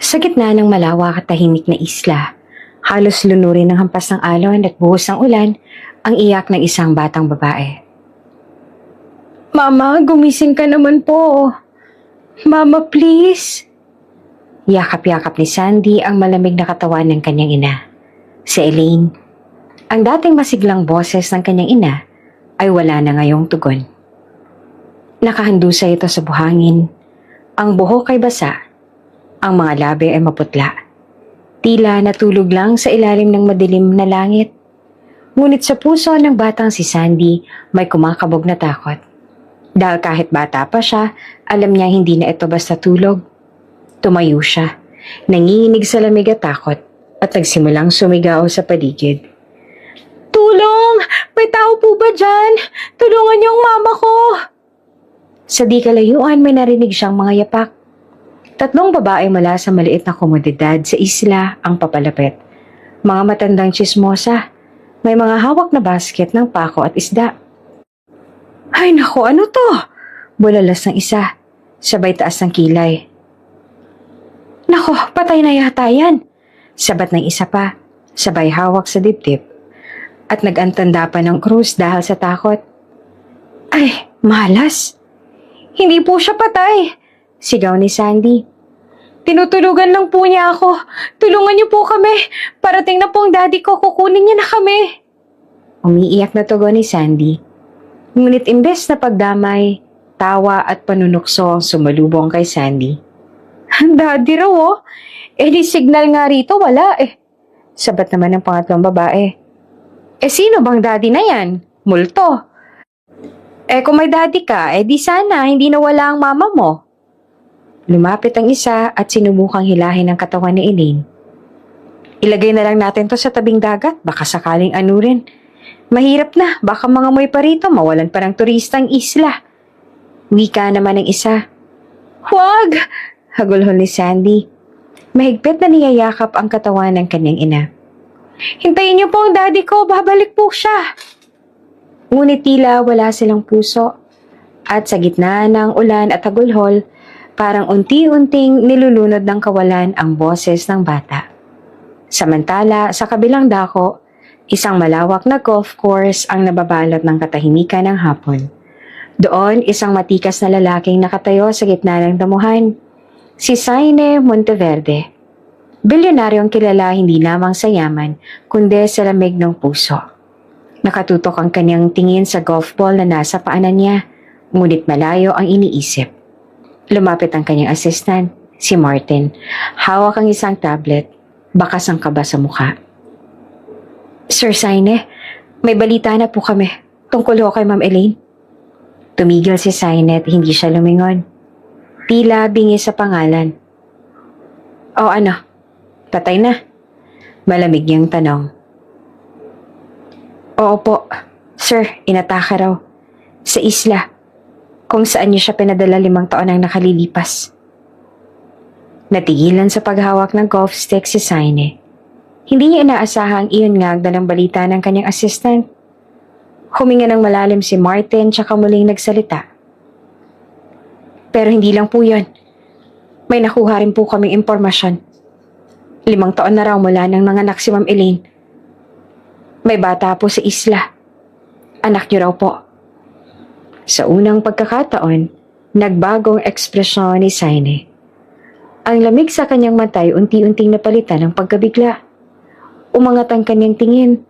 Sa gitna ng malawak at tahimik na isla, halos lunurin ng hampas ng alon at buhos ng ulan ang iyak ng isang batang babae. Mama, gumising ka naman po. Mama, please. Yakap-yakap ni Sandy ang malamig na katawan ng kanyang ina. Si Elaine, ang dating masiglang boses ng kanyang ina, ay wala na ngayong tugon. Nakahandusa ito sa buhangin. Ang buhok ay basa. Ang mga labi ay maputla. Tila natulog lang sa ilalim ng madilim na langit. Ngunit sa puso ng batang si Sandy may kumakabog na takot. Dahil kahit bata pa siya, alam niya hindi na ito basta tulog. Tumayo siya, nanginginig sa lamig at takot at nagsimulang sumigaw sa paligid. Tulong! May tao po ba dyan? Tulungan niyo ang mama ko! Sa di kalayuan may narinig siyang mga yapak. Tatlong babae mula sa maliit na komunidad sa isla ang papalapit. Mga matandang tsismosa. May mga hawak na basket ng pako at isda. Ay naku, ano to? Bulalas ng isa. Sabay taas ng kilay. Naku, patay na yata yan. Sabat ng isa pa. Sabay hawak sa dibdib. At nag-antanda pa ng krus dahil sa takot. Ay, malas. Hindi po siya patay. Sigaw ni Sandy. Tinutulugan lang po niya ako. Tulungan niyo po kami. Parating na po ang daddy ko. Kukunin niya na kami. Umiiyak na tugon ni Sandy. Ngunit imbes na pagdamay, tawa at panunukso ang sumalubong kay Sandy. Daddy raw oh. Di signal nga rito wala Sabat naman ng pangatlong babae. Sino bang daddy na yan? Multo. Kung may daddy ka, di sana hindi nawala ang mama mo. Lumapit ang isa at sinubukang hilahin ang katawan ni Elaine. Ilagay na lang natin to sa tabing dagat, baka sakaling anurin. Mahirap na, baka mga moy pa rito, mawalan pa ng turista ang isla. Wika naman ng isa. Huwag! Hagulhol ni Sandy. Mahigpit na niyayakap ang katawan ng kanyang ina. Hintayin niyo po ang daddy ko, babalik po siya. Ngunit tila wala silang puso. At sa gitna ng ulan at hagulhol, parang unti-unting nilulunod ng kawalan ang boses ng bata. Samantala, sa kabilang dako, isang malawak na golf course ang nababalot ng katahimikan ng hapon. Doon, isang matikas na lalaking nakatayo sa gitna ng damuhan. Si Saine Monteverde. Bilyonaryong kilala hindi lamang sa yaman, kundi sa lamig ng puso. Nakatutok ang kanyang tingin sa golf ball na nasa paanan niya, ngunit malayo ang iniisip. Lumapit ang kanyang assistant, si Martin. Hawak ang isang tablet, bakas ang kaba sa mukha. Sir Saine, may balita na po kami. Tungkol ho kay Ma'am Elaine. Tumigil si Saine at hindi siya lumingon. Tila bingi sa pangalan. O ano? Patay na? Malamig niyang tanong. Oo po. Sir, inataka raw. Sa isla. Kung saan niyo siya pinadala 5 taon ang nakalilipas. Natigilan sa paghawak ng golf stick si Saine. Hindi niya inaasahang iyon nga ang dalang balita ng kanyang assistant. Huminga ng malalim si Martin tsaka muling nagsalita. Pero hindi lang po yun. May nakuha rin po kaming impormasyon. 5 taon na raw mula nang nanganak si Ma'am Elaine. May bata po sa isla. Anak niyo raw po. Sa unang pagkakataon, nagbagong ekspresyon ni Saine. Ang lamig sa kanyang matay unti-unting napalitan ng pagkabigla. Umangat ang kanyang tingin,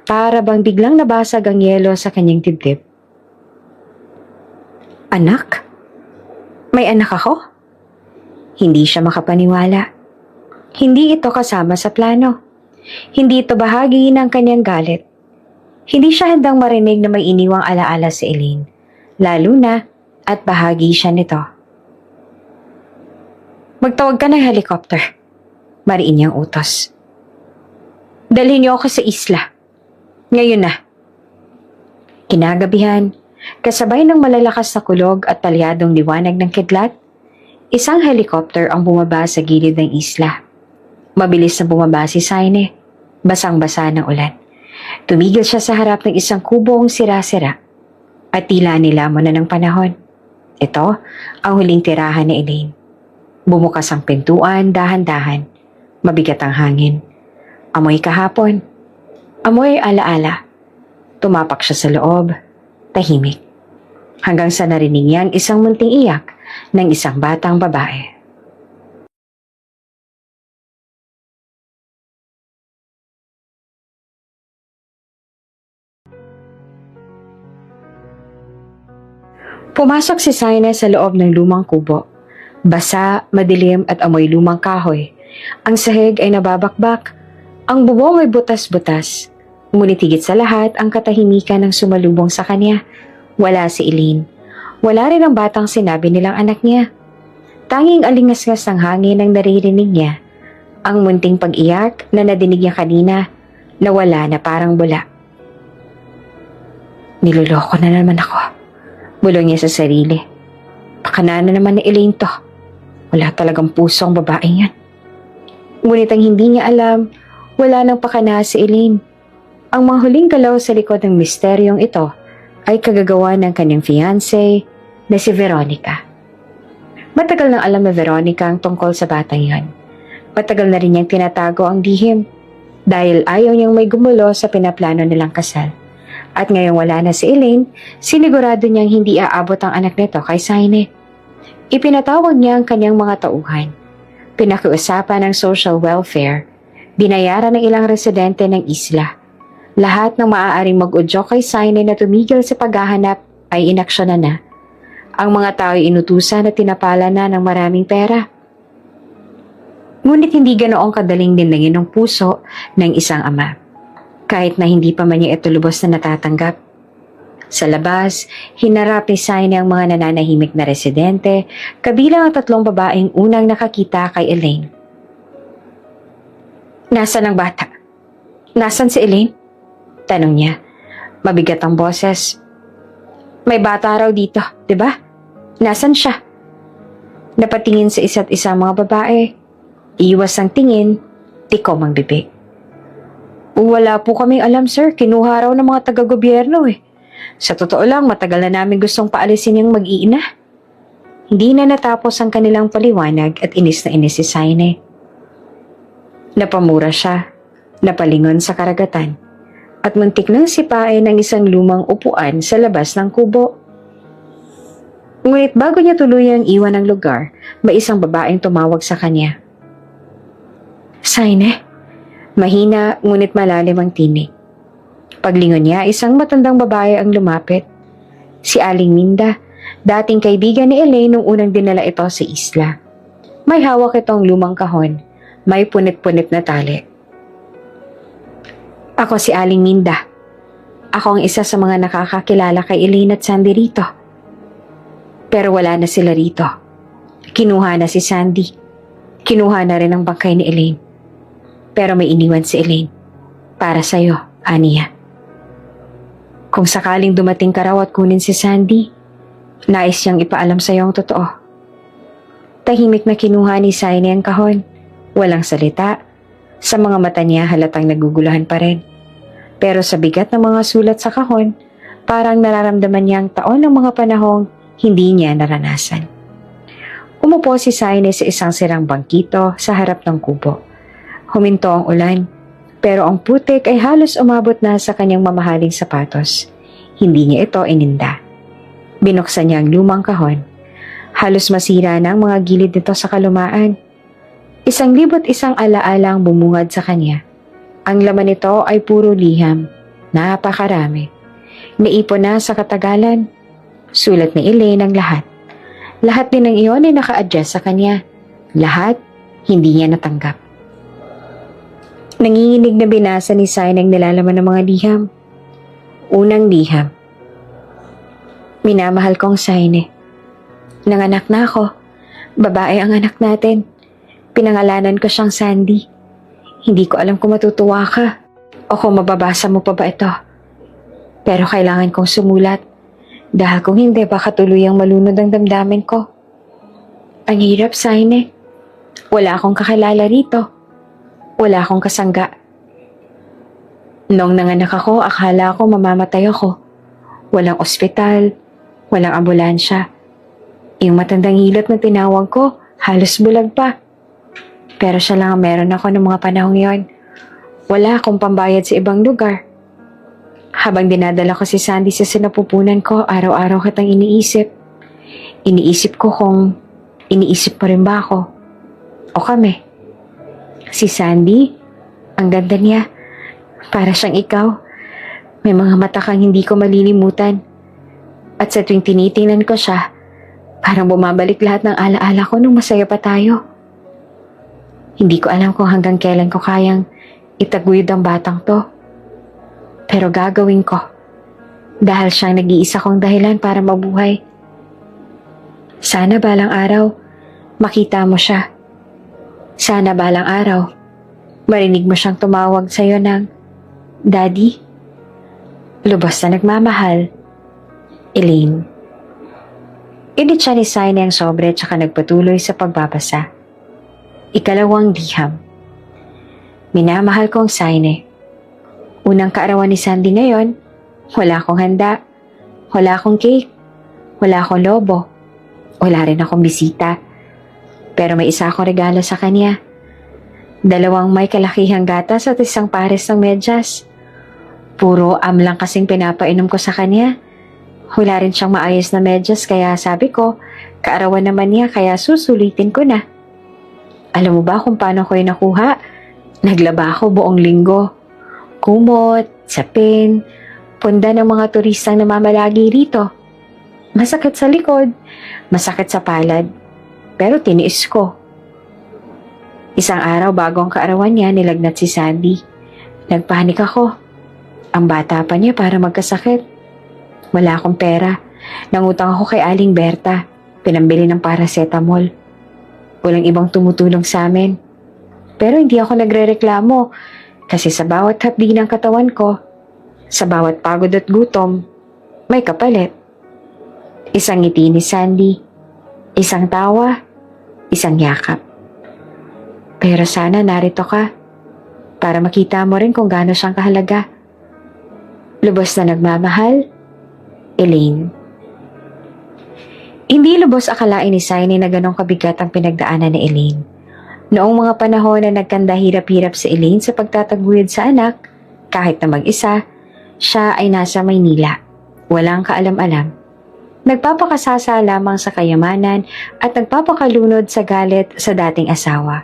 para bang biglang nabasag ang yelo sa kanyang dibdib. Anak? May anak ako? Hindi siya makapaniwala. Hindi ito kasama sa plano. Hindi ito bahagi ng kanyang galit. Hindi siya handang marinig na may iniwang alaala si Elaine, lalo na at bahagi siya nito. Magtawag ka ng helicopter. Mariin niyang utos. Dalhin niyo ako sa isla. Ngayon na. Kinagabihan, kasabay ng malalakas na kulog at talyadong liwanag ng kidlat, isang helicopter ang bumaba sa gilid ng isla. Mabilis na bumaba si Saine, basang-basa ng ulan. Tumigil siya sa harap ng isang kubong sira-sira at tila nilamon na ng panahon. Ito ang huling tirahan ni Elaine. Bumukas ang pintuan dahan-dahan. Mabigat ang hangin. Amoy kahapon. Amoy alaala. Tumapak siya sa loob. Tahimik. Hanggang sa narinig niya ang isang munting iyak ng isang batang babae. Pumasok si Saine sa loob ng lumang kubo. Basa, madilim at amoy lumang kahoy. Ang sahig ay nababakbak. Ang bubong ay butas-butas. Ngunit higit sa lahat ang katahimikan ng sumalubong sa kanya. Wala si Elaine. Wala rin ang batang sinabi nilang anak niya. Tanging alingasngas ng hangin ang naririnig niya. Ang munting pag-iyak na nadinig niya kanina, nawala na parang bula. Niloloko na naman ako. Bulong niya sa sarili. Pakana na naman ni Elaine to. Wala talagang pusong babaeng yan. Ngunit ang hindi niya alam, wala nang pakana si Elaine. Ang mga huling galaw sa likod ng misteryong ito ay kagagawa ng kanyang fiancé na si Veronica. Matagal nang alam na Veronica ang tungkol sa batang yon. Matagal na rin niyang tinatago ang lihim dahil ayaw niyang may gumulo sa pinaplano nilang kasal. At ngayong wala na si Elaine, sinigurado niyang hindi aabot ang anak nito kay Saine. Ipinatawag niya ang kanyang mga tauhan. Pinakiusapan ng social welfare. Binayaran ng ilang residente ng isla. Lahat ng maaaring mag-udyok kay Saine na tumigil sa paghahanap ay inaksyonan na. Ang mga tao ay inutusan at tinapala na ng maraming pera. Ngunit hindi ganoong kadaling dinangin ng puso ng isang ama. Kahit na hindi pa man niya ito lubos na natatanggap. Sa labas, hinarap ni Saine ang mga nananahimik na residente, kabilang ang 3 babaeng unang nakakita kay Elaine. Nasaan ang bata? Nasaan si Elaine? Tanong niya. Mabigat ang boses. May bata raw dito, di ba? Nasaan siya? Napatingin sa isa't isa mga babae. Iwas ang tingin, tikom ang bibig. Wala po kaming alam, sir. Kinuha raw ng mga taga-gobyerno eh. Sa totoo lang, matagal na namin gustong paalisin yung mag-iina. Hindi na natapos ang kanilang paliwanag at inis na inis si Saine. Napamura siya, napalingon sa karagatan, at muntik nang sipain ng isang lumang upuan sa labas ng kubo. Ngunit bago niya tuluyang iwan ang lugar, may isang babaeng tumawag sa kanya. Saine? Mahina ngunit malalim ang tinig. Paglingon niya, isang matandang babae ang lumapit. Si Aling Minda, dating kaibigan ni Elaine nung unang dinala ito sa isla. May hawak itong lumang kahon, may punit-punit na tali. Ako si Aling Minda. Ako ang isa sa mga nakakakilala kay Elaine at Sandy rito. Pero wala na sila rito. Kinuha na si Sandy. Kinuha na rin ang bangkay ni Elaine. Pero may iniwan si Elaine. Para sa'yo, Aniya. Kung sakaling dumating ka raw at kunin si Sandy, nais niyang ipaalam sa'yo ang totoo. Tahimik na kinuha ni Saine ang kahon. Walang salita. Sa mga mata niya halatang naguguluhan pa rin. Pero sa bigat ng mga sulat sa kahon, parang nararamdaman niya ang taon ng mga panahong hindi niya naranasan. Umupo si Saine sa isang sirang bangkito sa harap ng kubo. Huminto ang ulan, pero ang putik ay halos umabot na sa kanyang mamahaling sapatos. Hindi niya ito ininda. Binuksan niya ang lumang kahon. Halos masira na ang mga gilid nito sa kalumaan. 1,001 alaala ang bumungad sa kanya. Ang laman nito ay puro liham. Napakarami. Naipon na sa katagalan. Sulat ni Elaine ang lahat. Lahat din ng iyon ay naka-adjust sa kanya. Lahat hindi niya natanggap. Nanginginig na binasa ni Saine ang nilalaman ng mga liham. Unang liham. Minamahal kong Saine. Nanganak na ako. Babae ang anak natin. Pinangalanan ko siyang Sandy. Hindi ko alam kung matutuwa ka o kung mababasa mo pa ba ito. Pero kailangan kong sumulat dahil kung hindi baka tuluyang malunod ang damdamin ko. Ang hirap, Saine. Wala akong kakilala rito. Wala akong kasangga. Noong nanganak ako, akala ko mamamatay ako. Walang ospital, walang ambulansya. Yung matandang hilot na tinawag ko, Halos bulag pa. Pero siya lang ang meron ako ng mga panahong yon. Wala akong pambayad sa ibang lugar. Habang dinadala ko si Sandy sa sinapupunan ko, araw-araw kitang iniisip. Iniisip ko kung iniisip mo rin ba ako. O kami. Si Sandy, ang ganda niya. Para siyang ikaw. May mga mata kang hindi ko malilimutan. At sa tuwing tinitingnan ko siya, parang bumabalik lahat ng alaala ko nung masaya pa tayo. Hindi ko alam kung hanggang kailan ko kayang itaguyod ang batang to. Pero gagawin ko. Dahil siyang nag-iisa kong dahilan para mabuhay. Sana balang araw, makita mo siya. Sana balang araw, marinig mo siyang tumawag sa'yo ng, Daddy? Lubos na nagmamahal, Elaine. Init siya ni Saine ang sobre at saka nagpatuloy sa pagbabasa. Ikalawang liham. Minamahal kong Saine. Unang kaarawan ni Sandy ngayon, wala akong handa, wala akong cake, wala akong lobo, wala rin akong bisita. Pero may isa akong regalo sa kanya. 2 may kalakihang gatas at 1 pares ng medyas. Puro lang kasing pinapainom ko sa kanya. Wala rin siyang maayos na medyas kaya sabi ko, kaarawan naman niya kaya susulitin ko na. Alam mo ba kung paano ko yung nakuha? Naglaba ako buong linggo. Kumot, sapin, punda ng mga turistang namamalagi rito. Masakit sa likod, masakit sa palad, pero tiniis ko. Isang araw bago ang kaarawan niya, nilagnat si Sandy. Nagpanik ako. Ang bata pa niya para magkasakit. Wala akong pera. Nangutang ako kay Aling Berta. Pinambili ng paracetamol. Walang ibang tumutulong sa amin. Pero hindi ako nagrereklamo kasi sa bawat hapdi ng katawan ko, sa bawat pagod at gutom, may kapalit. Isang ngiti ni Sandy, isang tawa, isang yakap. Pero sana narito ka para makita mo rin kung gaano siyang kahalaga. Lubos na nagmamahal, Elaine. Hindi lubos akalain ni Saine na ganong kabigat ang pinagdaanan ni Elaine. Noong mga panahon na nagkanda hirap-hirap si Elaine sa pagtataguyod sa anak, kahit na mag-isa, siya ay nasa Maynila. Walang kaalam-alam. Nagpapakasasa lamang sa kayamanan at nagpapakalunod sa galit sa dating asawa.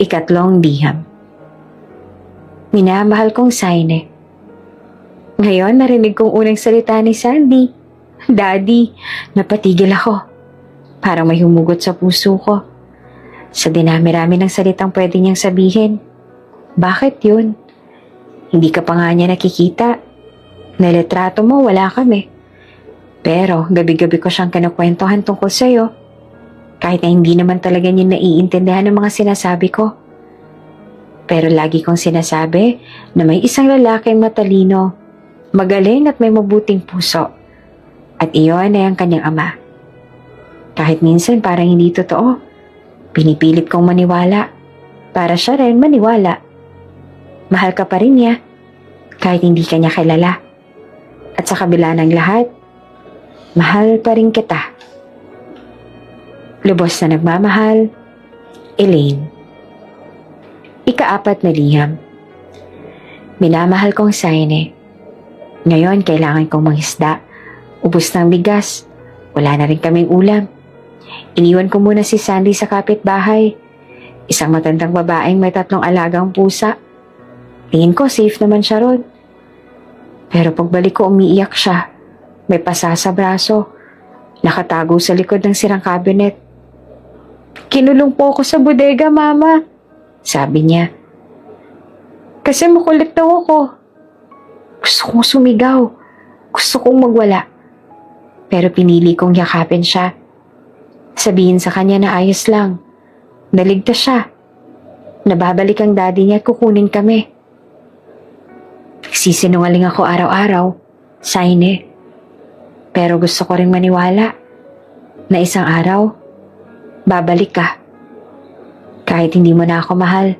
Ikatlong liham. Minamahal kong Saine. Ngayon narinig kong unang salita ni Sandy. Daddy, napatigil ako. Parang may humugot sa puso ko. Sa dinami-rami ng salitang pwede niyang sabihin. Bakit yun? Hindi ka pa nga niya nakikita. Nalitrato mo, wala kami. Pero gabi-gabi ko siyang kinukwentuhan tungkol sa'yo. Kahit na hindi naman talaga niya naiintindihan ng mga sinasabi ko. Pero lagi kong sinasabi na may isang lalaking matalino, magaling at may mabuting puso. At iyon ay ang kanyang ama. Kahit minsan parang hindi totoo. Pinipilit kong maniwala para siya rin maniwala. Mahal ka pa rin niya kahit hindi ka niya kilala. At sa kabila ng lahat, mahal pa rin kita. Lubos na nagmamahal, Elaine. Ika-4 na liham. Minamahal kong Saine. Ngayon kailangan kong manghisda. Ubus ng bigas. Wala na rin kaming ulam. Iniwan ko muna si Sandy sa kapitbahay. Isang matandang babaeng may 3 alagang pusa. Tingin ko safe naman siya ron. Pero pagbalik ko umiiyak siya. May pasa sa braso. Nakatago sa likod ng sirang cabinet. Kinulong po ako sa bodega, Mama. Sabi niya. Kasi makulit daw ako. Gusto kong sumigaw. Gusto kong magwala. Pero pinili kong yakapin siya. Sabihin sa kanya na ayos lang. Naligtas siya. Nababalik ang daddy niya at kukunin kami. Nagsisinungaling ako araw-araw. Saine. Pero gusto ko ring maniwala na isang araw, babalik ka. Kahit hindi mo na ako mahal,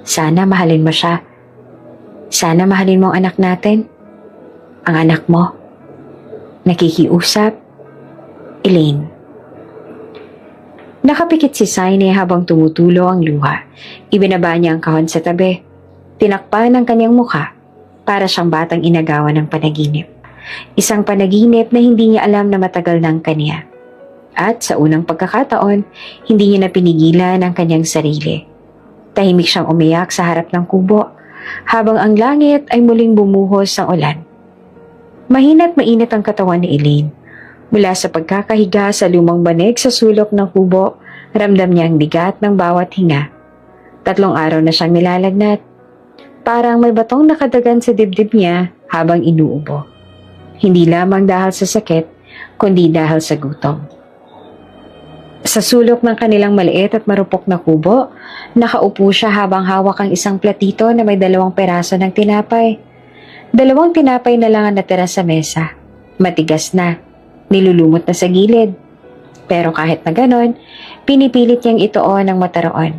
sana mahalin mo siya. Sana mahalin mo ang anak natin. Ang anak mo. Nakikiusap, Elaine. Nakapikit si Saine habang tumutulo ang luha. Ibinaba niya ang kahon sa tabi. Tinakpan ang kanyang mukha para siyang batang inagawan ng panaginip. Isang panaginip na hindi niya alam na matagal ng kanya. At sa unang pagkakataon, hindi niya na pinigilan ang kanyang sarili. Tahimik siyang umiyak sa harap ng kubo habang ang langit ay muling bumuhos ng ulan. Mahina't mainit ang katawan ni Elaine. Mula sa pagkakahiga sa lumang banig sa sulok ng kubo, ramdam niya ang bigat ng bawat hinga. 3 araw na siyang nilalagnat. Parang may batong nakadagan sa dibdib niya habang inuubo. Hindi lamang dahil sa sakit, kundi dahil sa gutom. Sa sulok ng kanilang maliit at marupok na kubo, nakaupo siya habang hawak ang isang platito na may 2 peraso ng tinapay. 2 tinapay na lang ang natira sa mesa. Matigas na. Nilulumot na sa gilid. Pero kahit na ganon, pinipilit niyang itoon ng mataroon.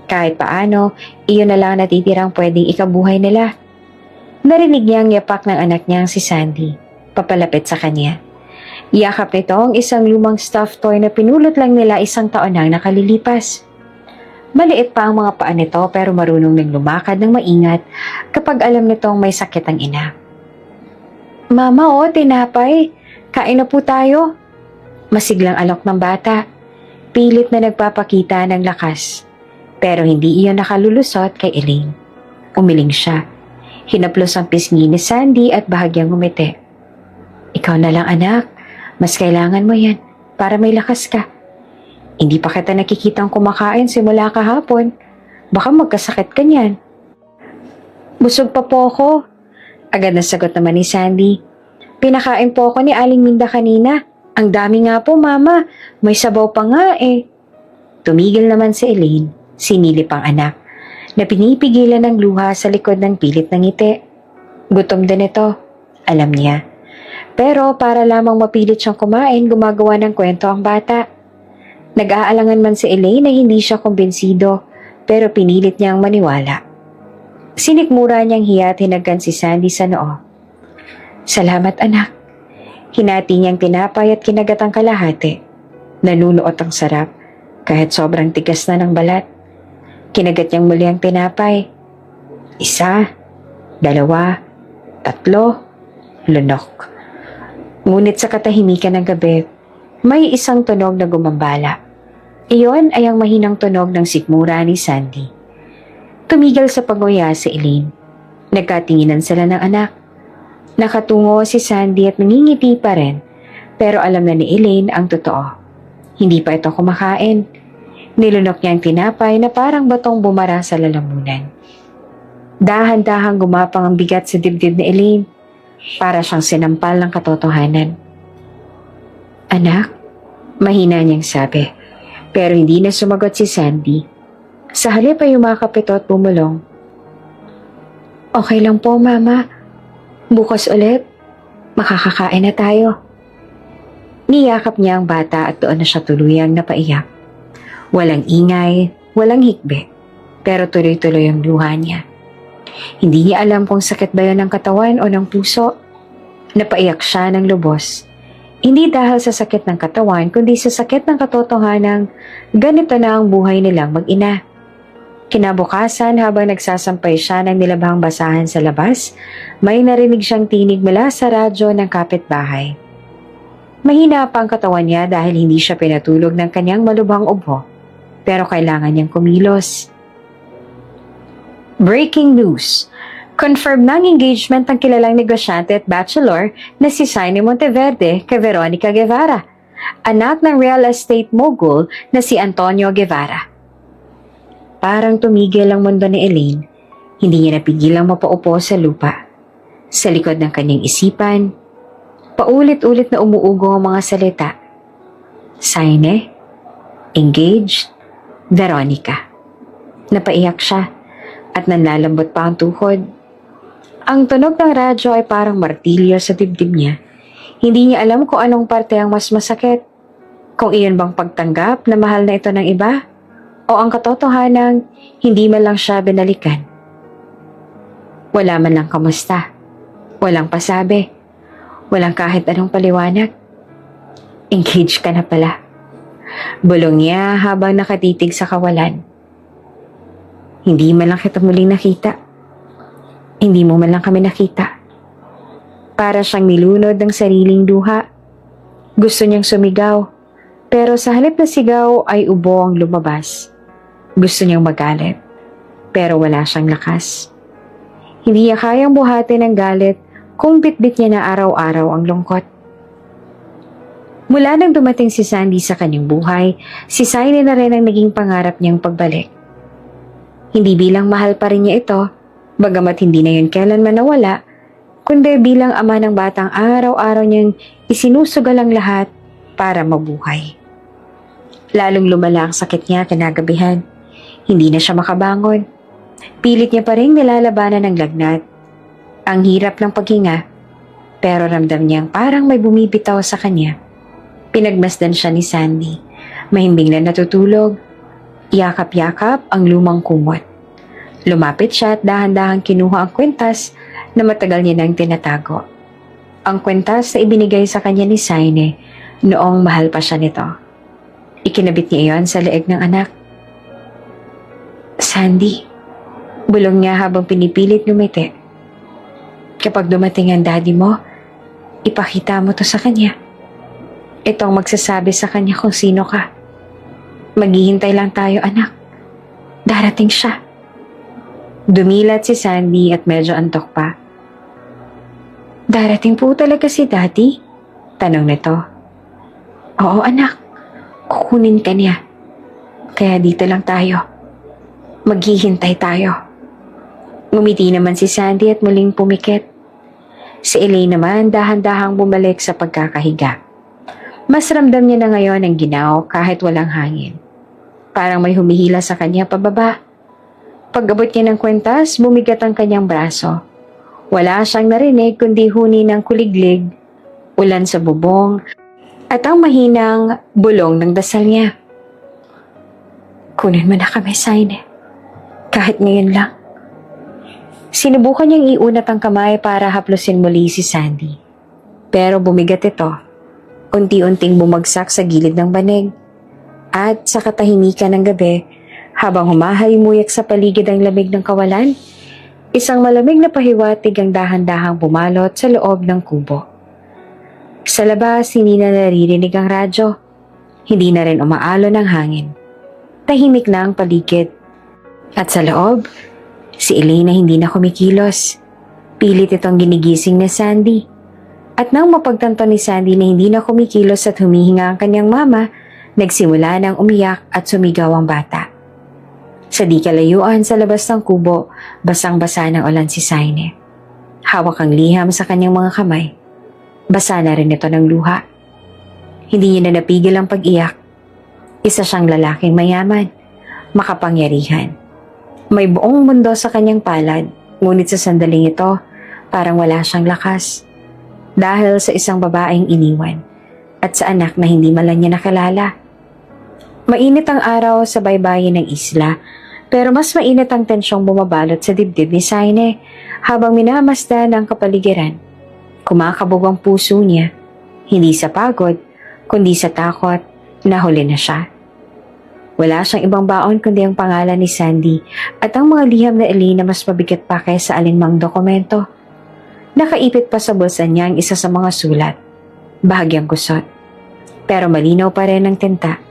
Kahit paano, iyon na lang natitirang pwedeng ikabuhay nila. Narinig niya ang yapak ng anak niyang si Sandy, papalapit sa kanya. Yakap nito ang isang lumang stuffed toy na pinulot lang nila 1 taon nang nakalilipas. Maliit pa ang mga paa nito pero marunong nang lumakad ng maingat kapag alam nitong may sakit ang ina. Mama, tinapay! Kain na po tayo. Masiglang alok ng bata. Pilit na nagpapakita ng lakas. Pero hindi iyon nakalulusot kay Elaine. Umiling siya. Hinaplos ang pisngi ni Sandy at bahagyang ngumiti. Ikaw na lang anak. Mas kailangan mo yan para may lakas ka. Hindi pa kita nakikitang kumakain simula kahapon. Baka magkasakit ka niyan. Busog pa po ako. Agad na sagot naman ni Sandy. Pinakain po ako ni Aling Minda kanina. Ang dami nga po, Mama. May sabaw pa nga eh. Tumigil naman si Elaine, sinilip ang anak, na pinipigilan ng luha sa likod ng pilit ng ngiti. Gutom din ito, alam niya. Pero para lamang mapilit siyang kumain, gumagawa ng kwento ang bata. Nag-aalangan man si Elaine na hindi siya kumbensido, pero pinilit niyang maniwala. Sinikmura niyang hiya at hinagkan si Sandy sa noo. Salamat anak. Hinati niyang tinapay at kinagat ang kalahati. Nanunuot ang sarap kahit sobrang tigas na ng balat. Kinagat niyang muli ang tinapay. 1, 2, 3, lunok. Ngunit sa katahimikan ng gabi, may isang tunog na gumambala. Iyon ay ang mahinang tunog ng sikmura ni Sandy. Tumigil sa pag-nguya si Elaine. Nagkatinginan sila ng anak. Nakatungo si Sandy at nangingiti pa rin, pero alam na ni Elaine ang totoo. Hindi pa ito kumakain. Nilunok niya ang tinapay na parang batong bumara sa lalamunan. Dahan-dahang gumapang ang bigat sa dibdib ni Elaine, para siyang sinampal ng katotohanan. Anak, mahina niyang sabi, pero hindi na sumagot si Sandy. Sa halip ay yumakap ito at bumulong. Okay lang po, Mama. Bukas ulit, makakakain na tayo. Niyakap niya ang bata at doon na siya tuluyang napaiyak. Walang ingay, walang hikbi, pero tuloy-tuloy ang luha niya. Hindi niya alam kung sakit ba yun ng katawan o ng puso. Napaiyak siya ng lubos. Hindi dahil sa sakit ng katawan, kundi sa sakit ng katotohanang ganito na ang buhay nilang mag-ina. Kinabukasan habang nagsasampay siya ng nilabhang basahan sa labas, may narinig siyang tinig mula sa radyo ng kapitbahay. Mahina pa ang katawan niya dahil hindi siya pinatulog ng kanyang malubhang ubo, pero kailangan niyang kumilos. Breaking news! Confirmed ng engagement ng kilalang negosyante at bachelor na si Saine Monteverde kay Veronica Guevara, anak ng real estate mogul na si Antonio Guevara. Parang tumigil ang mundo ni Elaine. Hindi niya napigilang mapaupo sa lupa. Sa likod ng kanyang isipan, paulit-ulit na umuugong ang mga salita. Saine, engaged, Veronica. Napaiyak siya at nanlalambot pa ang tuhod. Ang tunog ng radyo ay parang martilyo sa dibdib niya. Hindi niya alam kung anong parte ang mas masakit. Kung iyon bang pagtanggap na mahal na ito ng iba, o ang katotohanang hindi man lang siya binalikan. Wala man lang kamusta. Walang pasabi. Walang kahit anong paliwanag. Engaged ka na pala. Bulong niya habang nakatitig sa kawalan. Hindi man lang kita muling nakita. Hindi mo man lang kami nakita. Para siyang nilunod ng sariling luha. Gusto niyang sumigaw, pero sa halip na sigaw ay ubo ang lumabas. Gusto niyang magalit, pero wala siyang lakas. Hindi niya kayang buhatin ang galit kung bitbit niya na araw-araw ang lungkot. Mula nang dumating si Sandy sa kanyang buhay, si Saine na rin ang naging pangarap niyang pagbalik. Hindi bilang mahal pa rin niya ito, bagamat hindi na yun kailanman nawala, kundi bilang ama ng batang araw-araw niyang isinusugal ang lahat para mabuhay. Lalong lumala ang sakit niya kinagabihan. Hindi na siya makabangon. Pilit niya pa rin nilalabanan ng lagnat. Ang hirap ng paghinga, pero ramdam niyang parang may bumibitaw sa kanya. Pinagmasdan siya ni Sandy. Mahimbing na natutulog. Yakap-yakap ang lumang kumot. Lumapit siya at dahan-dahang kinuha ang kwentas na matagal niya nang tinatago. Ang kwentas na ibinigay sa kanya ni Saine noong mahal pa siya nito. Ikinabit niya iyon sa leeg ng anak. Sandy, bulong niya habang pinipilit ngumiti. Kapag dumating ang daddy mo, ipakita mo to sa kanya. Ito ang magsasabi sa kanya kung sino ka. Maghihintay lang tayo, anak. Darating siya. Dumilat si Sandy at medyo antok pa. Darating po talaga si daddy? Tanong nito. Oo, anak. Kukunin ka niya. Kaya dito lang tayo. Maghihintay tayo. Ngumiti naman si Sandy at muling pumikit. Si Elaine naman dahan-dahang bumalik sa pagkakahiga. Mas ramdam niya na ngayon ang ginaw kahit walang hangin. Parang may humihila sa kanya pababa. Pag-abot niya ng kwentas, bumigat ang kanyang braso. Wala siyang narinig kundi huni ng kuliglig, ulan sa bubong, at ang mahinang bulong ng dasal niya. Kunin mo na kami, Saine. Kahit ngayon lang. Sinubukan niyang iunat ang kamay para haplusin muli si Sandy. Pero bumigat ito. Unti-unting bumagsak sa gilid ng banig. At sa katahimikan ng gabi, habang humahalimuyak sa paligid ang lamig ng kawalan, isang malamig na pahiwatig ang dahan-dahang bumalot sa loob ng kubo. Sa labas, hindi na naririnig ang radyo. Hindi na rin umaalon ang hangin. Tahimik na ang paligid. At sa loob, si Elaine hindi na kumikilos. Pilit itong ginigising na Sandy. At nang mapagtanto ni Sandy na hindi na kumikilos at humihinga ang kanyang mama, nagsimula ng umiyak at sumigaw ang bata. Sa di kalayuan sa labas ng kubo, basang-basa ng ulan si Saine. Hawak ang liham sa kanyang mga kamay. Basa na rin ito ng luha. Hindi niya na napigil ang pag-iyak. Isa siyang lalaking mayaman, makapangyarihan. May buong mundo sa kanyang palad, ngunit sa sandaling ito, parang wala siyang lakas. Dahil sa isang babaeng iniwan at sa anak na hindi man lang niya nakilala. Mainit ang araw sa baybayin ng isla, pero mas mainit ang tensyong bumabalot sa dibdib ni Saine habang minamasdan ang kapaligiran. Kumakabog ang puso niya, hindi sa pagod, kundi sa takot na huli na siya. Wala siyang ibang baon kundi ang pangalan ni Sandy at ang mga liham na Elaine na mas mabigat pa kaysa alinmang dokumento. Nakaipit pa sa bulsa niya ang isa sa mga sulat, bahagyang kusot. Pero malinaw pa rin ang tinta.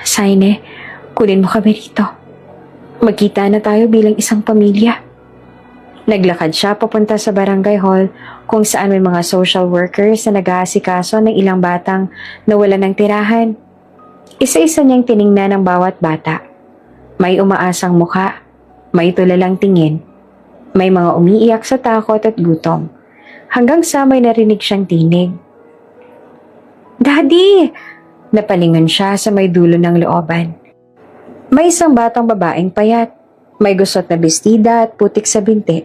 Saine, kunin mo kami rito. Magkita na tayo bilang isang pamilya. Naglakad siya papunta sa barangay hall kung saan may mga social workers na nag-aasikaso ng ilang batang nawalan ng tirahan. Isa-isa niyang tiningnan ang bawat bata. May umaasang mukha, may tulalang tingin, may mga umiiyak sa takot at gutom, hanggang sa may narinig siyang tinig. Daddy! Napalingon siya sa may dulo ng looban. May isang batang babaeng payat, may gusot na bestida at putik sa binti.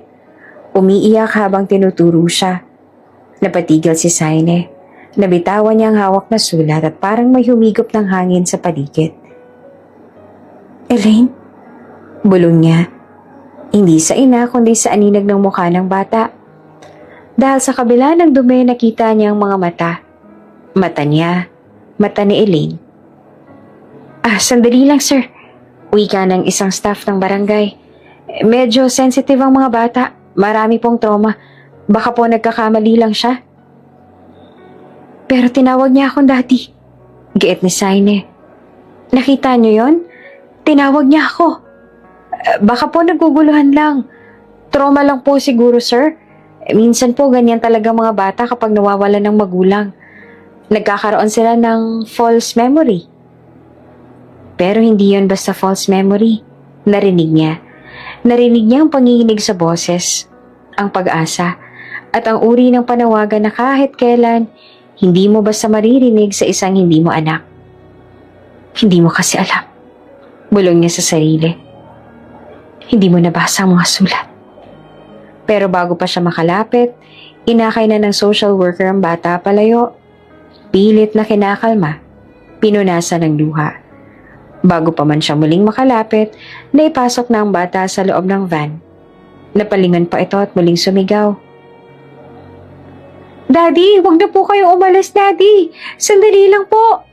Umiiyak habang tinuturo siya. Napatigil si Saine. Nabitawan niya ang hawak na sulat at parang may humigop ng hangin sa paligid. Elaine? Bulong niya. Hindi sa ina kundi sa aninag ng mukha ng bata. Dahil sa kabila ng dumi nakita niya ang mga mata. Mata niya, mata ni Elaine, Sandali lang sir. Wika ng isang staff ng barangay. Medyo sensitive ang mga bata. Marami pong trauma. Baka po nagkakamali lang siya. Pero tinawag niya akong daddy. Giit ni Saine. Nakita niyo yon? Tinawag niya ako. Baka po naguguluhan lang. Trauma lang po siguro, sir. Minsan po ganyan talaga mga bata kapag nawawala ng magulang. Nagkakaroon sila ng false memory. Pero hindi yon basta false memory. Narinig niya. Narinig niya ang panginginig sa boses, ang pag-asa, at ang uri ng panawagan na kahit kailan, hindi mo basta maririnig sa isang hindi mo anak. Hindi mo kasi alam. Bulong niya sa sarili. Hindi mo nabasa ang mga sulat. Pero bago pa siya makalapit, inakay na ng social worker ang bata palayo. Pilit na kinakalma, pinunasan ng luha. Bago pa man siya muling makalapit, naipasok na ang bata sa loob ng van. Napalingon pa ito at muling sumigaw. Daddy, huwag na po kayong umalis, Daddy. Sandali lang po.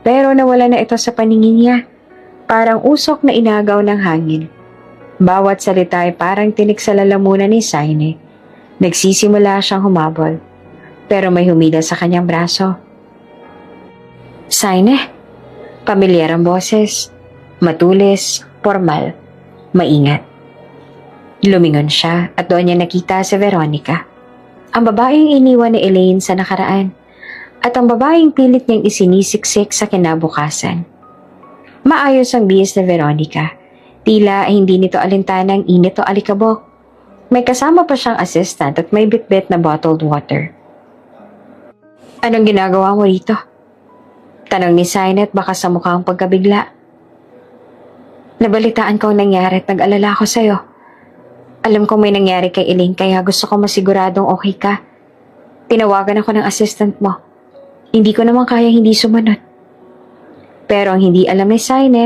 Pero nawala na ito sa paningin niya. Parang usok na inagaw ng hangin. Bawat salita ay parang tinik sa lalamunan ni Saine. Nagsisimula siyang humabol. Pero may humila sa kanyang braso. Saine, pamilyar ang boses. Matulis, formal, maingat. Lumingon siya at doon niya nakita si Veronica. Ang babaeng iniwan ni Elaine sa nakaraan at ang babaeng pilit niyang isinisiksik sa kinabukasan. Maayos ang bihis ni Veronica. Tila ay hindi nito alintanang init o alikabok. May kasama pa siyang assistant at may bitbit na bottled water. Anong ginagawa mo rito? Tanong ni Sainet baka sa mukhang pagkabigla. Nabalitaan ko ang nangyari at nag-alala ko sa'yo. Alam ko may nangyari kay Elaine kaya gusto ko masiguradong okay ka. Tinawagan ako ng assistant mo. Hindi ko naman kaya hindi sumunod. Pero ang hindi alam ni Saine,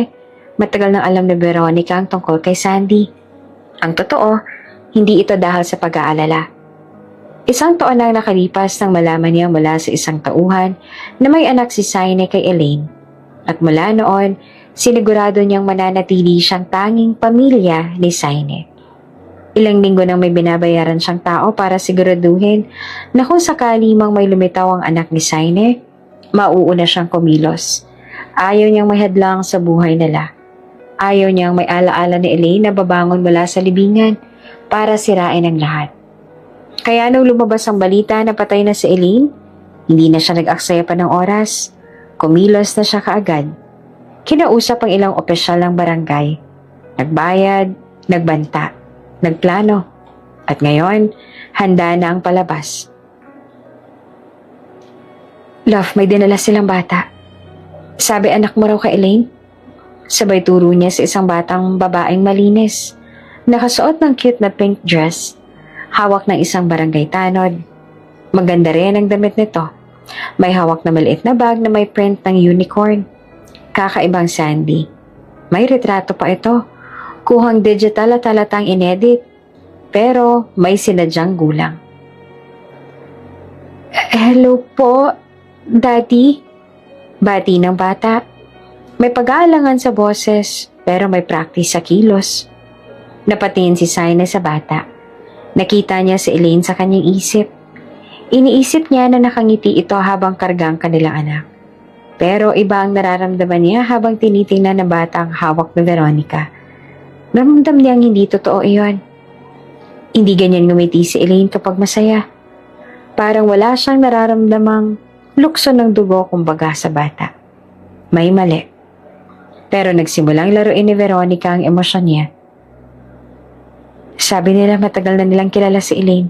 matagal nang alam ni Veronica ang tungkol kay Sandy. Ang totoo, hindi ito dahil sa pag-aalala. Isang taon na nakalipas nang malaman niya mula sa isang tauhan na may anak si Saine kay Elaine. At mula noon, sinigurado niyang mananatili siyang tanging pamilya ni Saine. Ilang linggo nang may binabayaran siyang tao para siguraduhin na kung sakali mang may lumitaw ang anak ni Saine, mauuna siyang kumilos. Ayaw niyang may hadlang sa buhay nila. Ayaw niyang may alaala ni Elaine na babangon mula sa libingan para sirain ang lahat. Kaya nung lumabas ang balita na patay na si Elaine, hindi na siya nag-aksaya pa ng oras. Kumilos na siya kaagad. Kinausap ang ilang opisyal ng barangay. Nagbayad, nagbanta, nagplano. At ngayon, handa na ang palabas. Love, may dinala silang bata. Sabi anak mo raw kay Elaine? Sabay turo niya sa isang batang babaeng malinis. Nakasuot ng cute na pink dress. Hawak ng isang barangay tanod. Maganda rin ang damit nito. May hawak na maliit na bag na may print ng unicorn. Kakaibang Sandy. May retrato pa ito. Kuhang digital at halatang inedit. Pero may sinadyang gulang. Hello po, Daddy. Bati ng bata. May pag-aalangan sa boses pero may practice sa kilos. Napatingin si Saine sa bata. Nakita niya si Elaine sa kanyang isip. Iniisip niya na nakangiti ito habang kargang kanilang anak. Pero iba ang nararamdaman niya habang tinitingnan ng bata ang hawak ni Veronica. Ramdam niyang hindi totoo iyon. Hindi ganyan ngumiti si Elaine kapag masaya. Parang wala siyang nararamdamang lukso ng dugo kumbaga sa bata. May mali. Pero nagsimulang laruin ni Veronica ang emosyon niya. Sabi nila matagal na nilang kilala si Elaine.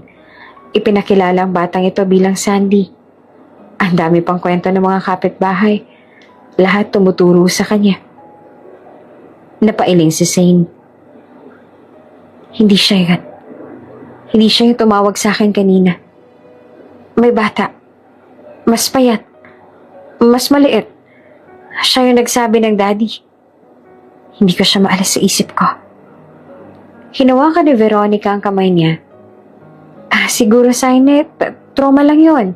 Ipinakilala ang batang ito bilang Sandy. Ang dami pang kwento ng mga kapitbahay. Lahat tumuturo sa kanya. Napailing si Zane. Hindi siya yan. Hindi siya yung tumawag sa akin kanina. May bata. Mas payat. Mas maliit. Siya yung nagsabi ng daddy. Hindi ko siya maalis sa isip ko. Hinawakan ni Veronica ang kamay niya. Siguro, Sainet, trauma lang yon.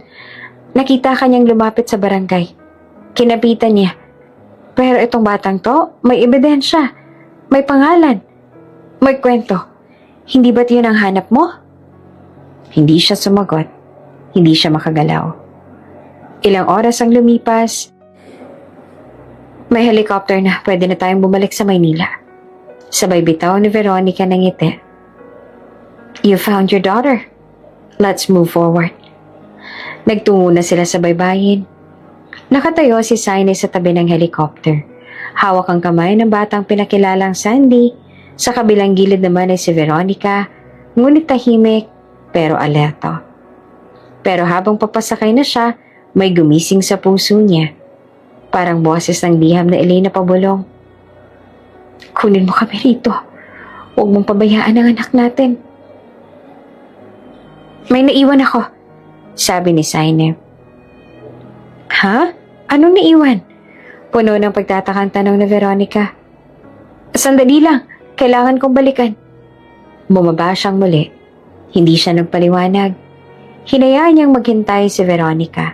Nakita kanyang lumapit sa barangay. Kinapitan niya. Pero itong batang to, may ebidensya, may pangalan, may kwento. Hindi ba't yun ang hanap mo? Hindi siya sumagot. Hindi siya makagalaw. Ilang oras ang lumipas. May helicopter na, pwede na tayong bumalik sa Maynila. Sabay bitaw ni Veronica ng ngiti. You found your daughter. Let's move forward. Nagtungo na sila sa baybayin. Nakatayo si Saine sa tabi ng helicopter. Hawak ang kamay ng batang pinakilalang Sandy. Sa kabilang gilid naman ay si Veronica, ngunit tahimik pero alerto. Pero habang papasakay na siya, may gumising sa puso niya. Parang boses ng liham na Elena pabulong. Kunin mo kami rito. Huwag mong pabayaan ang anak natin. May naiwan ako, sabi ni Saine. Ha? Anong naiwan? Puno ng pagtatakang tanong ni Veronica. Sandali lang, kailangan kong balikan. Bumaba siyang muli. Hindi siya nagpaliwanag. Hinayaan niyang maghintay si Veronica.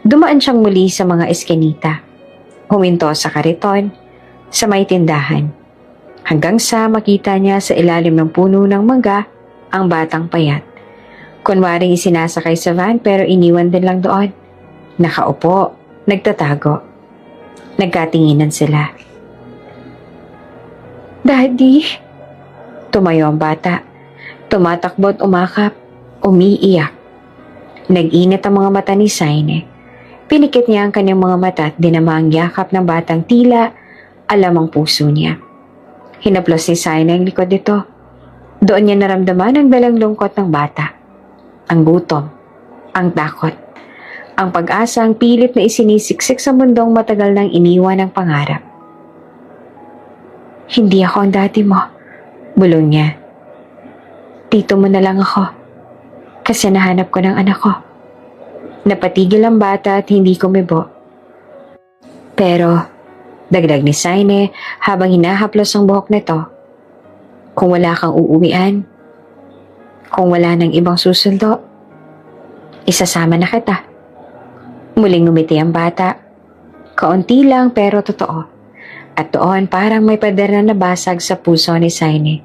Dumaan siyang muli sa mga eskinita. Huminto sa kariton, sa may tindahan. Hanggang sa makita niya sa ilalim ng puno ng mangga ang batang payat. Kunwaring isinasakay sa van pero iniwan din lang doon. Nakaupo, nagtatago. Nagkatinginan sila. Daddy? Tumayo ang bata. Tumatakbo at umakap. Umiiyak. Nag-init ang mga mata ni Saine. Pinikit niya ang kanyang mga mata at dinama ang yakap ng batang tila alam ang puso niya. Hinaplos ni Saine ang likod nito. Doon niya naramdaman ang dalang lungkot ng bata. Ang gutom. Ang takot. Ang pag-asa ang pilit na isinisiksik sa mundong matagal nang iniwan ng pangarap. Hindi ako ang dati mo, bulong niya. Tito mo na lang ako. Kasi nahanap ko ng anak ko. Napatigil ang bata at hindi kumibo. Pero, dagdag ni Saine habang hinahaplos ang buhok nito, kung wala kang uuwian, kung wala nang ibang susundo, isasama na kita. Muling ngumiti ang bata. Kaunti lang pero totoo. At doon parang may pader na nabasag sa puso ni Saine.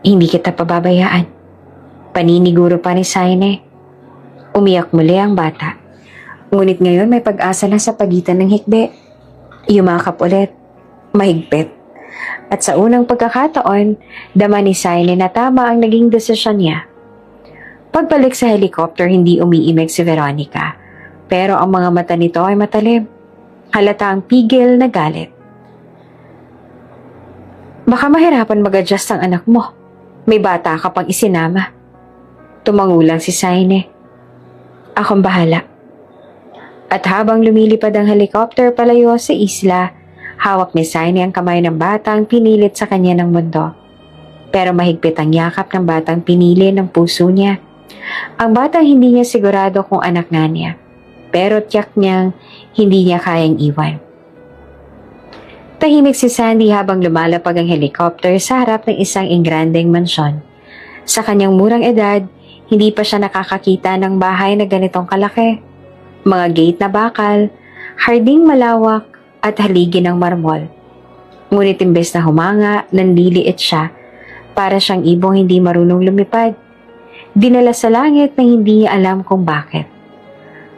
Hindi kita pababayaan. Paniniguro pa ni Saine. Umiyak muli ang bata. Ngunit ngayon may pag-asa na sa pagitan ng hikbi. Yumakap ulit. Mahigpit. At sa unang pagkakataon, dama ni Saine na tama ang naging desisyon niya. Pagbalik sa helicopter, hindi umiimik si Veronica. Pero ang mga mata nito ay matalim. Halata ang pigil na galit. Baka mahirapan mag-adjust ang anak mo. May bata ka pang isinama. Tumangulang si Saine. Akong bahala. At habang lumilipad ang helicopter palayo sa isla, hawak ni Saine ang kamay ng batang pinilit sa kanya ng mundo. Pero mahigpit ang yakap ng batang pinili ng puso niya. Ang batang hindi niya sigurado kung anak nga niya. Pero tiyak niyang hindi niya kayang iwan. Tahimik si Sandy habang lumalapag ang helicopter sa harap ng isang ingrandeng mansyon. Sa kanyang murang edad, hindi pa siya nakakakita ng bahay na ganitong kalaki. Mga gate na bakal, harding malawak at haligi ng marmol. Ngunit imbes na humanga, nanliliit siya para siyang ibong hindi marunong lumipad. Dinala sa langit na hindi niya alam kung bakit.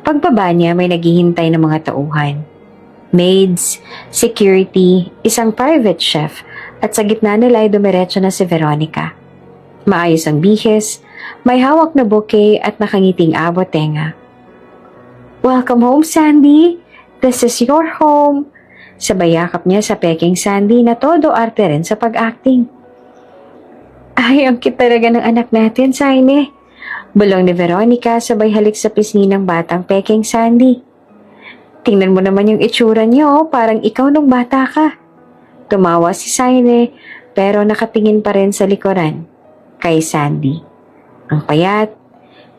Pagbaba niya may naghihintay ng mga tauhan. Maids, security, isang private chef at sa gitna nila ay dumiretso na si Veronica. Maayos ang bihis, may hawak na bouquet at nakangiting abo tenga. Welcome home, Sandy! This is your home! Sabay yakap niya sa peking Sandy na todo arte rin sa pag-acting. Ay, ang cute talaga ng anak natin, Saine. Bulong ni Veronica sabay halik sa pisngi ng batang peking Sandy. Tingnan mo naman yung itsura niyo, parang ikaw nung bata ka. Tumawa si Saine pero nakatingin pa rin sa likuran kay Sandy. Ang payat,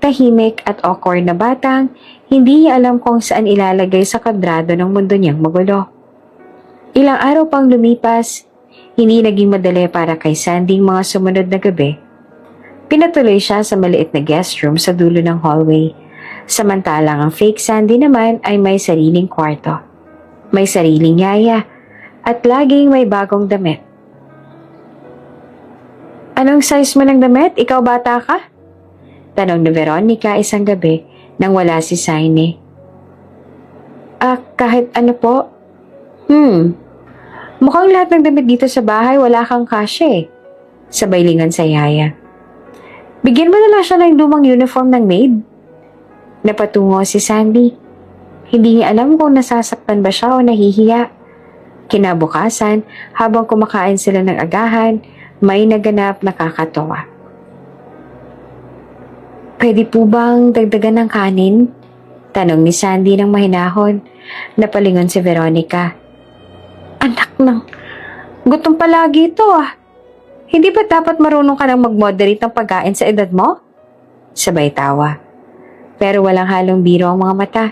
tahimik at awkward na batang hindi niya alam kung saan ilalagay sa kwadrado ng mundo niyang magulo. Ilang araw pang lumipas, hindi naging madali para kay Sandy mga sumunod na gabi. Pinatuloy siya sa maliit na guest room sa dulo ng hallway. Samantalang ang fake Sandy naman ay may sariling kwarto. May sariling yaya at laging may bagong damit. Anong size mo ng damit? Ikaw bata ka? Tanong ni Veronica isang gabi nang wala si Saine. Kahit ano po. Mukhang lahat ng damit dito sa bahay wala kang kasya eh. Sabay lingon sa yaya. Bigyan mo na lang siya ng lumang uniform ng maid. Napatungo si Sandy. Hindi niya alam kung nasasaktan ba siya o nahihiya. Kinabukasan, habang kumakain sila ng agahan, may naganap na kakatawa. Pwede po bang dagdagan ng kanin? Tanong ni Sandy ng mahinahon. Napalingon si Veronica. Anak ng... Gutom palagi ito ah. Hindi ba dapat marunong ka nang mag-moderate ng pagkain sa edad mo? Sabay tawa. Pero walang halong biro ang mga mata.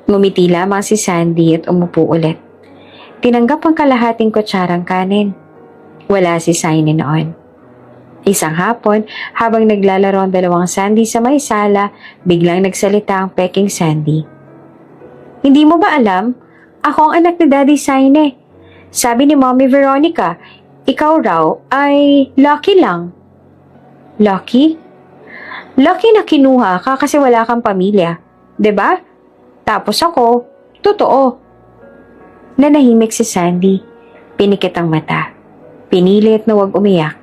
Ngumiti lamang si Sandy at umupo ulit. Tinanggap ang kalahating kutsarang kanin. Wala si Saine noon. Isang hapon, habang naglalaro ang dalawang Sandy sa may sala, biglang nagsalita ang peking Sandy. Hindi mo ba alam? Ako ang anak ni Daddy Saine. Sabi ni Mommy Veronica, ikaw raw ay lucky lang. Lucky? Lucky na kinuha ka kasi wala kang pamilya. 'Di ba? Tapos ako, totoo. Nanahimik si Sandy. Pinikit ang mata. Pinilit na huwag umiyak.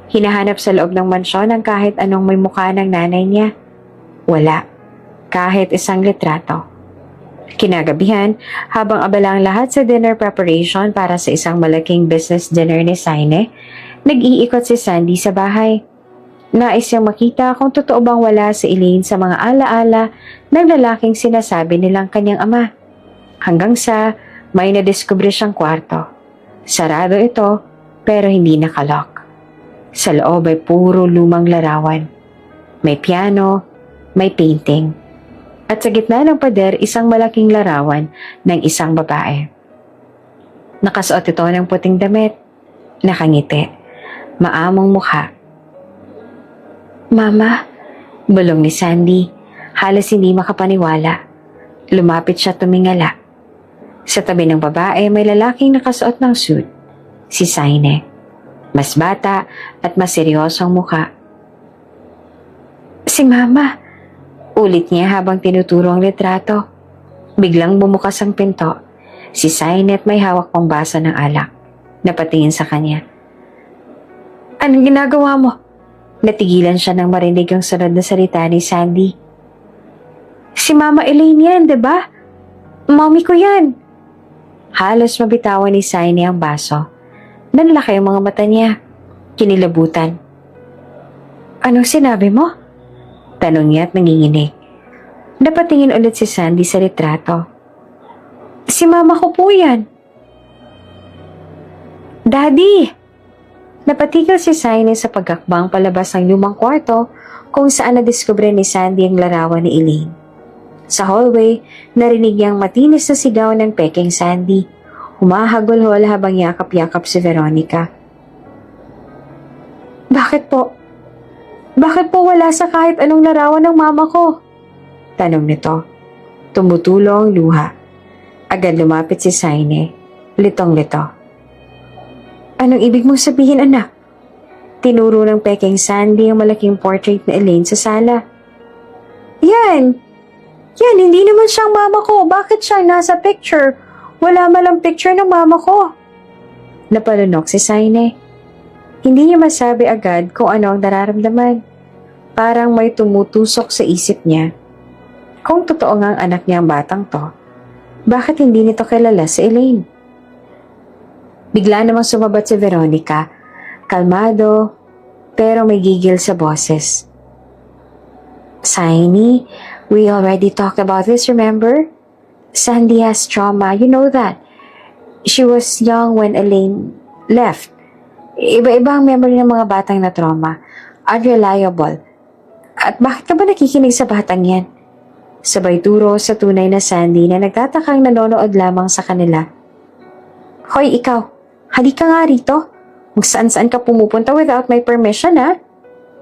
Hinahanap sa loob ng mansyon ang kahit anong may mukha ng nanay niya. Wala. Kahit isang litrato. Kinagabihan, habang abala ang lahat sa dinner preparation para sa isang malaking business dinner ni Saine, nag-iikot si Sandy sa bahay. Nais niyang makita kung totoo bang wala si Elaine sa mga alaala ng lalaking sinasabi nilang kanyang ama. Hanggang sa may nadiskubre siyang kwarto. Sarado ito pero hindi nakalock. Sa loob ay puro lumang larawan. May piano, may painting. At sa gitna ng pader, isang malaking larawan ng isang babae. Nakasuot ito ng puting damit. Nakangiti. Maamong mukha. Mama, bulong ni Sandy. Halos hindi makapaniwala. Lumapit siya tumingala. Sa tabi ng babae, may lalaking nakasuot ng suit. Si Saine. Mas bata at mas seryosong mukha. Si Mama, ulit niya habang tinuturo ang litrato. Biglang bumukas ang pinto. Si Saine at may hawak pang baso ng alak. Napatingin sa kanya. Anong ginagawa mo? Natigilan siya nang marinig ang sunod na salita ni Sandy. Si Mama Elaine yan, diba? Mommy ko yan. Halos mabitawan ni Saine ang baso. Nanlaki ang mga mata niya. Kinilabutan. Anong sinabi mo? Tanong niya at nanginginig. Napatingin ulit si Sandy sa litrato. Si Mama ko po yan. Daddy! Napatigil si Saine sa pagkakbang palabas ng lumang kwarto kung saan nadiskubre ni Sandy ang larawan ni Elaine. Sa hallway, narinig niyang matinis na sigaw ng peking Sandy. Humahagulhol habang yakap-yakap si Veronica. Bakit po? Bakit po wala sa kahit anong larawan ng mama ko? Tanong nito. Tumutulo ang luha. Agad lumapit si Saine. Litong-lito. Anong ibig mong sabihin, anak? Tinuro ng peking Sandy ang malaking portrait na Elaine sa sala. Yan! Yan, hindi naman siyang mama ko. Bakit siyang nasa picture? Wala malang picture ng mama ko. Napalunok si Saine. Hindi niya masabi agad kung ano ang nararamdaman. Parang may tumutusok sa isip niya. Kung totoo nga ang anak niya ang batang to, bakit hindi nito kilala si Elaine? Bigla namang sumabat si Veronica. Kalmado, pero may gigil sa boses. Saine, we already talked about this, remember? Sandy has trauma, you know that. She was young when Elaine left. Iba-iba ang memory ng mga batang na trauma. Unreliable. At bakit ka ba nakikinig sa batang yan? Sabay turo sa tunay na Sandy na nagtatakang nanonood lamang sa kanila. Hoy, ikaw. Halika nga rito. Kung saan-saan ka pumupunta without my permission, ha?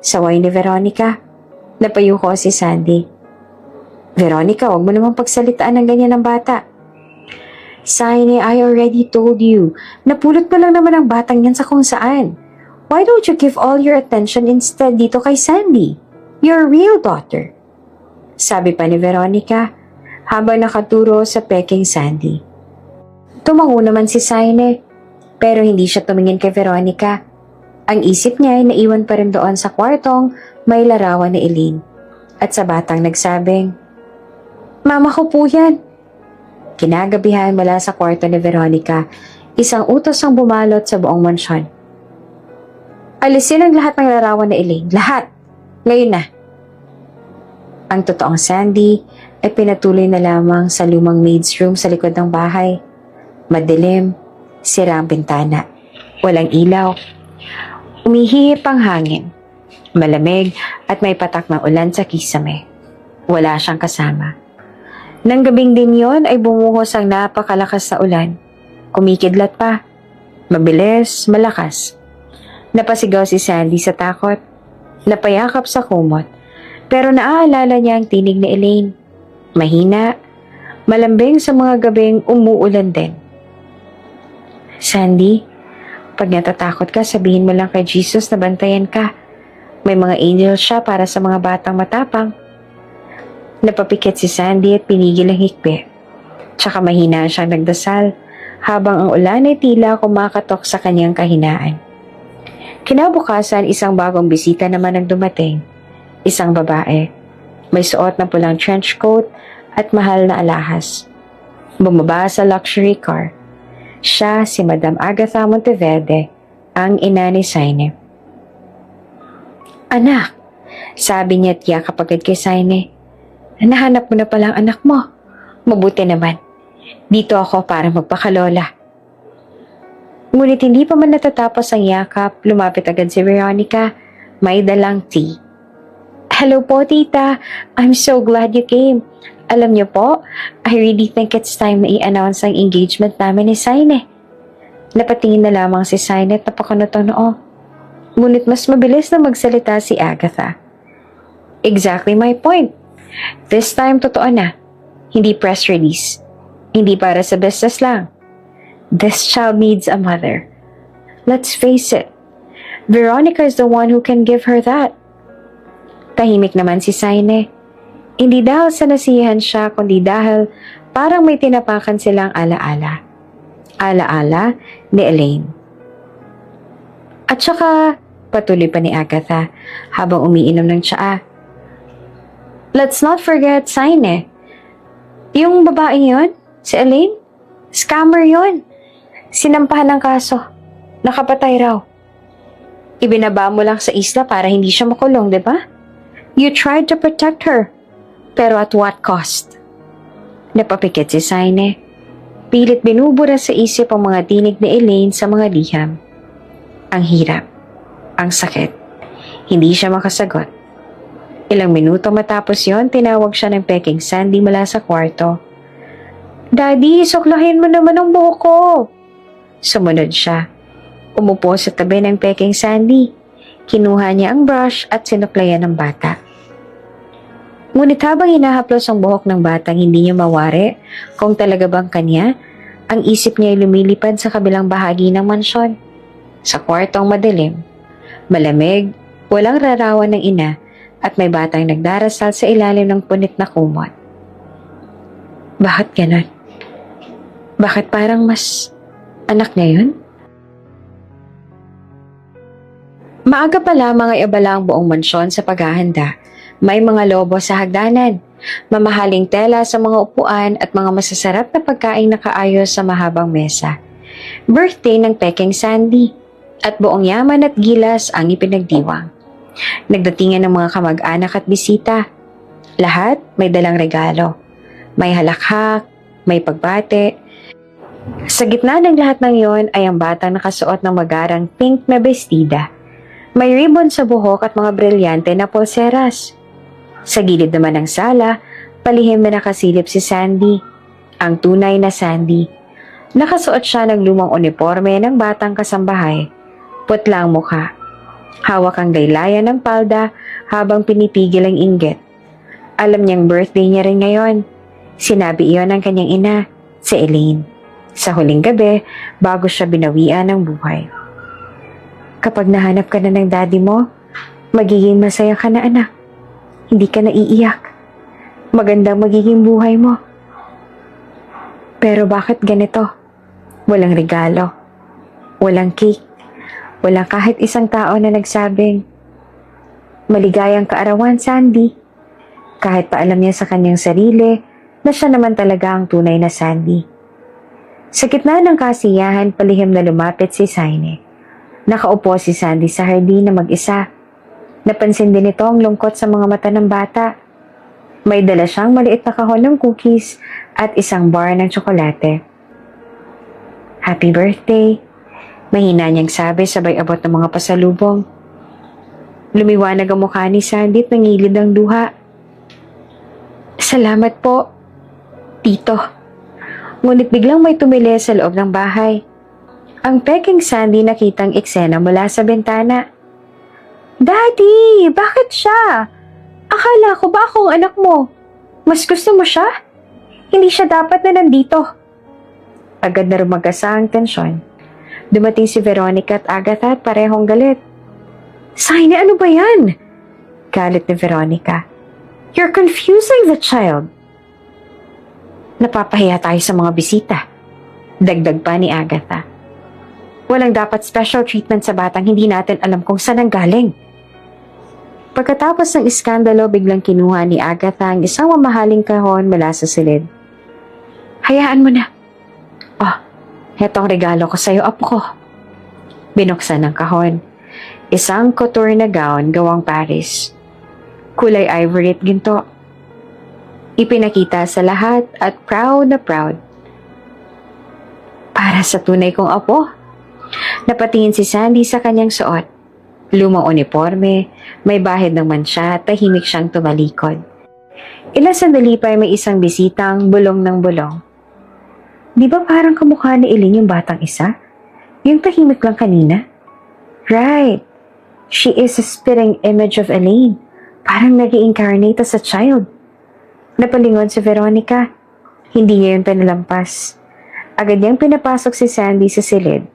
Saway ni Veronica. Napayuko si Sandy. Veronica, huwag mo namang pagsalitaan ng ganyan ng bata. Saine, I already told you. Napulot mo lang naman ang batang yan sa kung saan. Why don't you give all your attention instead dito kay Sandy? Your real daughter. Sabi pa ni Veronica habang nakaturo sa peking Sandy. Tumango naman si Saine pero hindi siya tumingin kay Veronica. Ang isip niya ay naiwan pa rin doon sa kwartong may larawan ni Elaine. At sa batang nagsabing, "Mama ko po yan." Kinagabihan mula sa kwarto ni Veronica, isang utos ang bumalot sa buong mansyon. Alisin ang lahat ng larawan ni Elaine. Lahat! Ngayon na! Ang totoong Sandy ay pinatuloy na lamang sa lumang maid's room sa likod ng bahay. Madilim, sira ang bintana. Walang ilaw. Umihihip ang hangin. Malamig at may patak ng ulan sa kisame. Wala siyang kasama. Nang gabing din yon ay bumuhos ang napakalakas na ulan. Kumikidlat pa. Mabilis, malakas. Napasigaw si Sandy sa takot. Napayakap sa kumot. Pero naaalala niya ang tinig ni Elaine. Mahina, malambing sa mga gabing umuulan din. Sandy, pag natatakot ka, sabihin mo lang kay Jesus na bantayan ka. May mga angel siya para sa mga batang matapang. Napapikit si Sandy at pinigil ang hikbi. Tsaka mahina siyang nagdasal habang ang ulan ay tila kumakatok sa kanyang kahinaan. Kinabukasan, isang bagong bisita naman ang dumating. Isang babae. May suot na pulang trench coat at mahal na alahas. Bumaba sa luxury car. Siya si Madam Agatha Monteverde, ang ina ni Saine. "Anak," sabi niya at yakap agad kay Saine. "Nahanap mo na pala ang anak mo. Mabuti naman. Dito ako para magpakalola." Ngunit hindi pa man natatapos ang yakap, lumapit agad si Veronica. May dalang tea. "Hello po, tita. I'm so glad you came. Alam niyo po, I really think it's time na i-announce ang engagement namin ni Saine." Napatingin na lamang si Saine at napakunot ang noo. Ngunit mas mabilis na magsalita si Agatha. "Exactly my point. This time, totoo na. Hindi press release. Hindi para sa business lang. This child needs a mother. Let's face it. Veronica is the one who can give her that." Tahimik naman si Saine. Hindi dahil sa nasiyahan siya, kundi dahil parang may tinapakan silang alaala. Alaala ni Elaine. At saka, patuloy pa ni Agatha habang umiinom ng tsaa. "Let's not forget Saine. Yung babaeng yon, si Elaine, scammer yon. Sinampahan ng kaso. Nakapatay raw. Ibinaba mo lang sa isla para hindi siya makulong, di ba? You tried to protect her. Pero at what cost?" Napapikit si Saine. Pilit binubura sa isip ang mga tinig ni Elaine sa mga liham. Ang hirap. Ang sakit. Hindi siya makasagot. Ilang minuto matapos yon, tinawag siya ng peking Sandy mula sa kwarto. "Daddy, suklahin mo naman ang buhok ko." Sumunod siya. Umupo sa tabi ng peking Sandy. Kinuha niya ang brush at sinuklayan ng bata. Ngunit habang hinahaplos ang buhok ng batang hindi niya mawari kung talaga bang kanya, ang isip niya ay lumilipad sa kabilang bahagi ng mansyon. Sa kwartong madilim, malamig, walang rarawan ng ina at may batang nagdarasal sa ilalim ng punit na kumot. Bakit ganon? Bakit parang mas anak niya yun? Maaga pa lamang ay abala ang buong mansyon sa paghahanda. May mga lobo sa hagdanan, mamahaling tela sa mga upuan at mga masasarap na pagkaing nakaayos sa mahabang mesa. Birthday ng peking Sandy at buong yaman at gilas ang ipinagdiwang. Nagdatingan ng mga kamag-anak at bisita. Lahat may dalang regalo. May halakhak, may pagbate. Sa gitna ng lahat ng yon ay ang batang nakasuot ng magarang pink na bestida. May ribbon sa buhok at mga brilyante na pulseras. Sa gilid naman ng sala, palihim na nakasilip si Sandy. Ang tunay na Sandy. Nakasuot siya ng lumang uniforme ng batang kasambahay. Putla ang mukha. Hawak ang laylayan ng palda habang pinipigil ang inggit. Alam niyang birthday niya rin ngayon. Sinabi iyon ng kanyang ina, si Elaine. Sa huling gabi, bago siya binawian ng buhay. Kapag nahanap ka na ng daddy mo, magiging masaya ka na anak. Hindi ka naiiyak. Magandang magiging buhay mo. Pero bakit ganito? Walang regalo. Walang cake. Walang kahit isang tao na nagsabing, "Maligayang kaarawan, Sandy." Kahit pa alam niya sa kanyang sarili na siya naman talaga ang tunay na Sandy. Sa gitna ng kasiyahan, palihim na lumapit si Saine. Nakaupo si Sandy sa hardin na mag-isa. Napansin din ito ang lungkot sa mga mata ng bata. May dala siyang maliit na kahon ng cookies at isang bar ng tsokolate. "Happy birthday," mahina niyang sabi sabay abot ng mga pasalubong. Lumiwanag ang mukha ni Sandy at nangilid ang luha. "Salamat po, Tito." Ngunit biglang may tumili sa loob ng bahay. Ang peking Sandy nakitang eksena mula sa bintana. "Daddy, bakit siya? Akala ko ba akong anak mo? Mas gusto mo siya? Hindi siya dapat na nandito." Agad na rumagasa ang tensyon. Dumating si Veronica at Agatha at parehong galit. "Saine, ano ba yan?" Galit ni Veronica. "You're confusing the child." "Napapahiya tayo sa mga bisita," dagdag pa ni Agatha. "Walang dapat special treatment sa batang hindi natin alam kung saan ang galing." Pagkatapos ng iskandalo, biglang kinuha ni Agatha ang isang mamahaling kahon mula sa silid. "Hayaan mo na. Oh, hetong regalo ko sa'yo, apo ko." Binuksan ng kahon. Isang couture na gown gawang Paris. Kulay ivory at ginto. Ipinakita sa lahat at proud na proud. "Para sa tunay kong apo." Napatingin si Sandy sa kanyang suot. Lumang uniforme, may bahid ng mansya at tahimik siyang tumalikod. Ilang sandali pa ay may isang bisitang bulong ng bulong. "Di ba parang kamukha ni Elaine yung batang isa? Yung tahimik lang kanina?" "Right. She is a spitting image of Elaine. Parang nag-i-incarnate sa child." Napalingon si Veronica. Hindi niya yun pinalampas. Agad niyang pinapasok si Sandy sa silid.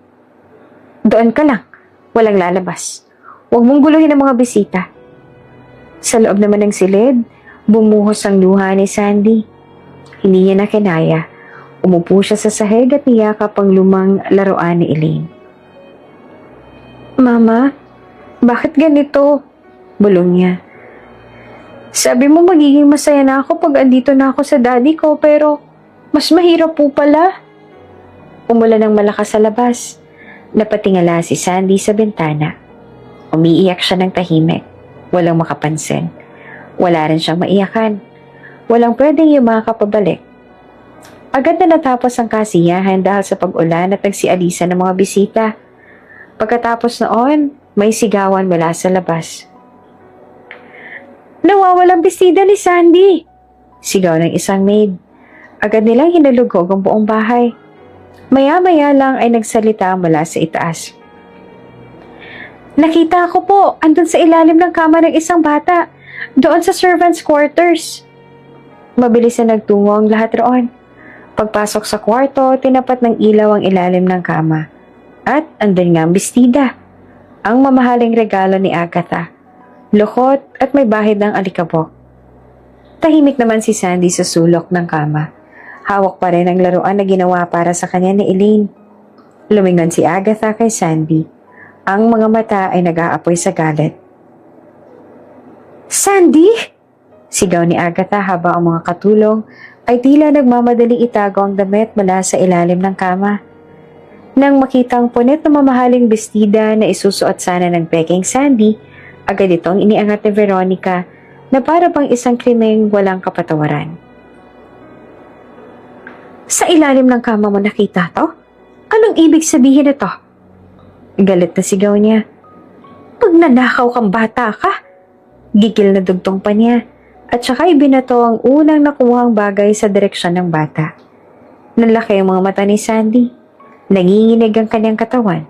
"Doon ka lang. Walang lalabas. Huwag mong guluhin ang mga bisita." Sa loob naman ng silid, bumuhos ang luha ni Sandy. Hindi niya na kinaya. Umupo siya sa sahig at niyakap ang lumang laruan ni Elaine. "Mama, bakit ganito?" bulong niya. "Sabi mo magiging masaya na ako pag andito na ako sa daddy ko, pero mas mahirap po pala." Umulan ng malakas sa labas. Napatingala si Sandy sa bintana. Umiiyak siya ng tahimik. Walang makapansin. Wala rin siyang maiyakan. Walang pwedeng yumakapabalik. Agad na natapos ang kasiyahan dahil sa pag-ulan at nagsialisa ng mga bisita. Pagkatapos noon, may sigawan mula sa labas. "Nawawalang bestida ni Sandy!" sigaw ng isang maid. Agad nilang hinalugog ang buong bahay. Maya-maya lang ay nagsalita mula sa itaas. "Nakita ko po, andun sa ilalim ng kama ng isang bata, doon sa servants' quarters." Mabilis na nagtungo ang lahat roon. Pagpasok sa kwarto, tinapat ng ilaw ang ilalim ng kama. At andun nga ang bestida. Ang mamahaling regalo ni Agatha. Lukot at may bahid ng alikabok. Tahimik naman si Sandy sa sulok ng kama. Hawak pa rin ang laruan na ginawa para sa kanya ni Elaine. Lumingon si Agatha kay Sandy. Ang mga mata ay nag-aapoy sa galit. "Sandy!" sigaw ni Agatha habang ang mga katulong ay tila nagmamadaling itago ang damit mula sa ilalim ng kama. Nang makitang punit na mamahaling bestida na isusuot sana ng peking Sandy, agad itong iniangat ni Veronica na para bang isang krimeng walang kapatawaran. "Sa ilalim ng kama mo nakita to? Anong ibig sabihin nito?" Galit na sigaw niya. "Pag nanakaw kang bata ka!" Gigil na dugtong pa niya at saka ibinato ang unang nakuhang bagay sa direksyon ng bata. Nanlaki ang mga mata ni Sandy. Nanginginig ang kanyang katawan.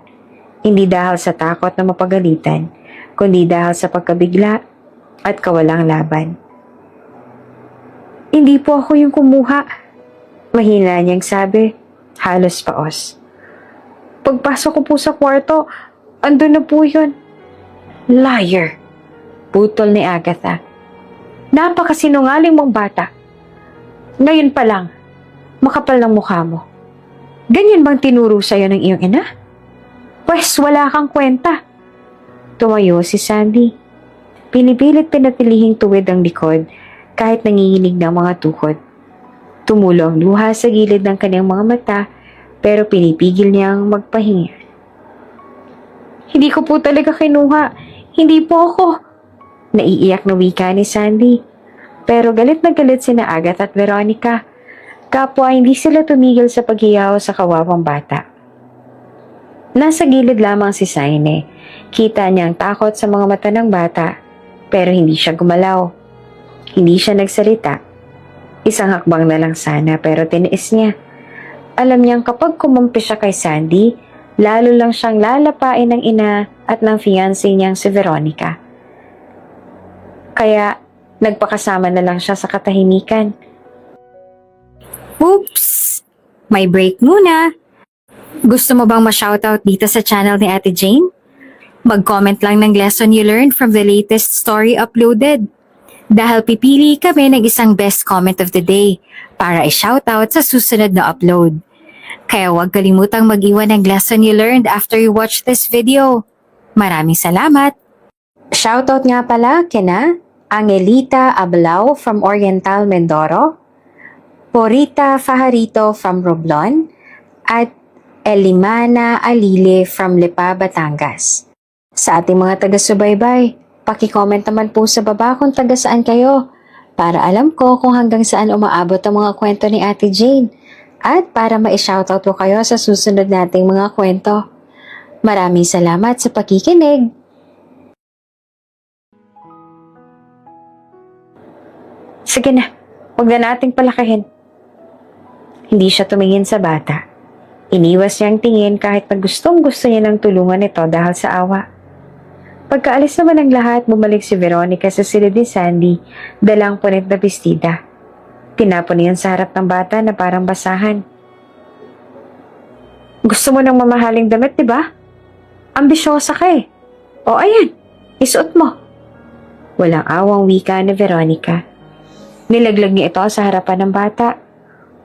Hindi dahil sa takot na mapagalitan, kundi dahil sa pagkabigla at kawalang laban. "Hindi po ako yung kumuha," mahina niyang sabi. Halos paos. Pagpasok ko po sa kwarto, andun na po yun. Liar! Putol ni Agatha. Napakasinungaling mong bata. Ngayon pa lang, makapal ng mukha mo. Ganyan bang tinuro sa'yo ng iyong ina? Pwes wala kang kwenta. Tumayo si Sandy. Pinipilit pinatilihing tuwid ang likod kahit nanginginig ng mga tukod. Tumulo ang luha sa gilid ng kanyang mga mata pero pinipigil niyang magpahinga. Hindi ko po talaga kinuha. Hindi po ako. Naiiyak na wika ni Sandy. Pero galit na galit sina Agatha at Veronica. Kapwa hindi sila tumigil sa paghiyaw sa kawawang bata. Nasa gilid lamang si Saine. Kita niya ang takot sa mga mata ng bata, pero hindi siya gumalaw. Hindi siya nagsalita. Isang hakbang na lang sana pero tiniis niya. Alam niyang kapag kumampi siya kay Sandy, lalo lang siyang lalapain ng ina at ng fiancé niyang si Veronica. Kaya nagpakasama na lang siya sa katahimikan. Oops! May break muna. Gusto mo bang ma-shoutout dito sa channel ni Ate Jane? Mag-comment lang ng lesson you learned from the latest story uploaded. Dahil pipili kami ng isang best comment of the day para i-shoutout sa susunod na upload. Kaya huwag kalimutang mag-iwan ng lesson you learned after you watch this video. Maraming salamat! Shoutout nga pala kina Angelita Ablao from Oriental Mindoro, Porita Fajarito from Romblon, at Elimana Alile from Lipa, Batangas. Sa ating mga taga-subaybay, paki-comment naman po sa baba kung taga saan kayo para alam ko kung hanggang saan umaabot ang mga kwento ni Ate Jane at para ma-shoutout ko kayo sa susunod nating mga kwento. Maraming salamat sa pakikinig! Sige na, huwag na nating palakihin. Hindi siya tumingin sa bata. Iniwas niyang tingin kahit na gustong-gusto niya ng tulungan ito dahil sa awa. Pagkaalis naman ng lahat, bumalik si Veronica sa silid ni Sandy, dalang punit na bestida. Tinapon niyan sa harap ng bata na parang basahan. Gusto mo ng mamahaling damit, di ba? Ambisyosa ka eh. O ayan, isuot mo. Walang awang wika ni Veronica. Nilaglag niya ito sa harapan ng bata.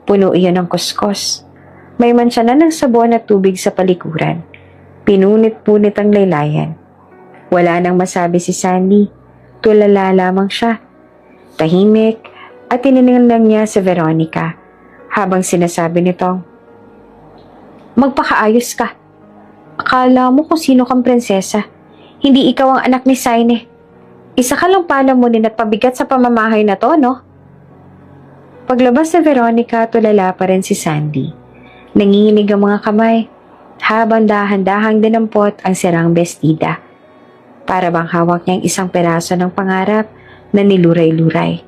Puno iyon ng kuskos. May mansya na ng sabon at tubig sa palikuran. Pinunit-punit ang laylayan. Wala nang masabi si Sandy. Tulala lamang siya. Tahimik at tininingan lang niya si Veronica habang sinasabi nitong, magpakaayos ka. Akala mo kung sino kang prinsesa. Hindi ikaw ang anak ni Saine. Isa ka lang palamunin at pabigat sa pamamahay na to, no? Paglabas ni Veronica, tulala pa rin si Sandy. Nanginginig ang mga kamay, habang dahan-dahang dinampot ang sirang bestida. Para bang hawak niya ang isang peraso ng pangarap na niluray-luray.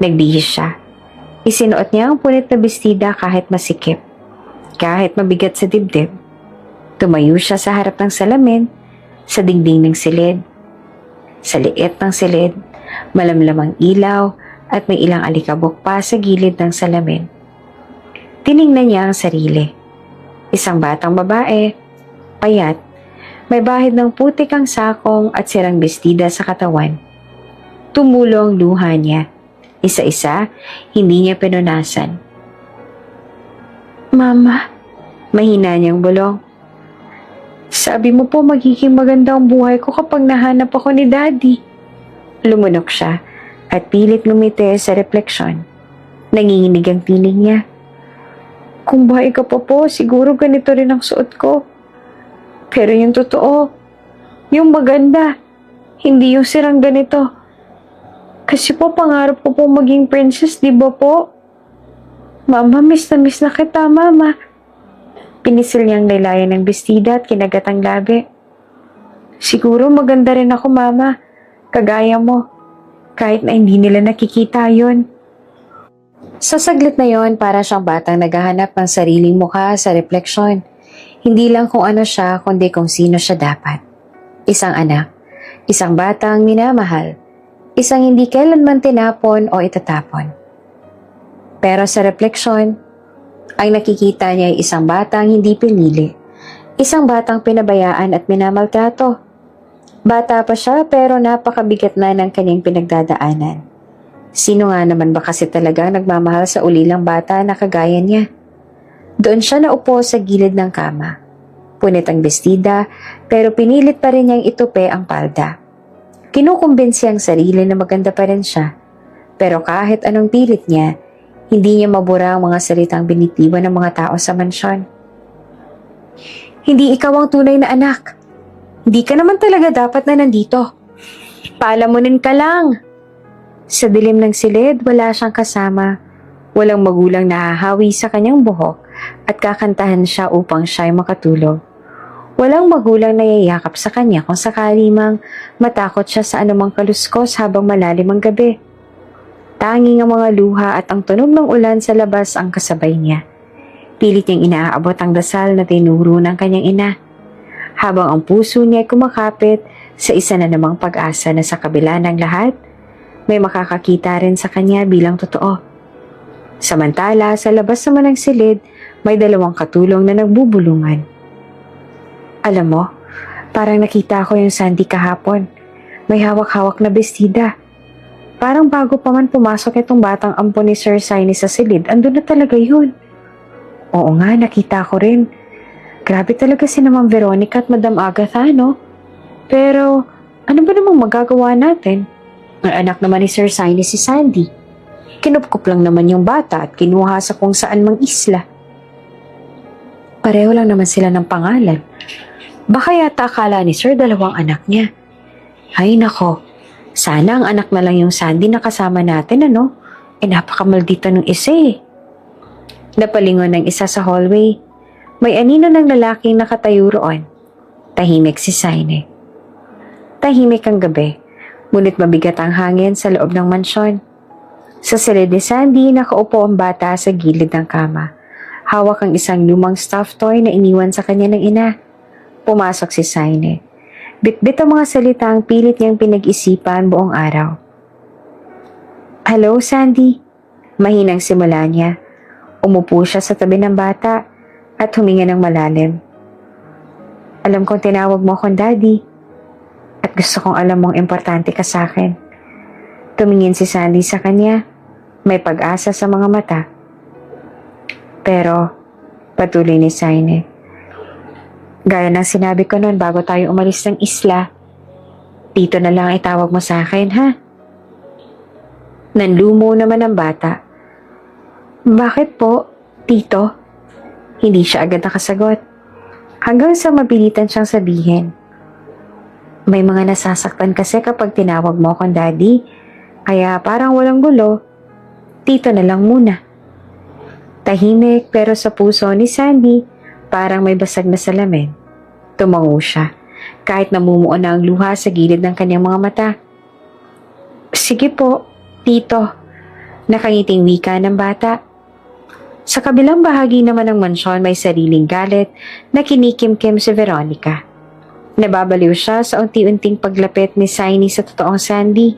Nagbihis siya. Isinuot niya ang punit na bestida kahit masikip, kahit mabigat sa dibdib. Tumayo siya sa harap ng salamin, sa dingding ng silid. Sa liit ng silid, malamlamang ilaw, at may ilang alikabok pa sa gilid ng salamin. Tiningnan niya ang sarili. Isang batang babae, payat, may bahid ng putik ang sakong at sirang bestida sa katawan. Tumulo ang luha niya. Isa-isa, hindi niya pinunasan. Mama, mahina niyang bulong. Sabi mo po magiging maganda ang buhay ko kapag nahanap ako ni Daddy. Lumunok siya at pilit ngumiti sa refleksyon. Nanginginig ang tinig niya. Kung buhay ka pa po, siguro ganito rin ang suot ko. Pero yung totoo, yung maganda, hindi yung sirang ganito. Kasi po pangarap ko po maging princess, di ba po? Mama, miss na kita, Mama. Pinisil niyang laylayan ng bestida at kinagat ang labi. Siguro maganda rin ako, Mama. Kagaya mo. Kahit na hindi nila nakikita yon. Sa saglit na yon, para siyang batang naghahanap ng sariling mukha sa refleksyon. Hindi lang kung ano siya, kundi kung sino siya dapat. Isang anak, isang batang minamahal, isang hindi kailanman tinapon o itatapon. Pero sa refleksyon, Ang nakikita niya ay isang batang hindi pinili. Isang batang pinabayaan at minamaltrato. Bata pa siya pero napakabigat na ng kanyang pinagdadaanan. Sino nga naman ba kasi talagang nagmamahal sa ulilang bata na kagaya niya? Doon siya naupo sa gilid ng kama. Punit ang bestida pero pinilit pa rin niyang itupi ang palda. Kinukumbinsi ang sarili na maganda pa rin siya. Pero kahit anong pilit niya, hindi niya mabura ang mga salitang binitiwan ng mga tao sa mansyon. Hindi ikaw ang tunay na anak. Hindi ka naman talaga dapat na nandito. Paalamunin ka lang. Sa dilim ng silid, wala siyang kasama. Walang magulang na hahawi sa kanyang buhok at kakantahan siya upang siya'y makatulog. Walang magulang na yayakap sa kanya kung sakali mang matakot siya sa anumang kaluskos habang malalim ang gabi. Tanging ang mga luha at ang tunog ng ulan sa labas ang kasabay niya. Pilit niyang inaabot ang dasal na tinuro ng kanyang ina. Habang ang puso niya ay kumakapit sa isa na namang pag-asa na sa kabila ng lahat, may makakakita rin sa kanya bilang totoo. Samantala, sa labas naman ng silid, may dalawang katulong na nagbubulungan. Alam mo, parang nakita ko yung Sandy kahapon. May hawak-hawak na bestida. Parang bago pa man pumasok itong batang ampon ni Sir Saini sa silid, andun na talaga yun. Oo nga, nakita ko rin. Grabe talaga si Ma'am Veronica at Madam Agatha, no? Pero, ano ba namang magagawa natin? Ang anak naman ni Sir Saini si Sandy. Kinupkup lang naman yung bata at kinuha sa kung saan mang isla. Pareho lang naman sila ng pangalan. Baka yata akala ni Sir dalawang anak niya. Ay nako, sana ang anak na lang yung Sandy na kasama natin, ano? Napakamaldita ng isa eh. Napalingon ng isa sa hallway. May anino ng lalaking nakatayo roon. Tahimik si Saine. Tahimik ang gabi, ngunit mabigat ang hangin sa loob ng mansyon. Sa silid ni Sandy, nakaupo ang bata sa gilid ng kama. Hawak ang isang lumang stuffed toy na iniwan sa kanya ng ina. Pumasok si Saine. Bitbit ang mga salitang pilit niyang pinag-isipan buong araw. Hello, Sandy. Mahinang simula niya. Umupo siya sa tabi ng bata at huminga ng malalim. Alam kong tinawag mo akong daddy at gusto kong alam mong importante ka sa akin. Tumingin si Sandy sa kanya. May pag-asa sa mga mata. Pero, patuloy ni Saine. Gaya ng sinabi ko noon bago tayo umalis ng isla, dito na lang itawag mo sa akin, ha? Nanlumo naman ang bata. Bakit po, tito? Hindi siya agad nakasagot. Hanggang sa mabilitan siyang sabihin. May mga nasasaktan kasi kapag tinawag mo akong daddy, kaya parang walang gulo. Tito na lang muna. Tahimik pero sa puso ni Sandy, parang may basag na salamin. Tumango siya, kahit namumuo na ang luha sa gilid ng kanyang mga mata. Sige po, tito. Nakangiting wika ng bata. Sa kabilang bahagi naman ng mansyon may sariling galit na kinikimkim si Veronica. Nababaliw siya sa unti-unting paglapit ni Saini sa totoong Sandy.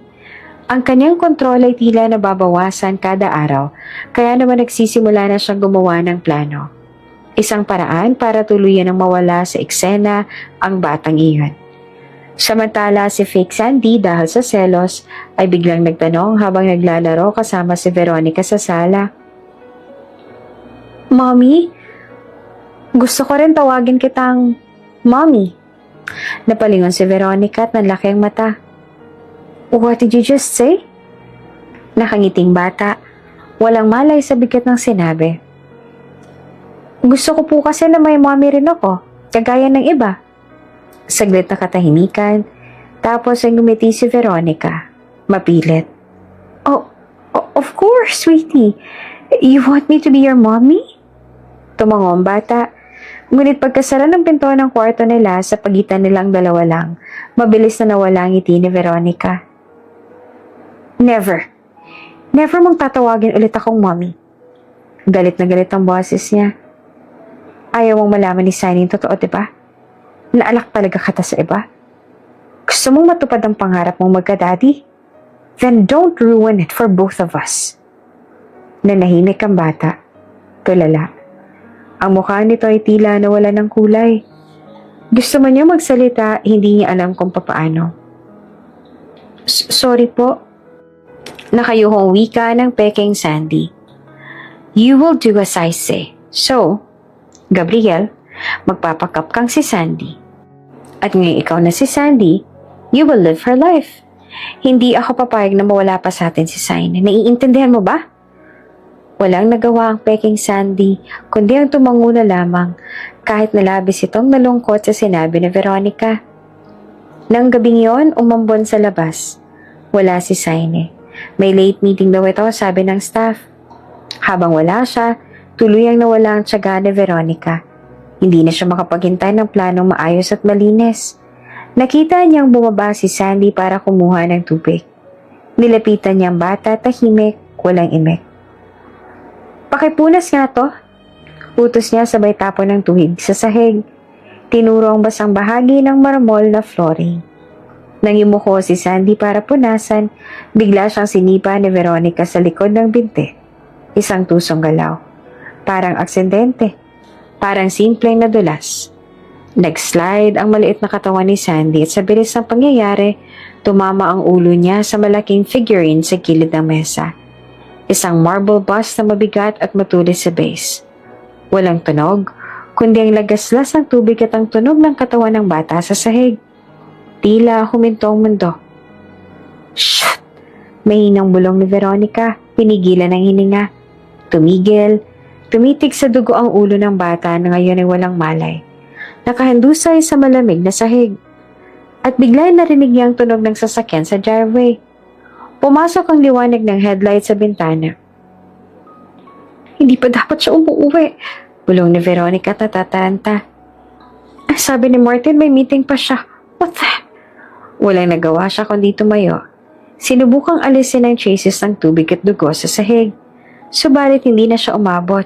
Ang kanyang kontrol ay tila nababawasan kada araw, kaya naman nagsisimula na siyang gumawa ng plano. Isang paraan para tuluyan ang mawala sa eksena ang batang iyon. Samantala si fake Sandy dahil sa selos ay biglang nagtanong habang naglalaro kasama si Veronica sa sala. Mommy? Gusto ko rin tawagin kitang Mommy. Napalingon si Veronica at nanlaki ang mata. What did you just say? Nakangiting bata. Walang malay sa bigat ng sinabi. Gusto ko po kasi na may mommy rin ako, kagaya ng iba. Saglit na katahimikan, tapos ay ngumiti si Veronica. Mapilit. Oh, of course, sweetie. You want me to be your mommy? Tumango ang bata. Ngunit pagkasara ng pinto ng kwarto nila sa pagitan nilang dalawa lang, mabilis na nawala ang ngiti ni Veronica. Never. Never mong tatawagin ulit akong mommy. Galit na galit ang boses niya. Ayaw mong malaman ni Sunny yung totoo, diba? Naalak talaga kata sa iba. Gusto mong matupad ang pangarap mong magka-daddy? Then don't ruin it for both of us. Nanahimik ang bata. Tulala. Ang mukha nito ay tila nawala ng kulay. Gusto man niya magsalita, hindi niya alam kung papaano. Sorry po. Nakayuhong wika ng peking Sandy. You will do as I say. So, Gabriel, magpapakap kang si Sandy. At ngayon ikaw na si Sandy, you will live her life. Hindi ako papayag na mawala pa sa atin si Saine. Naiintindihan mo ba? Walang nagawa ang peking Sandy, kundi ang tumango na lamang kahit nalabis itong nalungkot sa sinabi ni Veronica. Nang gabing yon, umambon sa labas. Wala si Saine. May late meeting daw ito, sabi ng staff. Habang wala siya, tuluyang nawala ang tiyaga ni Veronica. Hindi na siya makapaghintay ng planong maayos at malinis. Nakita niyang bumaba si Sandy para kumuha ng tubig. Nilapitan niyang bata, tahimik, walang imek. Pakipunas nga to. Utos niya sabay tapon ng tuhig sa sahig. Tinuro ang basang bahagi ng marmol na flooring. Nang imuko si Sandy para punasan, bigla siyang sinipa ni Veronica sa likod ng binti. Isang tusong galaw. Parang aksidente. Parang simpleng nadulas. Nag-slide ang maliit na katawan ni Sandy at sa bilis ng pangyayari, tumama ang ulo niya sa malaking figurine sa gilid ng mesa. Isang marble bust na mabigat at matulis sa base. Walang tunog, kundi ang lagaslas ng tubig at ang tunog ng katawan ng bata sa sahig. Tila huminto ang mundo. Shh! Mahinang bulong ni Veronica, pinigilan ang hininga. Tumigil, tumitig sa dugo ang ulo ng bata na ngayon ay walang malay. Nakahandusay sa malamig na sahig. At bigla narinig niya ang tunog ng sasakyan sa driveway. Pumasok ang liwanag ng headlight sa bintana. Hindi pa dapat siya umuwi, bulong ni Veronica at natataranta. Sabi ni Martin may meeting pa siya. What the? Walang nagawa siya kundi tumayo. Sinubukang alisin ang traces ng tubig at dugo sa sahig. Subalit hindi na siya umabot.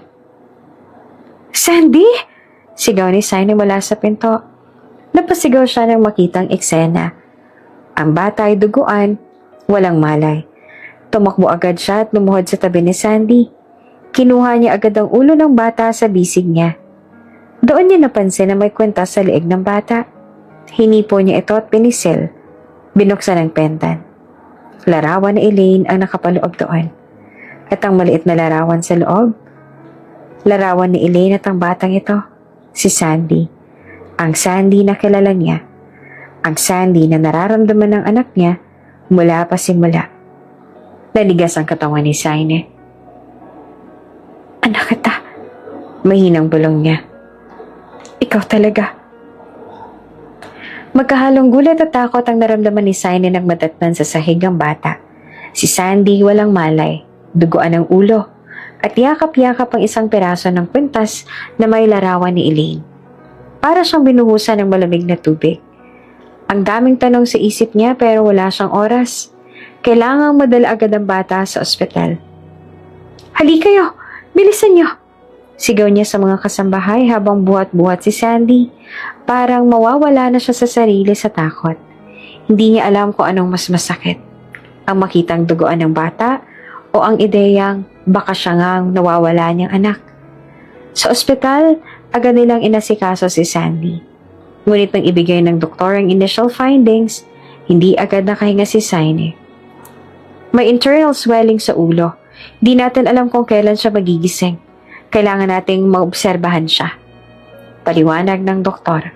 Sandy! Sigaw ni Saine mula sa pinto. Napasigaw siya nang makitang eksena. Ang bata ay duguan, walang malay. Tumakbo agad siya at lumuhod sa tabi ni Sandy. Kinuha niya agad ang ulo ng bata sa bisig niya. Doon niya napansin na may kwenta sa leeg ng bata. Hinipo niya ito at pinisil. Binuksan ang pendant. Larawan ni Elaine ang nakapaloob doon. At ang maliit na larawan sa loob. Larawan ni Elaine at ang batang ito. Si Sandy. Ang Sandy na kilala niya. Ang Sandy na nararamdaman ng anak niya mula pa simula. Naligas ang katawan ni Saine. Anak kita. Mahinang bulong niya. Ikaw talaga. Magkahalong gulat at takot ang naramdaman ni Saine nang madatnan sa sahig ang bata. Si Sandy walang malay, duguan ang ulo, at yakap-yakap ang isang piraso ng kwintas na may larawan ni Elaine. Para siyang binuhusan ng malamig na tubig. Ang daming tanong sa isip niya pero wala siyang oras. Kailangang madala agad ang bata sa ospital. Hali kayo! Bilisan niyo! Sigaw niya sa mga kasambahay habang buhat-buhat si Sandy. Parang mawawala na siya sa sarili sa takot. Hindi niya alam kung anong mas masakit. Ang makitang duguan ng bata o ang ideyang baka siya ngang nawawala niyang anak. Sa ospital, agad nilang inasikaso si Sandy. Ngunit nang ibigay ng doktor ang initial findings, hindi agad nakahinga si Saine. May internal swelling sa ulo. Di natin alam kung kailan siya magigising. Kailangan nating maobserbahan siya. Paliwanag ng doktor.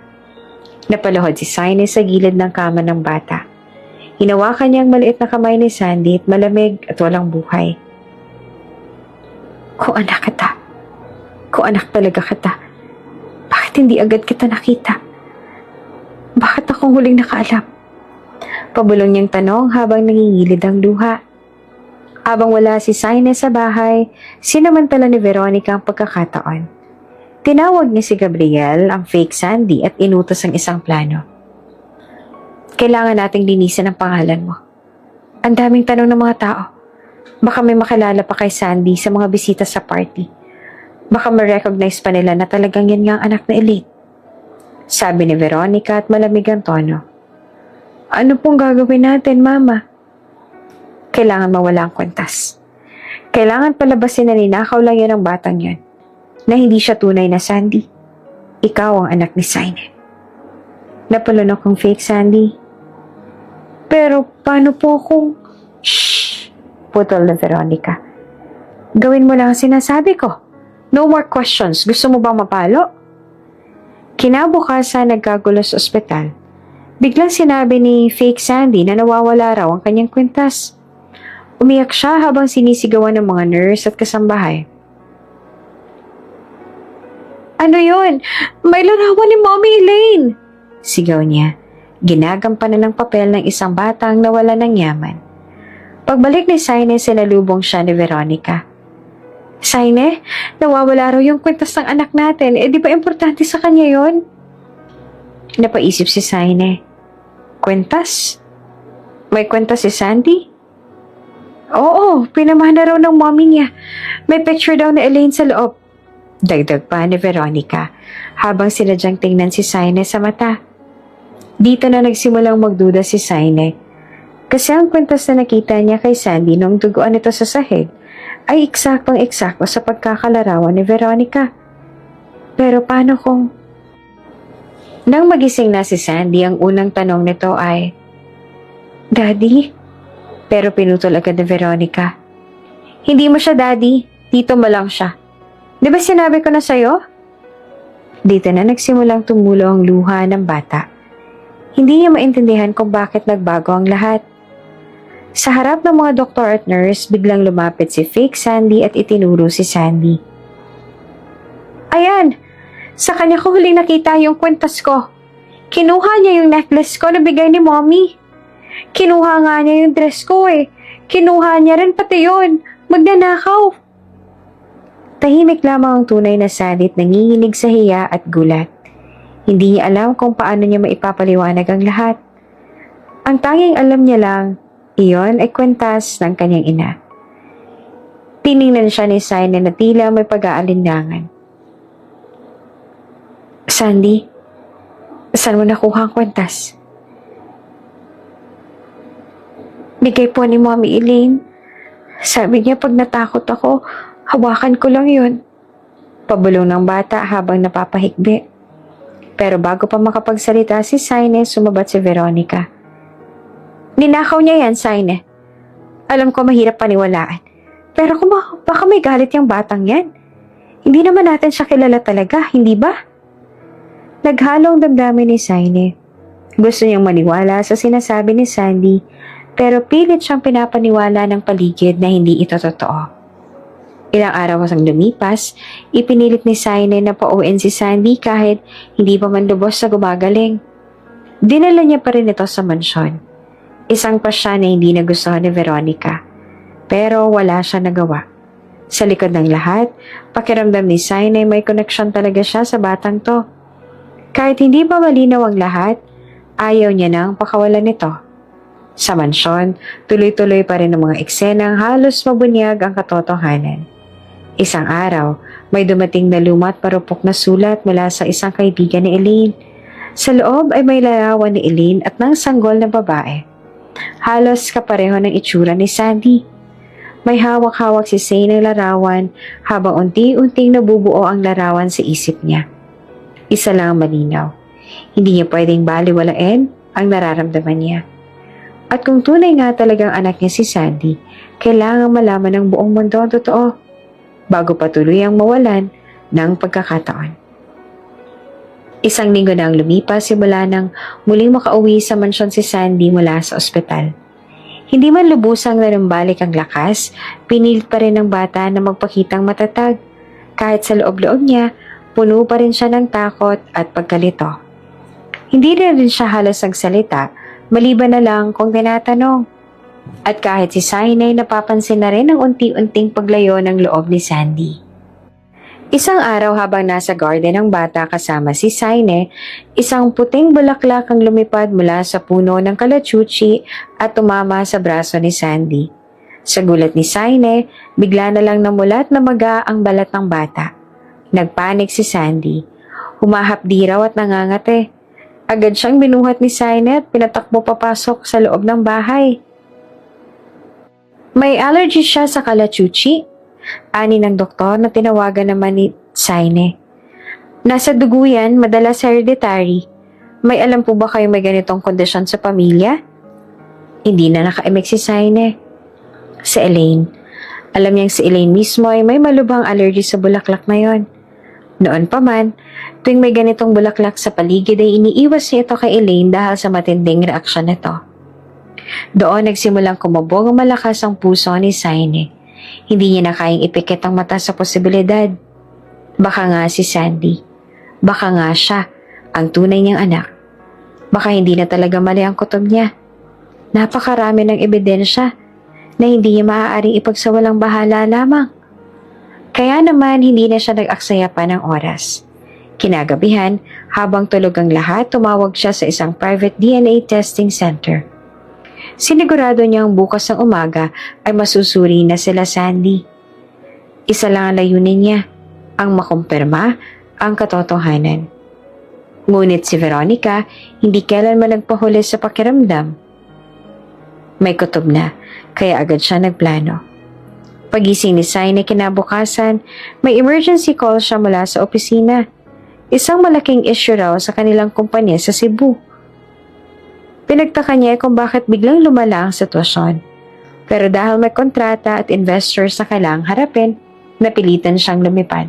Napaluhod si Saine sa gilid ng kama ng bata. Hinawakan niya ang maliit na kamay ni Sandy at malamig at walang buhay. Kung anak kita. Kung anak talaga kita. Bakit hindi agad kita nakita? Bakit akong huling nakaalam? Pabulong niyang tanong habang nangingilid ang luha. Habang wala si Saine sa bahay, sinamantala ni Veronica ang pagkakataon. Tinawag niya si Gabriel, ang fake Sandy, at inutos ang isang plano. Kailangan nating linisin ang pangalan mo. Ang daming tanong ng mga tao. Baka may makilala pa kay Sandy sa mga bisita sa party. Baka ma-recognize pa nila na talagang yan nga ang anak na Elite. Sabi ni Veronica at malamig ang tono. Ano pong gagawin natin, Mama? Kailangan mawala ang kwintas. Kailangan palabasin na ninakaw lang yan ang batang yan. na hindi siya tunay na Sandy. Ikaw ang anak ni Saine. Napalunok kong fake Sandy. Pero paano po kung... Shh! Putol na Veronica. Gawin mo lang ang sinasabi ko. No more questions. Gusto mo bang mapalo? Kinabukasan nagkagulo sa ospital. Biglang sinabi ni fake Sandy na nawawala raw ang kanyang kwintas. Umiyak siya habang sinisigawan ng mga nurse at kasambahay. Ano yun? May larawan ni Mommy Elaine! Sigaw niya. Ginagampanan ng papel ng isang batang nawala ng yaman. Pagbalik ni Saine, sinalubong siya ni Veronica. Saine, nawawala raw yung kwintas ng anak natin. Di ba importante sa kanya yon? Napaisip si Saine. Kwintas? May kwintas si Sandy? Oo, pinamana raw ng mommy niya. May picture daw na Elaine sa loob. Dagdag pa ni Veronica habang sinadyang tingnan si Saine sa mata. Dito na nagsimulang magduda si Saine kasi ang kwintas na nakita niya kay Sandy nung duguan ito sa sahig ay eksaktong-eksakto sa pagkakalarawan ni Veronica. Pero paano kung... Nang magising na si Sandy, ang unang tanong nito ay, Daddy? Pero pinutol agad ni Veronica. Hindi mo siya daddy, tito mo lang siya. Di ba sinabi ko na sa'yo? Dito na nagsimulang tumulo ang luha ng bata. Hindi niya maintindihan kung bakit nagbago ang lahat. Sa harap ng mga doktor at nurse, biglang lumapit si fake Sandy at itinuro si Sandy. Ayan! Sa kanya ko huling nakita yung kwintas ko. Kinuha niya yung necklace ko na bigay ni mommy. Kinuha nga niya yung dress ko eh. Kinuha niya rin pati yun. Magnanakaw. Tahimik lamang ang tunay na Sandy at nanginginig sa hiya at gulat. Hindi niya alam kung paano niya maipapaliwanag ang lahat. Ang tanging alam niya lang, iyon ay kwintas ng kanyang ina. Tiningnan siya ni Saine na tila may pag-aalinlangan. Sandy, saan mo nakuha ang kwintas? Bigay po ni Mommy Elaine. Sabi niya pag natakot ako, hawakan ko lang yun. Pabulong ng bata habang napapahikbi. Pero bago pa makapagsalita si Saine, sumabat si Veronica. Ninakaw niya yan, Saine. Alam ko mahirap paniwalaan. Pero kung baka may galit yung batang yan. Hindi naman natin siya kilala talaga, hindi ba? Naghalong damdamin ni Saine. Gusto niyang maniwala sa sinasabi ni Sandy, pero pilit siyang pinapaniwala ng paligid na hindi ito totoo. Ilang araw ang lumipas, ipinilit ni Saine na pauwiin si Sandy kahit hindi pa man lubos sa gumagaling. Dinala niya pa rin ito sa mansyon. Isang pasya na hindi nagustuhan ni Veronica, pero wala siya nagawa. Sa likod ng lahat, pakiramdam ni Saine may koneksyon talaga siya sa batang to. Kahit hindi pa malinaw ang lahat, ayaw niya nang pakawalan nito. Sa mansyon, tuloy-tuloy pa rin ang mga eksenang halos mabunyag ang katotohanan. Isang araw, may dumating na luma at marupok na sulat mula sa isang kaibigan ni Elaine. Sa loob ay may larawan ni Elaine at ng sanggol na babae. Halos kapareho ng itsura ni Sandy. May hawak-hawak si Say ng larawan habang unti-unting nabubuo ang larawan sa isip niya. Isa lang ang malinaw. Hindi niya pwedeng baliwalain ang nararamdaman niya. At kung tunay nga talagang anak niya si Sandy, kailangan malaman ng buong mundo ang totoo bago patuloy ang mawalan ng pagkakataon. Isang linggo na ang lumipas simula nang muling makauwi sa mansyon si Sandy mula sa ospital. Hindi man lubusang nanumbalik ang lakas, pinilit pa rin ng bata na magpakitang matatag. Kahit sa loob-loob niya, puno pa rin siya ng takot at pagkalito. Hindi rin siya halos nagsalita, maliban na lang kung tinatanong. At kahit si Saine, napapansin na rin ang unti-unting paglayo ng loob ni Sandy. Isang araw habang nasa garden ang bata kasama si Saine, isang puting bulaklak ang lumipad mula sa puno ng kalachuchi at tumama sa braso ni Sandy. Sa gulat ni Saine, bigla na lang namulat na maga ang balat ng bata. Nagpanik si Sandy. Humahapdi raw at nangangate. Agad siyang binuhat ni Saine at pinatakbo papasok sa loob ng bahay. May allergy siya sa kalachuchi. Ani ng doktor na tinawagan naman Saine. Nasa dugo yan, madalas hereditary. May alam po ba kayo may ganitong kondisyon sa pamilya? Hindi na naka-imik si Saine. Si Elaine. Alam niyang si Elaine mismo ay may malubhang allergy sa bulaklak na yon. Noon pa man, tuwing may ganitong bulaklak sa paligid ay iniiwas niya ito kay Elaine dahil sa matinding reaksyon nito. Doon nagsimulang kumabog ang malakas ang puso ni Saine. Hindi niya na kayang ipikit ang mata sa posibilidad. Baka nga si Sandy. Baka nga siya, ang tunay niyang anak. Baka hindi na talaga mali ang kutob niya. Napakarami ng ebidensya na hindi niya maaaring ipagsawalang bahala lamang. Kaya naman hindi na siya nag-aksaya pa ng oras. Kinagabihan, habang tulog ang lahat, tumawag siya sa isang private DNA testing center. Sinigurado niyang bukas ng umaga ay masusuri na sila Sandy. Isa lang ang layunin niya, ang makumpirma ang katotohanan. Ngunit si Veronica hindi kailanman nagpahuli sa pakiramdam. May kutob na, kaya agad siya nagplano. Pagising ni Saine kinabukasan, may emergency call siya mula sa opisina. Isang malaking issue raw sa kanilang kumpanya sa Cebu. Pinagtaka niya kung bakit biglang lumala ang sitwasyon. Pero dahil may kontrata at investors na kailangang harapin, napilitan siyang lumipad.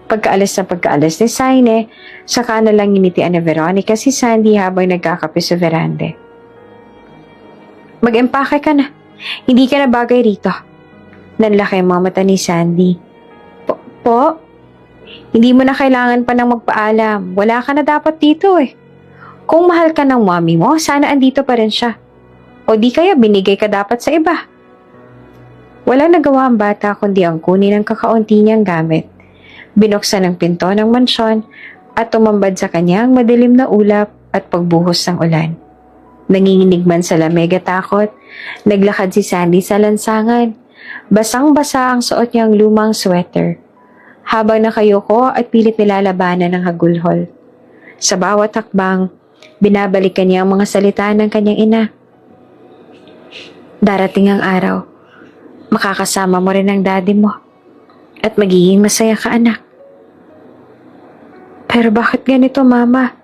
Pagkaalis ni Saine, saka na lang initian ni Veronica si Sandy habang nagkakape sa veranda. Mag-empake ka na. Hindi ka na bagay rito. Nanlaki ang mga mata ni Sandy. Po? Hindi mo na kailangan pa ng magpaalam. Wala ka na dapat dito eh. Kung mahal ka ng mommy mo, sana andito pa rin siya. O di kaya binigay ka dapat sa iba. Walang nagawa ang bata kundi ang kunin ang kakaunti niyang gamit. Binuksan ang pinto ng mansyon at tumambad sa kanyang madilim na ulap at pagbuhos ng ulan. Nanginginig man sa lamig at takot, naglakad si Sandy sa lansangan. Basang-basa ang suot niyang lumang sweater. Habang nakayuko at pilit nilalabanan ng hagulhol. Sa bawat hakbang, binabalikan niya ang mga salita ng kanyang ina. Darating ang araw, makakasama mo rin ang daddy mo at magiging masaya ka, anak. Pero bakit ganito, mama?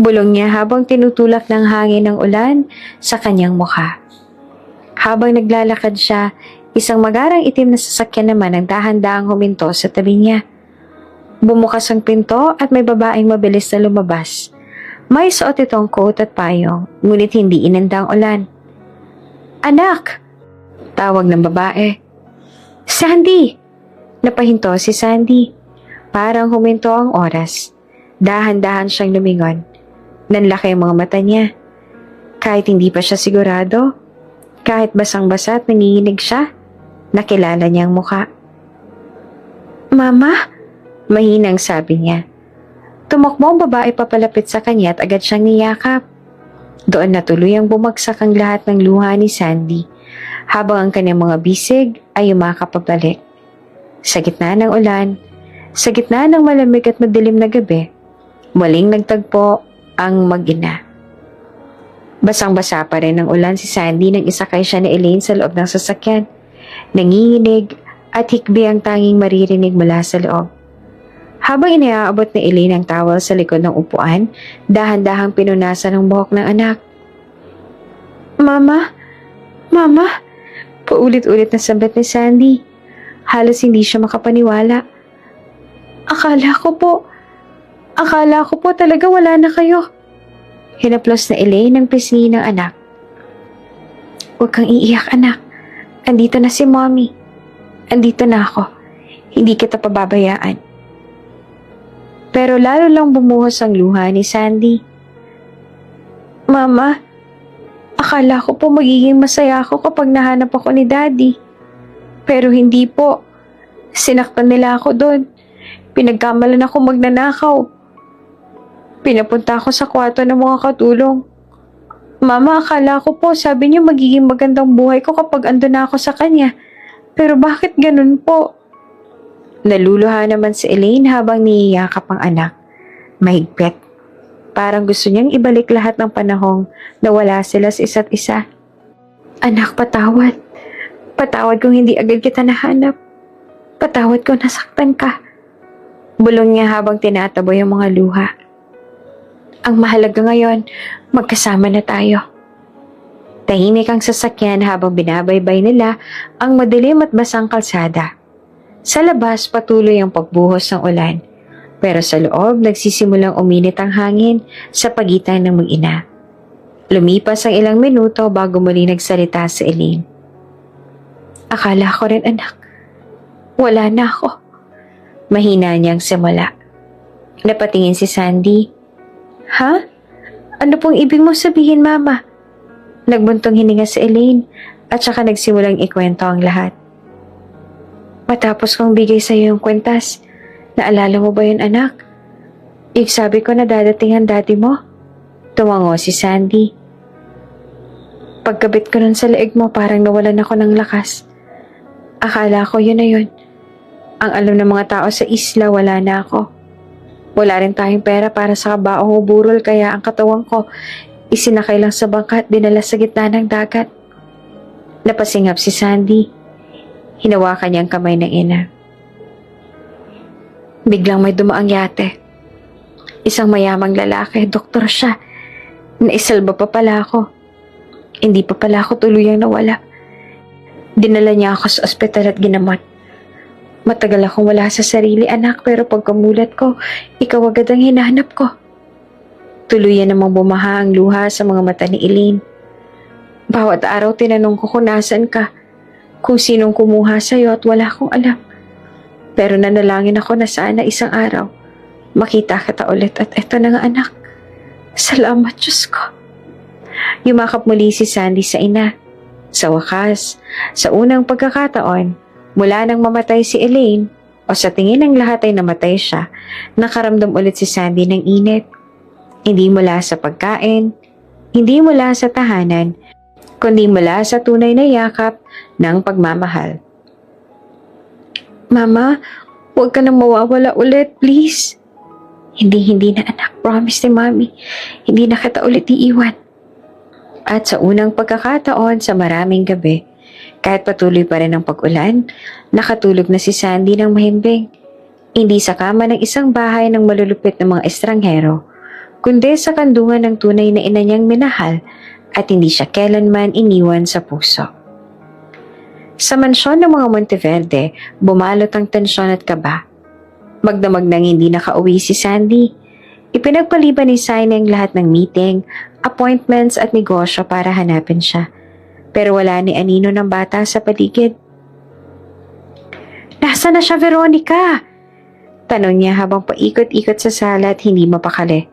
Bulong niya habang tinutulak ng hangin ng ulan sa kanyang mukha. Habang naglalakad siya, isang magarang itim na sasakyan naman ang dahan-dahang huminto sa tabi niya. Bumukas ang pinto at may babaeng mabilis na lumabas. May suot itong coat at payong, ngunit hindi inanda ang ulan. Anak! Tawag ng babae. Sandy! Napahinto si Sandy. Parang huminto ang oras. Dahan-dahan siyang lumingon. Nanlaki ang mga mata niya. Kahit hindi pa siya sigurado, kahit basang-basa at nanginginig siya, nakilala niya ang muka. Mama? Mahinang sabi niya. Tumakbo ang babae papalapit sa kanya at agad siyang niyakap. Doon na tuluyang bumagsak ang lahat ng luha ni Sandy, habang ang kanyang mga bisig ay umakap pabalik. Sa gitna ng ulan, sa gitna ng malamig at madilim na gabi, muling nagtagpo ang mag-ina. Basang-basa pa rin ng ulan si Sandy nang isakay siya ni Elaine sa loob ng sasakyan. Nanginginig at hikbi ang tanging maririnig mula sa loob. Habang iniaabot ni Elaine ang towel sa likod ng upuan, dahan-dahang pinunasan ang buhok ng anak. Mama? Mama? Paulit-ulit na sabat ni Sandy. Halos hindi siya makapaniwala. Akala ko po talaga wala na kayo. Hinaplos na Elaine ang pisngi ng anak. Huwag kang iiyak, anak. Andito na si mommy. Andito na ako. Hindi kita pababayaan. Pero lalo lang bumuhos ang luha ni Sandy. Mama, akala ko po magiging masaya ako kapag nahanap ako ni Daddy. Pero hindi po. Sinaktan nila ako doon. Pinagkamalan ako magnanakaw. Pinapunta ako sa kwarto ng mga katulong. Mama, akala ko po sabi niyo magiging magandang buhay ko kapag andun na ako sa kanya. Pero bakit ganun po? Naluluha naman si Elaine habang niyiyakap ang anak. Mahigpit. Parang gusto niyang ibalik lahat ng panahong na wala sila sa isa't isa. Anak, patawad. Patawad kung hindi agad kita nahanap. Patawad kung nasaktan ka. Bulong niya habang tinataboy ang mga luha. Ang mahalaga ngayon, magkasama na tayo. Tahimik ang sasakyan habang binabaybay nila ang madilim at basang kalsada. Sa labas patuloy ang pagbuhos ng ulan, pero sa loob nagsisimulang uminit ang hangin sa pagitan ng mag-ina. Lumipas ang ilang minuto bago muli nagsalita si Elaine. Akala ko rin anak, wala na ako. Mahina niyang simula. Napatingin si Sandy. Ha? Ano pong ibig mo sabihin, Mama? Nagbuntong hininga si Elaine at saka nagsimulang ikwento ang lahat. Matapos kong bigay sa iyo yung kwentas, naalala mo ba yun, anak? Yung sabi ko na dadating ang daddy mo? Tumango si Sandy. Pagkabit ko nun sa leeg mo, parang nawalan ako ng lakas. Akala ko yun na yun. Ang alam ng mga tao sa isla, wala na ako. Wala rin tayong pera para sa kabaong o burol, kaya ang katawan ko isinakay lang sa bangka at dinala sa gitna ng dagat. Napasingap si Sandy. Hinawakan niya ang kamay ng ina. Biglang may dumaang yate. Isang mayamang lalaki, doktor siya. Naisalba pa pala ako. Hindi pa pala ako tuluyang nawala. Dinala niya ako sa ospital at ginamot. Matagal akong wala sa sarili, anak, pero pagkamulat ko, ikaw agad ang hinahanap ko. Tuluyan namang bumaha ang luha sa mga mata ni Elaine. Bawat araw tinanong ko kung nasan ka, kung sinong kumuha sa'yo at wala akong alam. Pero nanalangin ako na sana isang araw, makita kita ulit at eto na nga anak. Salamat Diyos ko. Yumakap muli si Sandy sa ina. Sa wakas, sa unang pagkakataon, mula nang mamatay si Elaine, o sa tingin ng lahat ay namatay siya, nakaramdam ulit si Sandy ng init. Hindi mula sa pagkain, hindi mula sa tahanan, kundi mula sa tunay na yakap ng pagmamahal. Mama, huwag ka nang mawawala ulit, please. Hindi na anak, promise ni Mami, hindi na kita ulit iiwan. At sa unang pagkakataon sa maraming gabi, kahit patuloy pa rin ang pag-ulan, nakatulog na si Sandy ng mahimbing. Hindi sa kama ng isang bahay ng malulupit ng mga estranghero, kundi sa kandungan ng tunay na ina niyang minahal at hindi siya kailanman iniwan sa puso. Sa mansyon ng mga Monteverde, bumalot ang tensyon at kaba. Magdamag nang hindi nakauwi si Sandy. Ipinagpaliban ni Saine ang lahat ng meeting, appointments at negosyo para hanapin siya. Pero wala ni anino ng bata sa paligid. Nasaan na siya, Veronica? Tanong niya habang paikot-ikot sa sala at hindi mapakali.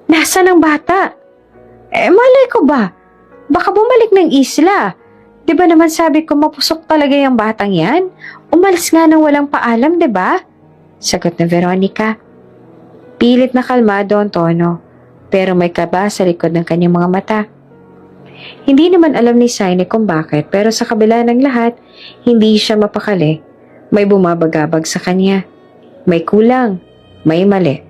Nasaan ang bata? Malay ko ba? Baka bumalik ng isla. Di ba naman sabi ko mapusok talaga yung batang yan? Umalis nga nang walang paalam, di ba? Sagot na Veronica. Pilit na kalmado ang tono, pero may kaba sa likod ng kanyang mga mata. Hindi naman alam ni Saine kung bakit, pero sa kabila ng lahat, hindi siya mapakali. May bumabagabag sa kanya. May kulang, may mali.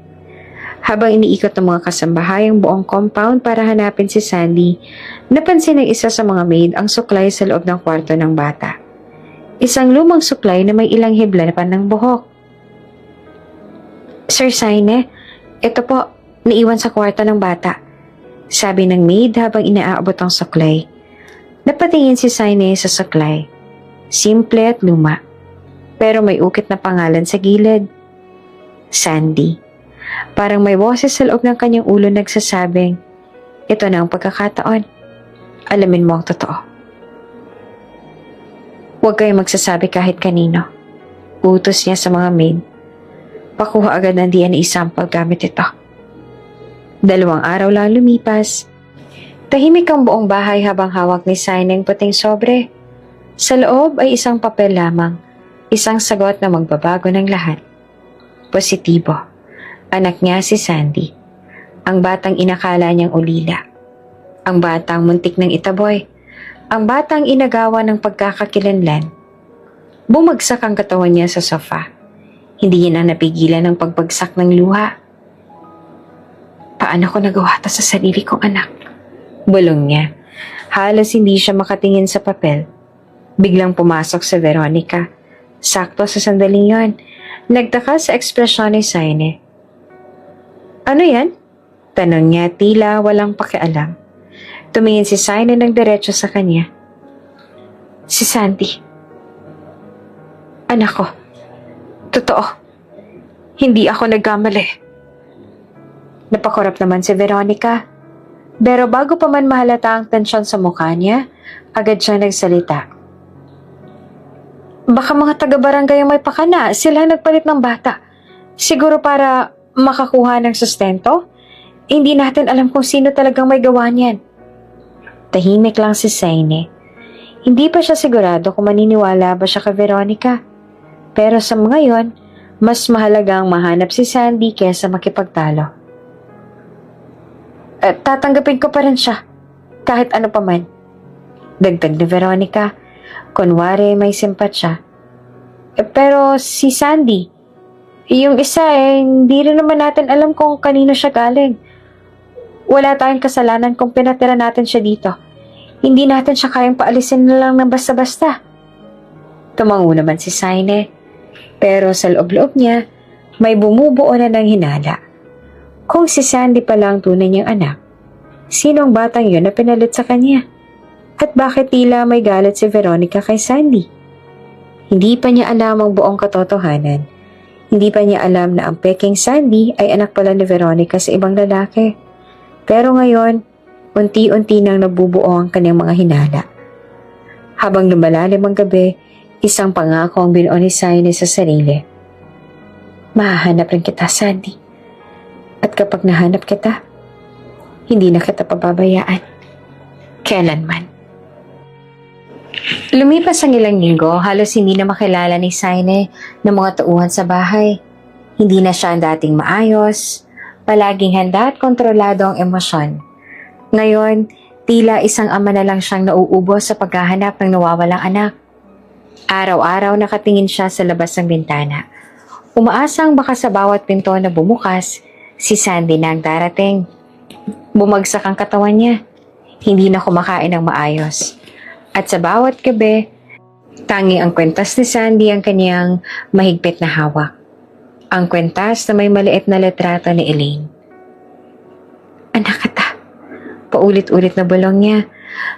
Habang iniikot ng mga kasambahay ang buong compound para hanapin si Sandy, napansin ng isa sa mga maid ang suklay sa loob ng kwarto ng bata. Isang lumang suklay na may ilang hibla pa ng buhok. Sir Saine, ito po, naiwan sa kwarto ng bata. Sabi ng maid habang inaaabot ang suklay. Napatingin si Saine sa suklay. Simple at luma. Pero may ukit na pangalan sa gilid. Sandy. Parang may boses sa loob ng kanyang ulo nagsasabing, ito na ang pagkakataon. Alamin mo ang totoo. Huwag kayong magsasabi kahit kanino. Utos niya sa mga maid. Pakuha agad ng DNA sample gamit ito. 2 araw lang lumipas. Tahimik ang buong bahay habang hawak ni Saine ang puting sobre. Sa loob ay isang papel lamang. Isang sagot na magbabago ng lahat. Positibo. Anak niya si Sandy. Ang batang inakala niyang ulila. Ang batang muntik ng itaboy. Ang batang inagawa ng pagkakakilanlan. Bumagsak ang katawan niya sa sofa. Hindi niya na napigilan ang pagbagsak ng luha. Paano ko nagawa ito sa sarili kong anak? Bulong niya. Halos hindi siya makatingin sa papel. Biglang pumasok si Veronica. Sakto sa sandaling yon, Nagtaka sa ekspresyon ni Saine. Ano yan? Tanong niya tila walang pakialam. Tumingin si Saine ng diretso sa kanya. Si Sandy. Anak ko. Totoo. Hindi ako nagkamali. Napakurap naman si Veronica. Pero bago pa man mahalata ang tensyon sa mukha niya, agad siya nagsalita. Baka mga taga-barangay ang may pakana, sila nagpalit ng bata. Siguro para makakuha ng sustento? Hindi natin alam kung sino talagang may gawa niyan. Tahimik lang si Saine. Hindi pa siya sigurado kung maniniwala ba siya kay Veronica. Pero sa mga yon, mas mahalagang mahanap si Sandy kesa makipagtalo. At tatanggapin ko pa rin siya, kahit ano pa man. Dagdag ni Veronica, kunwari may simpat siya. Pero si Sandy, yung isa hindi rin naman natin alam kung kanino siya galing. Wala tayong kasalanan kung pinatira natin siya dito. Hindi natin siya kayang paalisin na lang ng basta-basta. Tumango naman si Saine. Pero sa loob-loob niya, may bumubuo na ng hinala. Kung si Sandy pala ang tunay niyang anak, sinong batang yun na pinalit sa kanya? At bakit tila may galit si Veronica kay Sandy? Hindi pa niya alam ang buong katotohanan. Hindi pa niya alam na ang peking Sandy ay anak pala ni Veronica sa ibang lalaki. Pero ngayon, unti-unti nang nabubuo ang kanyang mga hinala. Habang lumalalim ang gabi, isang pangako ang binuo ni Saine sa sarili. Mahahanap rin kita, Sandy. At kapag nahanap kita, hindi na kita pababayaan. Kailanman. Lumipas ang ilang linggo, halos hindi na makilala ni Saine ng mga tauhan sa bahay. Hindi na siya ang dating maayos, palaging handa at kontrolado ang emosyon. Ngayon, tila isang ama na lang siyang nauubos sa paghahanap ng nawawalang anak. Araw-araw nakatingin siya sa labas ng bintana. Umaasang baka sa bawat pinto na bumukas, si Sandy na ang darating. Bumagsak ang katawan niya. Hindi na kumakain ng maayos. At sa bawat gabi, tanging ang kwentas ni Sandy ang kanyang mahigpit na hawak. Ang kwentas na may maliit na litrato ni Elaine. Anak kita. Paulit-ulit na bulong niya,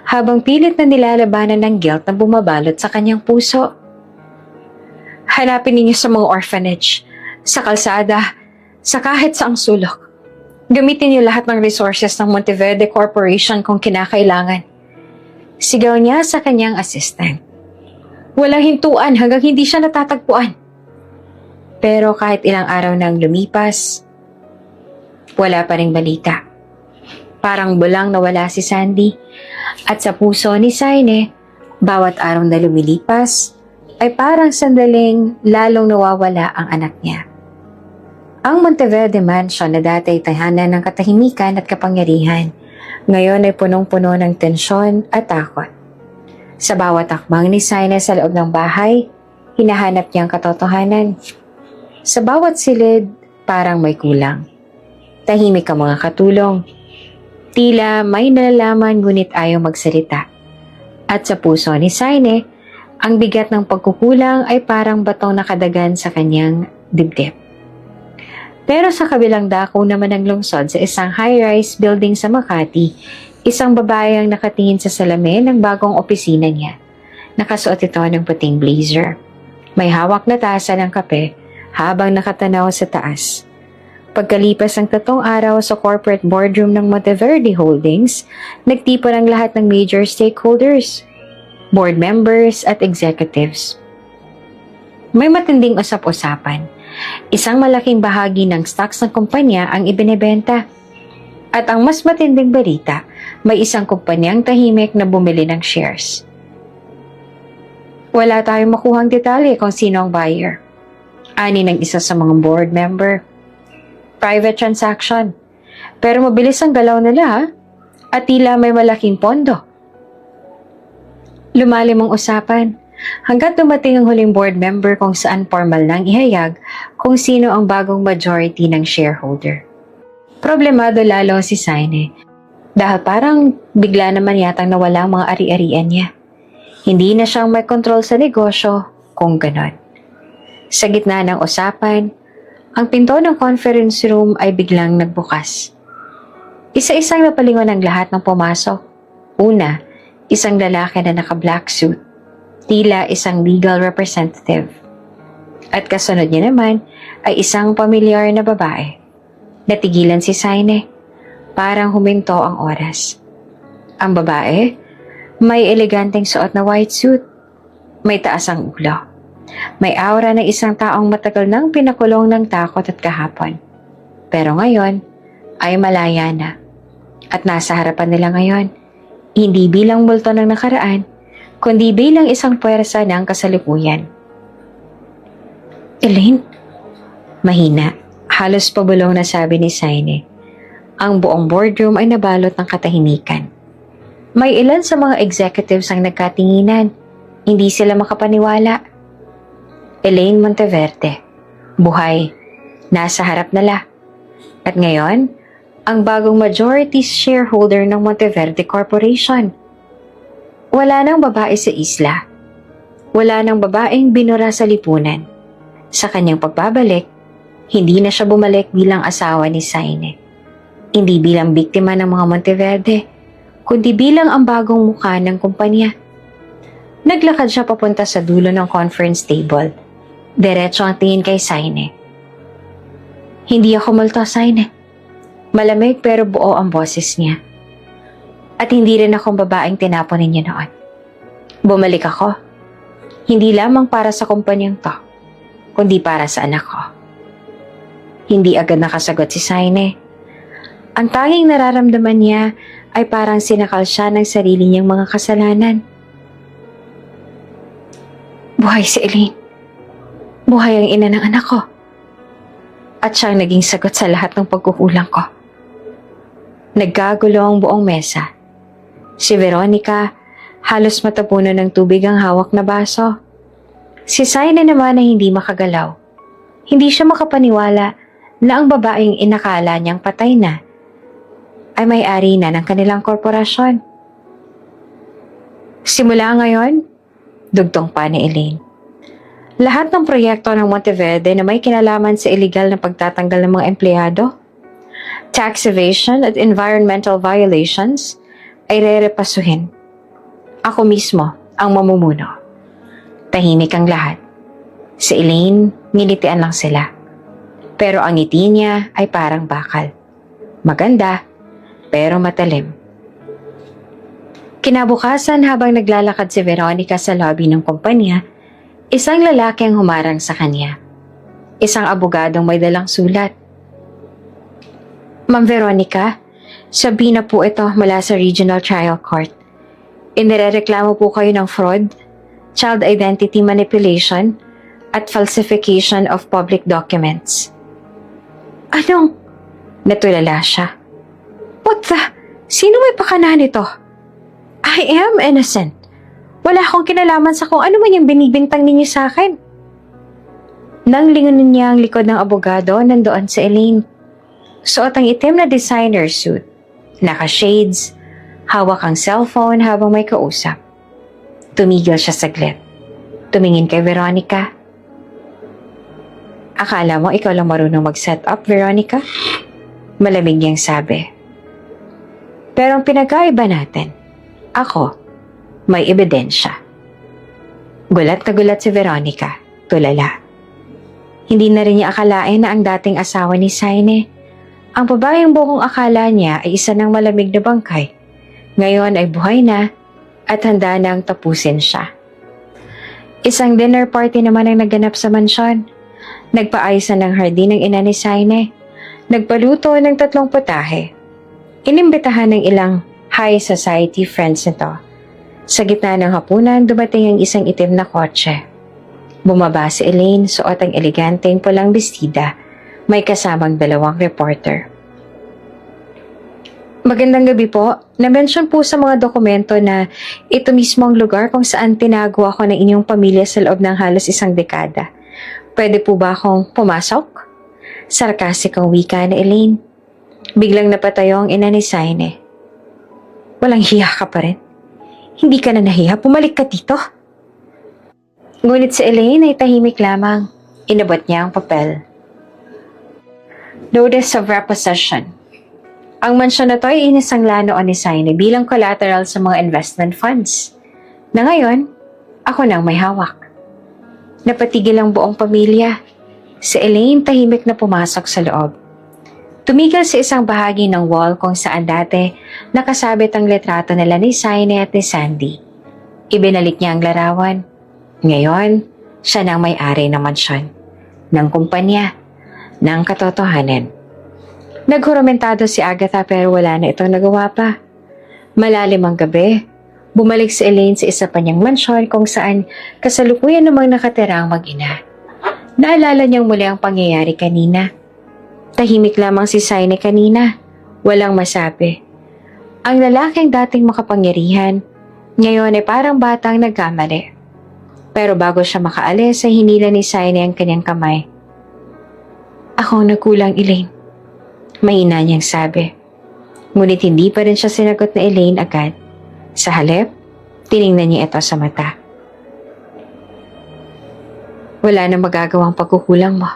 habang pilit na nilalabanan ng guilt na bumabalot sa kanyang puso. Hanapin ninyo sa mga orphanage, sa kalsada, sa kahit saang sulok. Gamitin niyo lahat ng resources ng Monteverde Corporation kung kinakailangan. Sigaw niya sa kanyang assistant. Walang hintuan hanggang hindi siya natatagpuan. Pero kahit ilang araw nang lumipas, wala pa ring balita. Parang bulang nawala si Sandy. At sa puso ni Saine, bawat araw na lumilipas, ay parang sandaling lalong nawawala ang anak niya. Ang Monteverde Mansion na dati ay tahanan ng katahimikan at kapangyarihan, ngayon ay punong-puno ng tensyon at takot. Sa bawat akbang ni Saine sa loob ng bahay, hinahanap niya ang katotohanan. Sa bawat silid, parang may kulang. Tahimik ang mga katulong. Tila may nalalaman ngunit ayaw magsalita. At sa puso ni Saine, ang bigat ng pagkukulang ay parang batong nakadagan sa kanyang dibdib. Pero sa kabilang dako naman ng lungsod sa isang high-rise building sa Makati, isang babae ang nakatingin sa salamin ng bagong opisina niya. Nakasuot ito ng puting blazer. May hawak na tasa ng kape habang nakatanaw sa taas. Pagkalipas ng 3 araw sa corporate boardroom ng Monteverde Holdings, nagtipon ang lahat ng major stakeholders, board members at executives. May matinding usap-usapan. Isang malaking bahagi ng stocks ng kumpanya ang ibinebenta. At ang mas matinding balita, may isang kumpanyang tahimik na bumili ng shares. Wala tayong makuhang detalye kung sino ang buyer. Ani ng isa sa mga board member. Private transaction. Pero mabilis ang galaw nila ha? At tila may malaking pondo. Lumalim ang usapan hanggat dumating ang huling board member kung saan formal nang ihayag kung sino ang bagong majority ng shareholder. Problemado lalo si Saine dahil parang bigla naman yatang nawala ang mga ari-arian niya. Hindi na siyang may control sa negosyo kung ganon. Sa gitna ng usapan, ang pinto ng conference room ay biglang nagbukas. Isa-isang napalingon ang lahat ng pumasok. Una, isang lalaki na naka-black suit. Tila isang legal representative. At kasunod niya naman ay isang pamilyar na babae. Natigilan si Saine. Parang huminto ang oras. Ang babae, may eleganteng suot na white suit. May taas ang ulo. May aura ng isang taong matagal nang pinakulong ng takot at kahapon. Pero ngayon ay malaya na. At nasa harapan nila ngayon, hindi bilang multo ng nakaraan, kundi bilang isang puwersa ng kasalukuyan. Elaine? Mahina, halos pabulong na sabi ni Saine. Ang buong boardroom ay nabalot ng katahimikan. May ilan sa mga executives ang nagkatinginan. Hindi sila makapaniwala. Elaine Monteverde, buhay, nasa harap nila. At ngayon, ang bagong majority shareholder ng Monteverde Corporation. Wala nang babae sa isla. Wala nang babaeng binura sa lipunan. Sa kanyang pagbabalik, hindi na siya bumalik bilang asawa ni Saine. Hindi bilang biktima ng mga Monteverde, kundi bilang ang bagong mukha ng kumpanya. Naglakad siya papunta sa dulo ng conference table. Diretso ang tingin kay Saine. Hindi ako multo, Saine. Malamig pero buo ang boses niya. At hindi rin akong babaeng tinapon ninyo noon. Bumalik ako. Hindi lamang para sa kumpanyang to, kundi para sa anak ko. Hindi agad nakasagot si Saine. Ang tanging nararamdaman niya ay parang sinakal siya ng sarili niyang mga kasalanan. Buhay si Elaine. Buhay ang ina ng anak ko. At siya ang naging sagot sa lahat ng pagkukulang ko. Nagkagulo ang buong mesa. Si Veronica, halos matapunan ng tubig ang hawak na baso. Si Saine naman ay hindi makagalaw. Hindi siya makapaniwala na ang babaeng inakala niyang patay na ay may-ari na ng kanilang korporasyon. Simula ngayon, dugtong pa ni Elaine. Lahat ng proyekto ng Monteverde na may kinalaman sa illegal na pagtatanggal ng mga empleyado, tax evasion at environmental violations ay rerepasuhin. Ako mismo ang mamumuno. Tahimik ang lahat. Si Elaine, ngilitian lang sila. Pero ang ngiti niya ay parang bakal. Maganda, pero matalim. Kinabukasan habang naglalakad si Veronica sa lobby ng kumpanya, isang lalaki ang humarang sa kanya. Isang abogadong may dalang sulat. Ma'am Veronica, Sabina po ito mula sa Regional Trial Court. Inirereklamo po kayo ng fraud, child identity manipulation, at falsification of public documents. Anong? Natulala siya. What the? Sino may pakana nito? I am innocent. Wala akong kinalaman sa kung ano man yung binibintang ninyo sa akin. Nang lingunin niya ang likod ng abogado, nandoon si Elaine. Suot ang itim na designer suit, naka-shades, hawak ang cellphone habang may kausap. Tumigil siya saglit. Tumingin kay Veronica. Akala mo ikaw lang marunong mag-set up, Veronica? Malamig niyang sabi. Pero ang pinagkaiba natin, ako, may ebidensya. Gulat na gulat si Veronica, tulala. Hindi na rin niya akalain na ang dating asawa ni Saine, ang babaeng bukong akala niya ay isa ng malamig na bangkay. Ngayon ay buhay na at handa nang tapusin siya. Isang dinner party naman ang naganap sa mansyon. Nagpaayos na ng hardin ng ina ni Saine. Nagpaluto ng 3 putahe. Inimbitahan ng ilang high society friends nito. Sa gitna ng hapunan, dumating ang isang itim na kotse. Bumaba si Elaine, suot ang eleganteng pulang bestida. May kasamang 2 reporter. Magandang gabi po. Na-mention po sa mga dokumento na ito mismo ang lugar kung saan tinago ako ng inyong pamilya sa loob ng halos 1 dekada. Pwede po ba akong pumasok? Sarkastikong wika ni Elaine. Biglang napatayo ang ina ni Saine. Walang hiya ka pa rin. Hindi ka na nahiya, pumalik ka dito. Ngunit si Elaine ay tahimik lamang. Inabot niya ang papel. Notice of repossession. Ang mansyon na to ay inisangla noon ni Saine bilang collateral sa mga investment funds. Na ngayon, ako nang may hawak. Napatigil ang buong pamilya. Si Elaine tahimik na pumasok sa loob. Tumigil sa isang bahagi ng wall kung saan dati nakasabit ang litrato nila ni Saine at ni Sandy. Ibinalik niya ang larawan. Ngayon, siya nang may-ari ng mansyon, ng kumpanya, ng katotohanan. Naghurumentado si Agatha pero wala na itong nagawa pa. Malalim ang gabi, bumalik si Elaine sa isa pa niyang mansyon kung saan kasalukuyan namang nakatira ang mag-ina. Naalala niyang muli ang pangyayari kanina. Tahimik lamang si Saine kanina, walang masabi. Ang lalaking dating makapangyarihan, ngayon ay parang batang nagkamali. Pero bago siya makaalis ay hinila ni Saine ang kanyang kamay. Ako ang nagkulang, Elaine. Mahina niyang sabi. Ngunit hindi pa rin siya sinagot na Elaine agad. Sa halip, tiningnan niya ito sa mata. Wala na magagawang pagkukulang mo.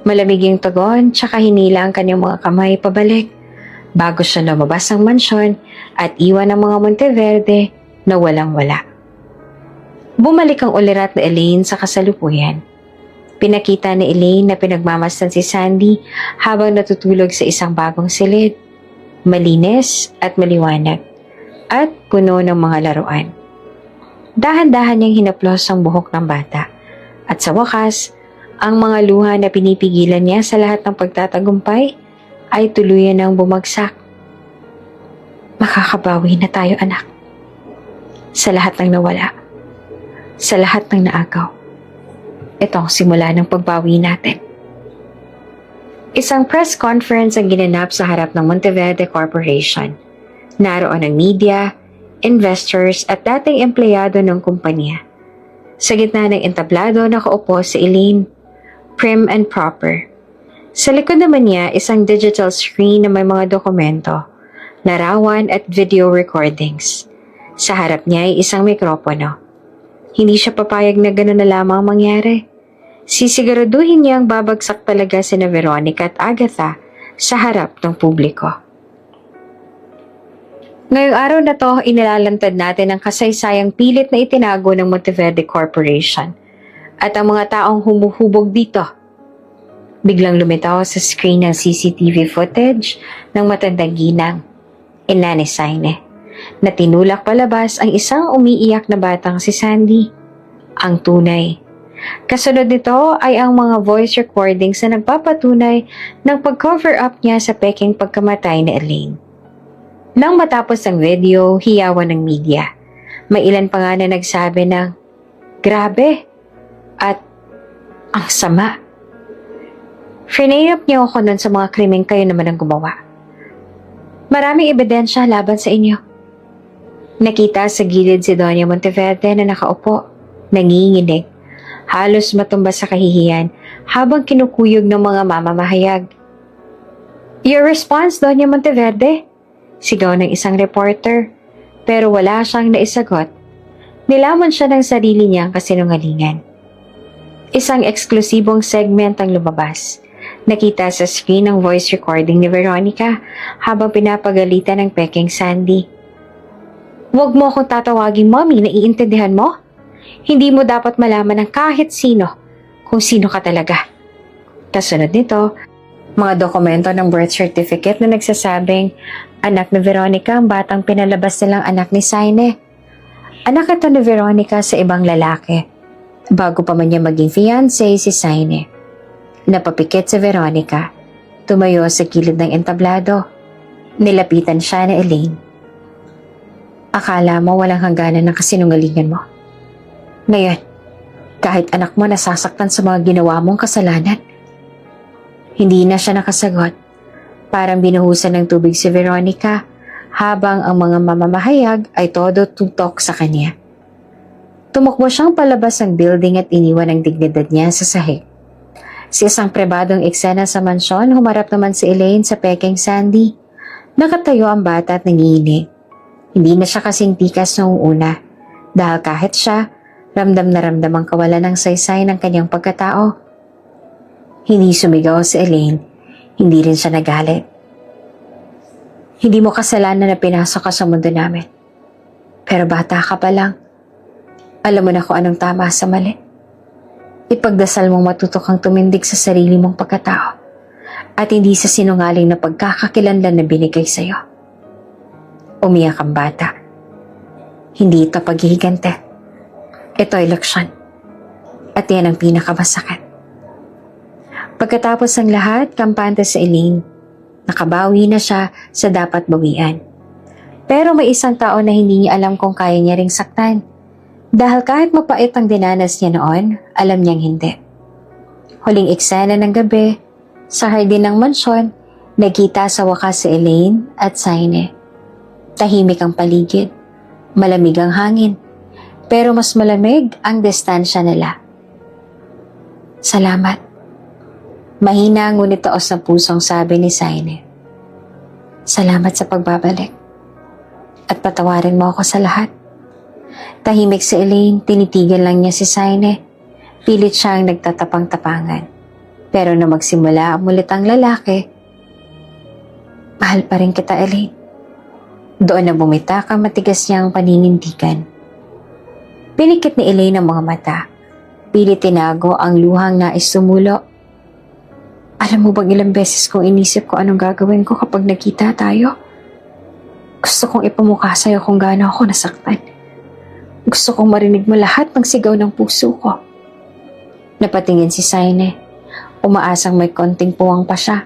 Malamig yung tugon, tsaka hinila ang kanyang mga kamay pabalik bago siya lumabas ng mansyon at iwan ang mga Monteverde na walang-wala. Bumalik ang ulirat na Elaine sa kasalukuyan. Pinakita ni Elaine na pinagmamasdan si Sandy habang natutulog sa isang bagong silid. Malinis at maliwanag at puno ng mga laruan. Dahan-dahan niyang hinaplos ang buhok ng bata at sa wakas, ang mga luha na pinipigilan niya sa lahat ng pagtatagumpay ay tuluyan ng bumagsak. Makakabawi na tayo, anak. Sa lahat ng nawala. Sa lahat ng naagaw. Ito ang simula ng pagbawi natin. Isang press conference ang ginanap sa harap ng Monteverde Corporation. Naroon ang media, investors at dating empleyado ng kumpanya. Sa gitna ng entablado nakaupo si Elaine, prim and proper. Sa likod naman niya, isang digital screen na may mga dokumento, larawan at video recordings. Sa harap niya ay isang mikropono. Hindi siya papayag na gano'n na lamang mangyari. Sisiguraduhin niyang babagsak talaga sina Veronica at Agatha sa harap ng publiko. Ngayong araw na to, inilalantad natin ang kasaysayang pilit na itinago ng Monteverde Corporation at ang mga taong humuhubog dito. Biglang lumitaw sa screen ng CCTV footage ng matandang ginang, ina ni Saine, na tinulak palabas ang isang umiiyak na batang si Sandy, ang tunay. Kasunod nito ay ang mga voice recordings na nagpapatunay ng pag-cover up niya sa peking pagkamatay ni Elaine. Nang matapos ang video, hiyawan ng media. May ilan pa nga na nagsabi ng, grabe, at ang sama. Frenayop niyo ako nun sa mga krimeng kayo naman ang gumawa. Maraming ebidensya laban sa inyo. Nakita sa gilid si Doña Monteverde na nakaupo, nanginginig, halos matumba sa kahihiyan habang kinukuyog ng mga mamamahayag. Your response, Doña Monteverde? Sigaw ng isang reporter, pero wala siyang naisagot. Nilamon siya ng sarili niyang kasinungalingan. Isang eksklusibong segment ang lumabas. Nakita sa screen ang voice recording ni Veronica habang pinapagalitan ng peking Sandy. Huwag mo akong tatawagin, Mommy, naiintindihan mo? Hindi mo dapat malaman ng kahit sino kung sino ka talaga. Kasunod nito, mga dokumento ng birth certificate na nagsasabing anak ni Veronica ang batang pinalabas nilang anak ni Saine. Anak ito ni Veronica sa ibang lalaki. Bago pa man niya maging fiancé si Saine. Napapikit si Veronica. Tumayo sa gilid ng entablado. Nilapitan siya ni Elaine. Akala mo walang hangganan ng kasinungalingan mo. Ngayon, kahit anak mo nasasaktan sa mga ginawa mong kasalanan. Hindi na siya nakasagot. Parang binuhusan ng tubig si Veronica habang ang mga mamamahayag ay todo tutok sa kanya. Tumakbo siyang palabas ng building at iniwan ang dignidad niya sa sahig. Sa isang pribadong eksena sa mansyon, humarap naman si Elaine sa peking Sandy. Nakatayo ang bata at nangihinig. Hindi na siya kasing tikas noong una dahil kahit siya, ramdam na ramdam ang kawalan ng saysay ng kanyang pagkatao. Hindi sumigaw si Elaine, hindi rin siya nagalit. Hindi mo kasalanan na pinasok ka sa mundo namin. Pero bata ka pa lang. Alam mo na kung anong tama sa mali. Ipagdasal mong matuto kang tumindig sa sarili mong pagkatao at hindi sa sinungaling na pagkakakilanlan na binigay sa'yo. Umiyak ang bata. Hindi ito paghihigante. Ito ay leksyon. At yan ang pinakamasakit. Pagkatapos ng lahat, kampante si Elaine. Nakabawi na siya sa dapat bawian. Pero may isang tao na hindi niya alam kung kaya niya ring saktan. Dahil kahit mapait ang dinanas niya noon, alam niyang hindi. Huling eksena ng gabi, sa hardin ng mansyon, nagkita sa wakas si Elaine at Saine. Tahimik ang paligid, malamig ang hangin, pero mas malamig ang distansya nila. Salamat. Mahina ngunit taos ng pusong sabi ni Saine. Salamat sa pagbabalik. At patawarin mo ako sa lahat. Tahimik si Elaine, tinitigan lang niya si Saine. Pilit siyang nagtatapang-tapangan. Pero na magsimula mulit ang lalaki, mahal pa rin kita, Elaine. Doon na bumitak ang matigas niyang paninindigan. Pinikit ni Elaine ang mga mata. Pilit tinago ang luhang nais sumulo. Alam mo bang ilang beses kong inisip ko anong gagawin ko kapag nagkita tayo? Gusto kong ipamukha sa'yo kung gaano ako nasaktan. Gusto kong marinig mo lahat ng sigaw ng puso ko. Napatingin si Saine. Umaasang may konting puwang pa siya.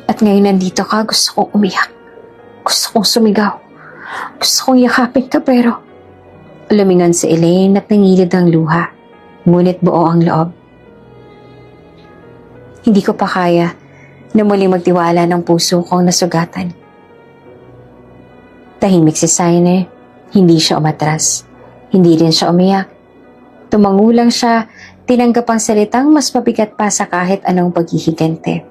At ngayon nandito ka, gusto kong umiyak. Gusto kong sumigaw. Gusto kong yakapin ka pero... Lumingon si Elaine at nangilid ang luha. Ngunit buo ang loob. Hindi ko pa kaya na muli magtiwala ng puso kong nasugatan. Tahimik si Saine. Hindi siya umatras. Hindi rin siya umiyak. Tumangulang siya, tinanggap ang salitang mas mabigat pa sa kahit anong paghihigante.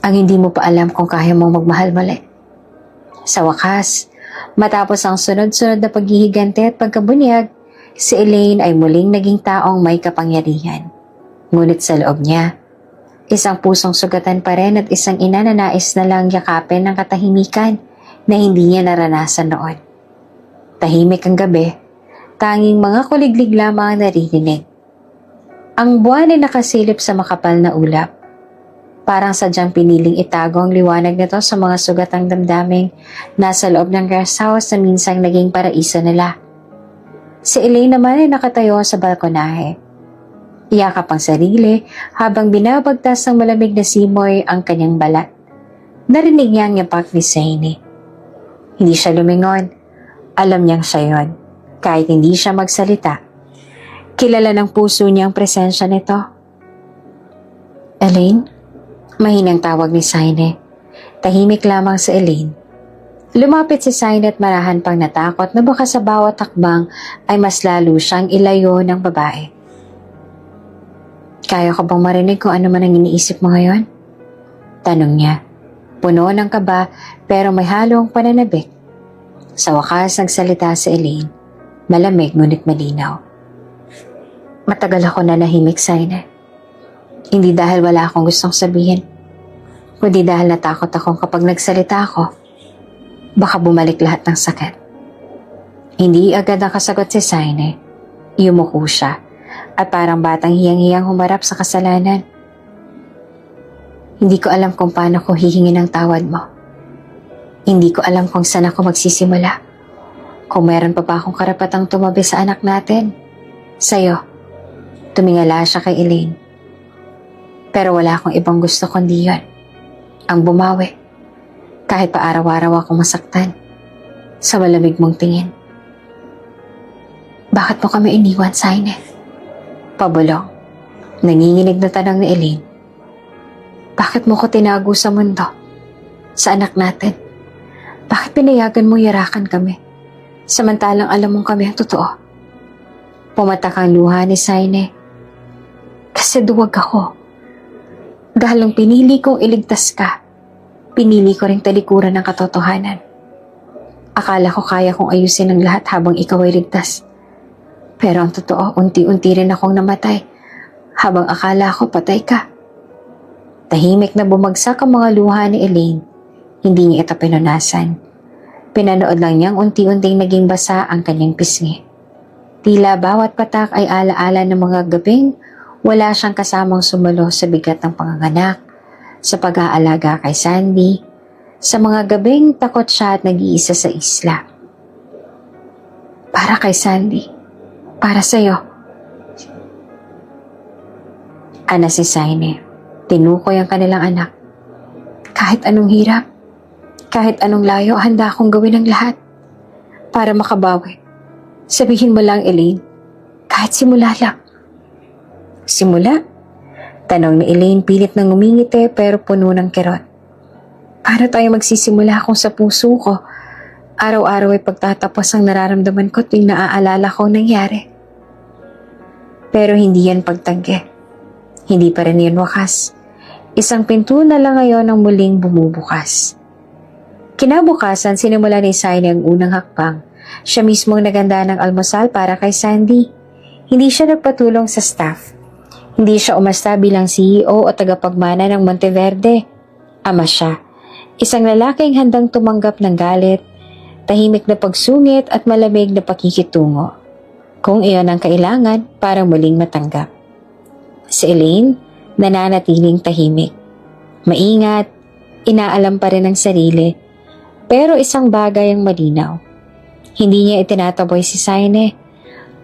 Ang hindi mo pa alam kung kaya mong magmahal muli. Sa wakas, matapos ang sunod-sunod na paghihigante at pagkabunyag, si Elaine ay muling naging taong may kapangyarihan. Ngunit sa loob niya, isang pusong sugatan pa rin at isang ina na nais na lang yakapin ng katahimikan na hindi niya naranasan noon. Tahimik ang gabi, tanging mga kuliglig lamang ang naririnig. Ang buwan ay nakasilip sa makapal na ulap. Parang sadyang piniling itago ang liwanag nito sa mga sugatang damdaming nasa loob ng guest house na minsang naging paraiso nila. Si Elaine naman ay nakatayo sa balkonahe. Iyakap ang sarili habang binabagtas ng malamig na simoy ang kanyang balat. Narinig niya ang yapak ni Saine. Hindi siya lumingon. Alam niyang siya yun. Kahit hindi siya magsalita. Kilala ng puso niya ang presensya nito. Elaine? Mahinang tawag ni Saine. Tahimik lamang si Elaine. Lumapit si Saine at marahan pang natakot na baka sa bawat takbang ay mas lalo siyang ilayo ng babae. Kaya ko bang marinig kung ano man ang iniisip mo ngayon? Tanong niya. Puno ng kaba pero may halong pananabik. Sa wakas nagsalita si Elaine. Malamig ngunit malinaw. Matagal ako nanahimik, Saine. Hindi dahil wala akong gustong sabihin, kundi dahil natakot akong kapag nagsalita ako, baka bumalik lahat ng sakit. Hindi agad nakasagot si Saine. Yumuko siya at parang batang hiyang-hiyang humarap sa kasalanan. Hindi ko alam kung paano ko hihingi ng tawad mo. Hindi ko alam kung saan ako magsisimula. Kung meron pa ba akong karapatang tumabi sa anak natin. Sa'yo. Tumingala siya kay Elaine. Pero wala akong ibang gusto kundi yun. Ang bumawi. Kahit pa araw-araw akong masaktan. Sa malamig mong tingin. Bakit mo kami iniwan, Saine? Pabulong. Nanginginig na tanong ni Elaine. Bakit mo ko tinago sa mundo? Sa anak natin? Bakit pinayagan mo yarakan kami? Samantalang alam mong kami ang totoo. Pumatak ang luha ni Saine. Kasi duwag ako. Dahil nung pinili kong iligtas ka, pinili ko ring talikuran ng katotohanan. Akala ko kaya kong ayusin ang lahat habang ikaw ay ligtas. Pero ang totoo, unti-unti rin akong namatay habang akala ko patay ka. Tahimik na bumagsak ang mga luha ni Elaine. Hindi niya ito pinunasan. Pinanood lang niyang unti-unting naging basa ang kanyang pisngi. Tila bawat patak ay alaala ng mga gabing wala siyang kasamang sumulo sa bigat ng panganganak, sa pag-aalaga kay Sandy, sa mga gabing takot siya at nag-iisa sa isla. Para kay Sandy, para sa'yo. Ana si Saine, tinukoy ang kanilang anak. Kahit anong hirap, kahit anong layo, handa akong gawin ang lahat para makabawi. Sabihin mo lang, Elaine, kahit simula lang. Simula? Tanong ni Elaine, pilit nang ngumingiti pero puno ng kirot. Paano tayo magsisimula kung sa puso ko araw-araw ay pagtatapos ang nararamdaman ko tuwing naaalala ko ang nangyari? Pero hindi yan pagtanggi. Hindi pa rin yan wakas. Isang pinto na lang ngayon ang muling bumubukas. Kinabukasan, sinimula ni Saine ang unang hakbang. Siya mismo ang naganda ng almusal para kay Sandy. Hindi siya nagpatulong sa staff. Hindi siya umasta bilang CEO o tagapagmana ng Monteverde. Ama siya. Isang lalaking handang tumanggap ng galit, tahimik na pagsungit at malamig na pakikitungo. Kung iyon ang kailangan para muling matanggap. Si Elaine, nananatiling tahimik. Maingat, inaalam pa rin ang sarili, pero isang bagay ang malinaw. Hindi niya itinataboy si Saine.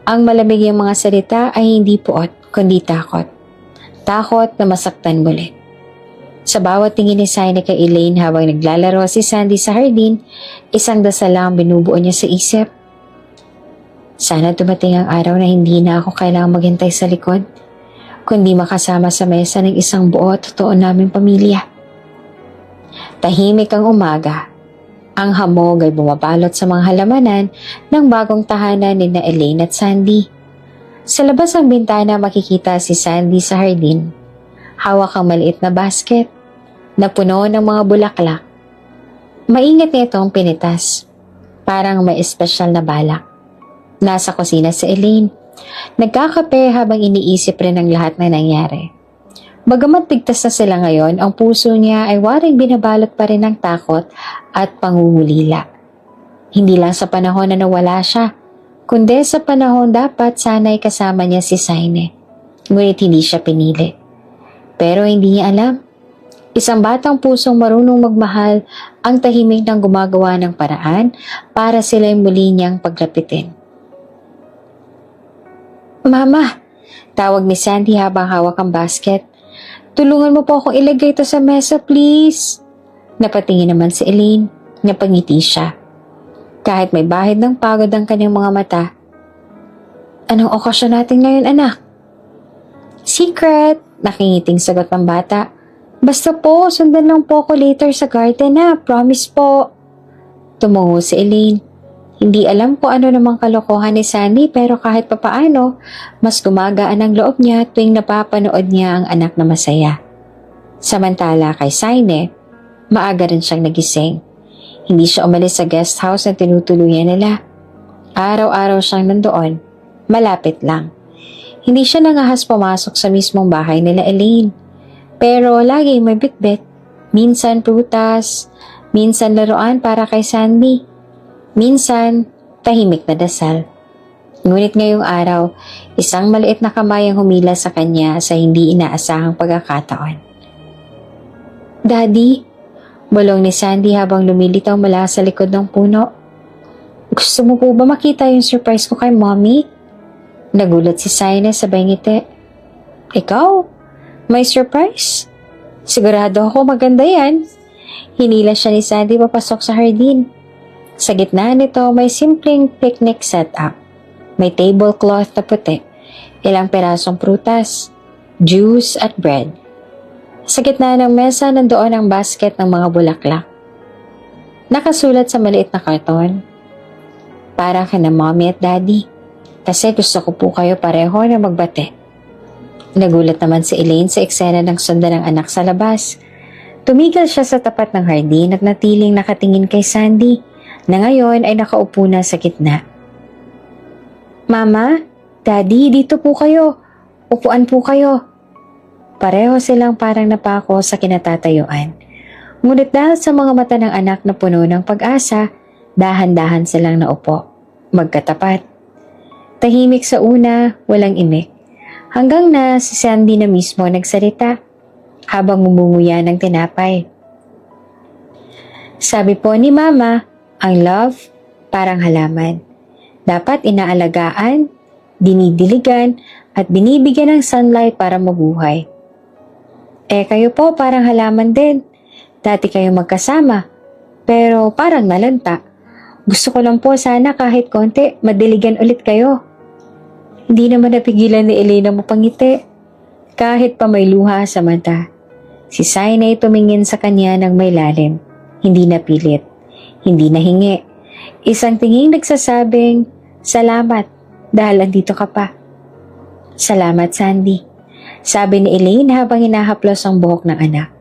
Ang malamig yung mga salita ay hindi puot, kundi takot. Takot na masaktan muli. Sa bawat tingin ni Saine kay Elaine habang naglalaro si Sandy sa hardin, isang dasal lang binubuo niya sa isip. Sana dumating ang araw na hindi na ako kailangang maghintay sa likod, kundi makasama sa mesa ng isang buo at totoo naming pamilya. Tahimik ang umaga. Ang hamog ay bumabalot sa mga halamanan ng bagong tahanan ni Elaine at Sandy. Sa labas ng bintana makikita si Sandy sa hardin. Hawak ang maliit na basket na puno ng mga bulaklak. Maingat niya itong pinitas. Parang may espesyal na balak. Nasa kusina si Elaine. Nagkakape habang iniisip rin ang lahat na nangyari. Bagamat bigtas na sila ngayon, ang puso niya ay waring binabalot pa rin ng takot at pangungulila. Hindi lang sa panahon na nawala siya, kundi sa panahon dapat sana'y kasama niya si Saine. Ngunit hindi siya pinili. Pero hindi niya alam. Isang batang pusong marunong magmahal ang tahimik ng gumagawa ng paraan para sila'y muli niyang paglapitin. Mama! Tawag ni Sandy habang hawak ang basket. Tulungan mo po akong ilagay ito sa mesa, please. Napatingin naman si Elaine. Napangiti siya. Kahit may bahid ng pagod ang kanyang mga mata. Anong okasyon natin ngayon, anak? Secret! Nakingiting sagot ng bata. Basta po, sundan lang po ako later sa garden na. Promise po. Tumungo si Elaine. Hindi alam kung ano namang kalokohan ni Sandy pero kahit papaano, mas gumagaan ang loob niya tuwing napapanood niya ang anak na masaya. Samantala kay Saine, maaga rin siyang nagising. Hindi siya umalis sa guest house na tinutuluyan nila. Araw-araw siyang nandoon, malapit lang. Hindi siya nangahas pumasok sa mismong bahay nila Elaine. Pero lagi may bitbit. Minsan prutas, minsan laruan para kay Sandy. Minsan, tahimik na dasal. Ngunit ngayong araw, isang maliit na kamay ang humila sa kanya sa hindi inaasahang pagkakataon. Daddy, bulong ni Sandy habang lumilitaw mula sa likod ng puno. Gusto mo po ba makita yung surprise ko kay Mommy? Nagulat si Saine sabay ngiti. Ikaw? May surprise? Sigurado ako maganda yan. Hinila siya ni Sandy papasok sa hardin. Sa gitna nito may simpleng picnic setup. May tablecloth na puti, ilang perasong prutas, juice at bread. Sa gitna ng mesa nandoon ang basket ng mga bulaklak. Nakasulat sa maliit na karton, para kina Mommy at Daddy, kasi gusto ko po kayo pareho na magbate. Nagulat naman si Elaine sa eksena ng sundan ng anak sa labas. Tumigil siya sa tapat ng hardin at natiling nakatingin kay Sandy, na ngayon ay nakaupo na sa gitna. Mama, Daddy, dito po kayo. Upuan po kayo. Pareho silang parang napako sa kinatatayuan. Ngunit dahil sa mga mata ng anak na puno ng pag-asa, dahan-dahan silang naupo, magkatapat. Tahimik sa una, walang imik. Hanggang na si Sandy na mismo nagsalita habang ngumunguya ng tinapay. Sabi po ni Mama, ang love parang halaman. Dapat inaalagaan, dinidiligan, at binibigyan ng sunlight para mabuhay. Kayo po parang halaman din. Dati kayo magkasama, pero parang nalanta. Gusto ko lang po sana kahit konti, madiligan ulit kayo. Hindi naman napigilan ni Elena mapangiti, kahit pa may luha sa mata. Si Saine ay tumingin sa kanya ng may lalim, hindi napilit, hindi nahingi. Isang tinging nagsasabing, salamat dahil andito ka pa. Salamat, Sandy, sabi ni Elaine habang hinahaplos ang buhok ng anak.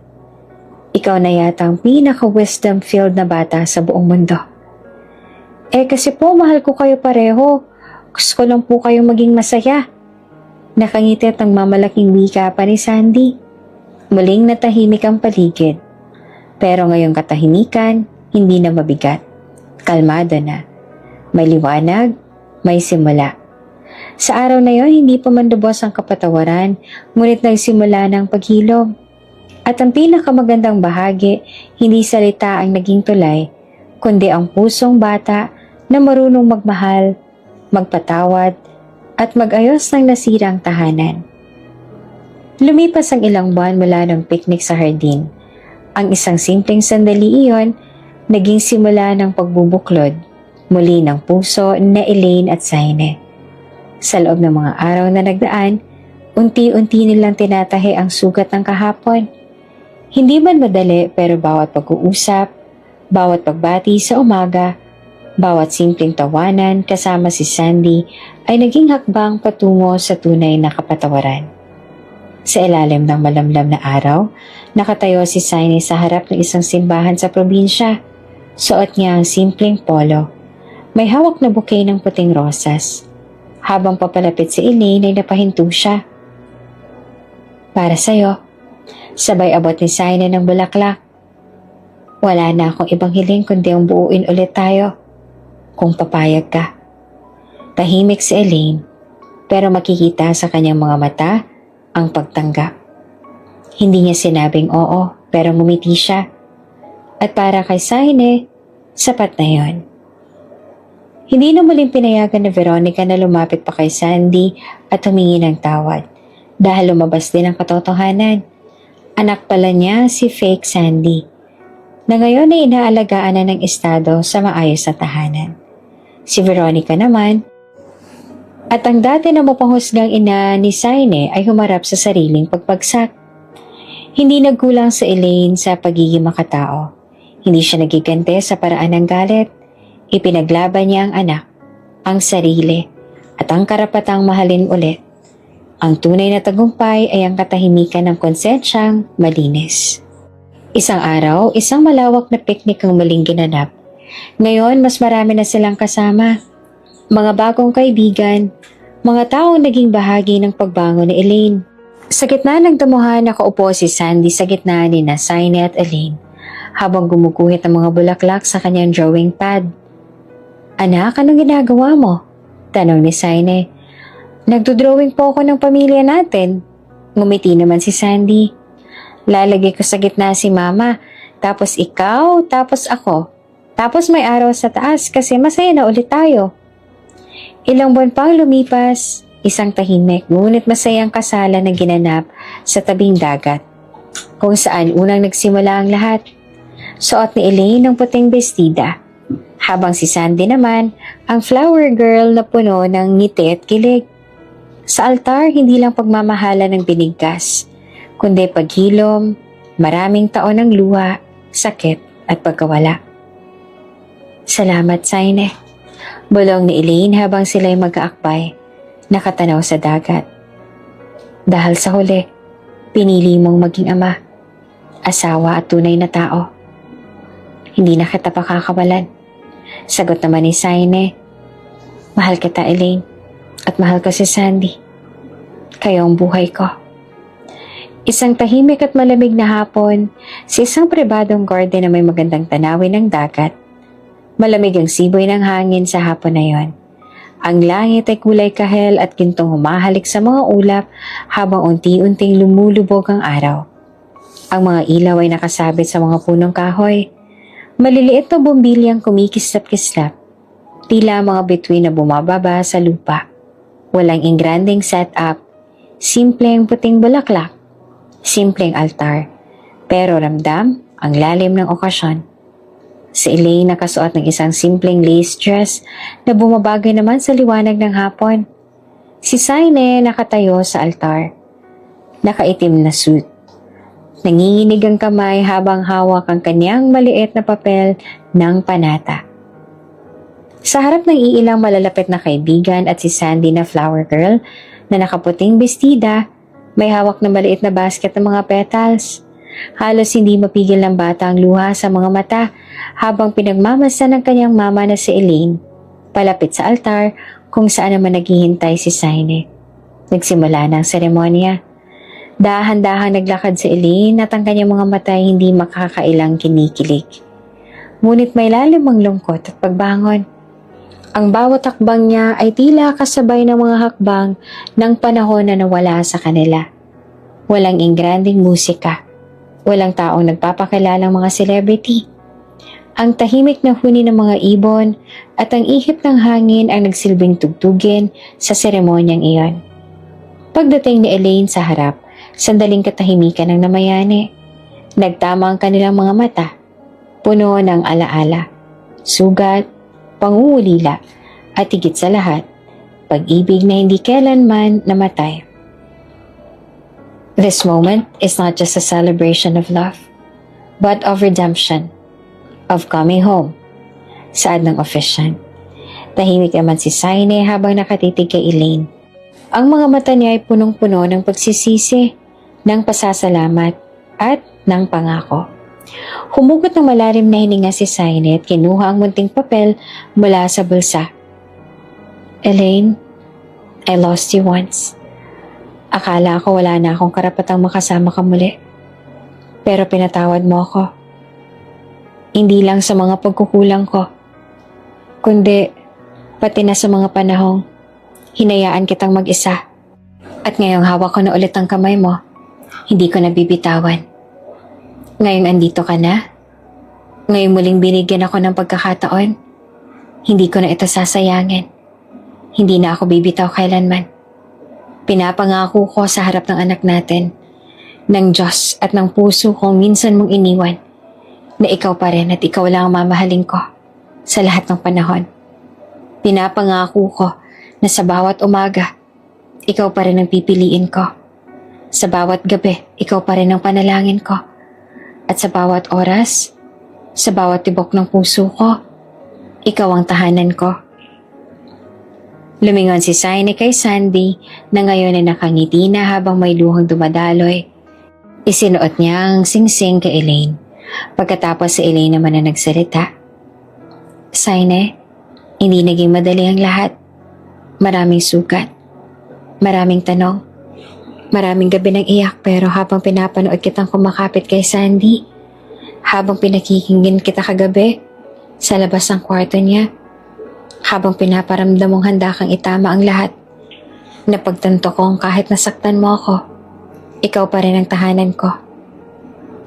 Ikaw na yata ang pinaka-wisdom-filled na bata sa buong mundo. Kasi po mahal ko kayo pareho. Gusto ko lang po kayong maging masaya. Nakangitit ang mamalaking wika pa ni Sandy. Muling natahimik ang paligid. Pero ngayong katahimikan, hindi na mabigat. Kalmado na. May liwanag, may simula. Sa araw na yon, hindi pa mandubos ang kapatawaran, ngunit nagsimula ng paghilom. At ang pinakamagandang bahagi, hindi salita ang naging tulay, kundi ang pusong bata na marunong magmahal, magpatawad, at mag-ayos ng nasirang tahanan. Lumipas ang ilang buwan mula ng picnic sa hardin. Ang isang simpleng sandali iyon, naging simula ng pagbubuklod, muli ng puso na Elaine at Saine. Sa loob ng mga araw na nagdaan, unti-unti nilang tinatahi ang sugat ng kahapon. Hindi man madali pero bawat pag-uusap, bawat pagbati sa umaga, bawat simpleng tawanan kasama si Sandy ay naging hakbang patungo sa tunay na kapatawaran. Sa ilalim ng malamlam na araw, nakatayo si Saine sa harap ng isang simbahan sa probinsya. Suot niya ang simpleng polo. May hawak na bouquet ng puting rosas. Habang papalapit si Elaine ay napahinto siya. Para sa'yo. Sabay abot ni Saine ng bulaklak. Wala na akong ibang hiling kundi ang buuin ulit tayo. Kung papayag ka. Tahimik si Elaine, pero makikita sa kanyang mga mata ang pagtanggap. Hindi niya sinabing oo, pero ngumiti siya. At para kay Saine, sapat na yon. Hindi na muling pinayagan ni Veronica na lumapit pa kay Sandy at humingi ng tawad dahil lumabas din ang katotohanan. Anak pala niya si fake Sandy na ngayon ay inaalagaan na ng estado sa maayos na tahanan. Si Veronica naman at ang dati na mapanghusgang ina ni Saine ay humarap sa sariling pagpagsak. Hindi nagkulang sa Elaine sa pagiging makatao. Hindi siya nagigante sa paraan ng galit. Ipinaglaban niya ang anak, ang sarili, at ang karapatang mahalin ulit. Ang tunay na tagumpay ay ang katahimikan ng konsensyang malinis. Isang araw, isang malawak na picnic ang muling ginanap. Ngayon, mas marami na silang kasama. Mga bagong kaibigan, mga taong naging bahagi ng pagbangon ni Elaine. Sa gitna ng damuhan, nakaupo si Sandy sa gitna ni Saine at Elaine, habang gumuguhit ang mga bulaklak sa kanyang drawing pad. Anak, anong ginagawa mo? Tanong ni Saine. Nagdodrawing po ako ng pamilya natin. Ngumiti naman si Sandy. Lalagay ko sa gitna si Mama, tapos ikaw, tapos ako. Tapos may araw sa taas kasi masaya na ulit tayo. Ilang buwan pang lumipas, isang tahimik ngunit masayang kasalan na ginanap sa tabing dagat, kung saan unang nagsimula ang lahat. Suot ni Elaine ng puting bestida, habang si Sandy naman ang flower girl na puno ng ngiti at kilig. Sa altar, hindi lang pagmamahala ng binigkas, kundi paghilom, maraming taon ng luha, sakit at pagkawala. Salamat, Saine. Bulong ni Elaine habang sila'y mag-aakbay, nakatanaw sa dagat. Dahil sa huli, pinili mong maging ama, asawa at tunay na tao. Hindi na kita pakakawalan. Sagot naman ni Saine. Mahal kita, Elaine, at mahal ko si Sandy. Kayo ang buhay ko. Isang tahimik at malamig na hapon, sa isang pribadong garden na may magandang tanawin ng dagat. Malamig ang siboy ng hangin sa hapon na yon. Ang langit ay kulay kahel at gintong humahalik sa mga ulap habang unti-unting lumulubog ang araw. Ang mga ilaw ay nakasabit sa mga punong kahoy. Maliliit na bumbilyang kumikislap-kislap. Tila mga bituin na bumababa sa lupa. Walang ingranding setup. Simpleng puting bulaklak. Simpleng altar. Pero ramdam ang lalim ng okasyon. Si Elaine nakasuot ng isang simpleng lace dress na bumabagay naman sa liwanag ng hapon. Si Saine nakatayo sa altar. Nakaitim na suit. Nanginginig ang kamay habang hawak ang kanyang maliit na papel ng panata. Sa harap ng iilang malalapit na kaibigan at si Sandy na flower girl na nakaputing bestida, may hawak na maliit na basket ng mga petals. Halos hindi mapigil ng bata ang luha sa mga mata habang pinagmamasan ng kanyang mama na si Elaine palapit sa altar kung saan naman naghihintay si Saine. Nagsimula na ang seremonya. Dahan-dahang naglakad si Elaine at ang kanyang mga mata ay hindi makakailang kinikilig. Ngunit may lalim ang lungkot at pagbangon. Ang bawat hakbang niya ay tila kasabay ng mga hakbang ng panahon na nawala sa kanila. Walang ingranding musika. Walang taong nagpapakilalang mga celebrity. Ang tahimik na huni ng mga ibon at ang ihip ng hangin ang nagsilbing tugtugin sa seremonyang iyon. Pagdating ni Elaine sa harap, sandaling katahimikan ng namayani. Nagtama ang kanilang mga mata, puno ng alaala, sugat, pangungulila, at higit sa lahat, pag-ibig na hindi kailanman namatay. This moment is not just a celebration of love, but of redemption, of coming home. Saad ng officiant. Tahimik naman si Saine habang nakatitig kay Elaine. Ang mga mata niya ay punong-puno ng pagsisisi, ng pasasalamat, at ng pangako. Humugot ng malalim na hininga si Saine at kinuha ang munting papel mula sa bulsa. Elaine, I lost you once. Akala ko wala na akong karapatang makasama ka muli. Pero pinatawad mo ako. Hindi lang sa mga pagkukulang ko, kundi pati na sa mga panahong hinayaan kitang mag-isa. At ngayong hawak ko na ulit ang kamay mo, hindi ko nabibitawan. Ngayong andito ka na, ngayong muling binigyan ako ng pagkakataon, hindi ko na ito sasayangin. Hindi na ako bibitaw kailanman. Pinapangako ko sa harap ng anak natin, ng Diyos at ng puso kong minsan mong iniwan, na ikaw pa rin at ikaw lang ang mamahalin ko sa lahat ng panahon. Pinapangako ko na sa bawat umaga, ikaw pa rin ang pipiliin ko. Sa bawat gabi, ikaw pa rin ang panalangin ko. At sa bawat oras, sa bawat tibok ng puso ko, ikaw ang tahanan ko. Lumingon si Saine kay Sandy na ngayon ay nakangiti na habang may luhang dumadaloy. Isinuot niya ang singsing kay Elaine. Pagkatapos si Elaine naman na nagsalita. Saine, hindi naging madali ang lahat. Maraming sugat. Maraming tanong. Maraming gabi ng iyak pero habang pinapanood kitang kumakapit kay Sandy, habang pinakikinggan kita kagabi sa labas ng kwarto niya, habang pinaparamdam mong handa kang itama ang lahat, napagtanto kong kahit nasaktan mo ako, ikaw pa rin ang tahanan ko.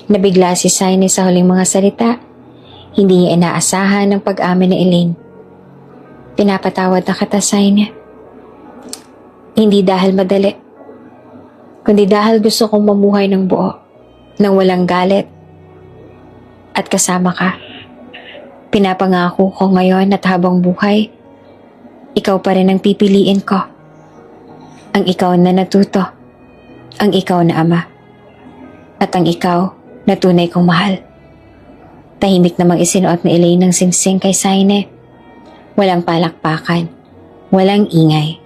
Nabigla si Saine sa huling mga salita. Hindi niya inaasahan ang pag-amin ni Elaine. Pinapatawad na kita, Saine. Hindi dahil madali, kundi dahil gusto kong mamuhay ng buo, nang walang galit, at kasama ka. Pinapangako ko ngayon at habang buhay, ikaw pa rin ang pipiliin ko. Ang ikaw na natuto, ang ikaw na ama, at ang ikaw na tunay kong mahal. Tahimik namang isinuot ni Elaine ng singsing kay Saine. Walang palakpakan, walang ingay,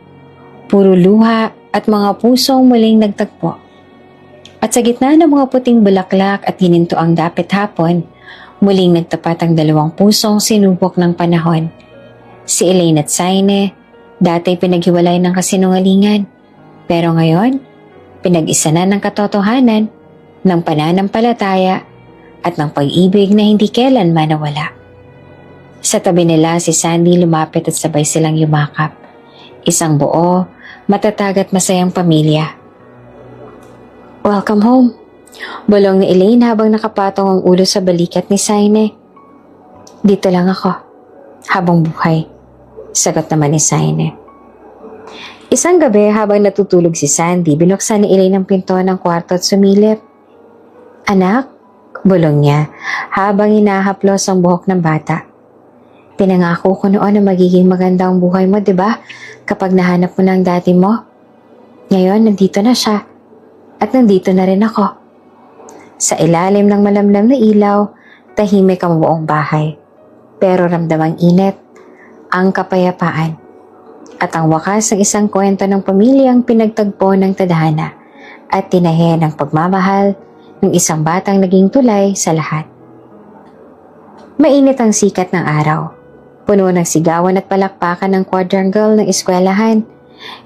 puro luha at mga pusong muling nagtagpo. At sa gitna ng mga puting bulaklak at hininto ang dapit hapon, muling nagtapat ang dalawang pusong sinubok ng panahon. Si Elaine at Saine, dati pinaghiwalay ng kasinungalingan, Pero ngayon, pinag-isa na ng katotohanan, ng pananampalataya, at ng pag-ibig na hindi kailanman nawala. Sa tabi nila si Sandy lumapit at sabay silang yumakap. Isang buo, matatag at masayang pamilya. "Welcome home," bulong ni Elaine habang nakapatong ang ulo sa balikat ni Saine. "Dito lang ako, habang buhay," sagot naman ni Saine. Isang gabi habang natutulog si Sandy, binuksan ni Elaine ang pinto ng kwarto at sumilip. "Anak," bulong niya habang hinahaplos ang buhok ng bata. "Pinangako ko noon na magiging maganda ang buhay mo, di ba? Kapag nahanap mo ng dati mo. Ngayon, nandito na siya. At nandito na rin ako." Sa ilalim ng malamlam na ilaw, tahimik ang buong bahay. Pero ramdamang init, ang kapayapaan, at ang wakas ng isang kwento ng pamilyang pinagtagpo ng tadhana at tinahe ng pagmamahal ng isang batang naging tulay sa lahat. Mainit ang sikat ng araw. Puno ng sigawan at palakpakan ng quadrangle ng eskwelahan.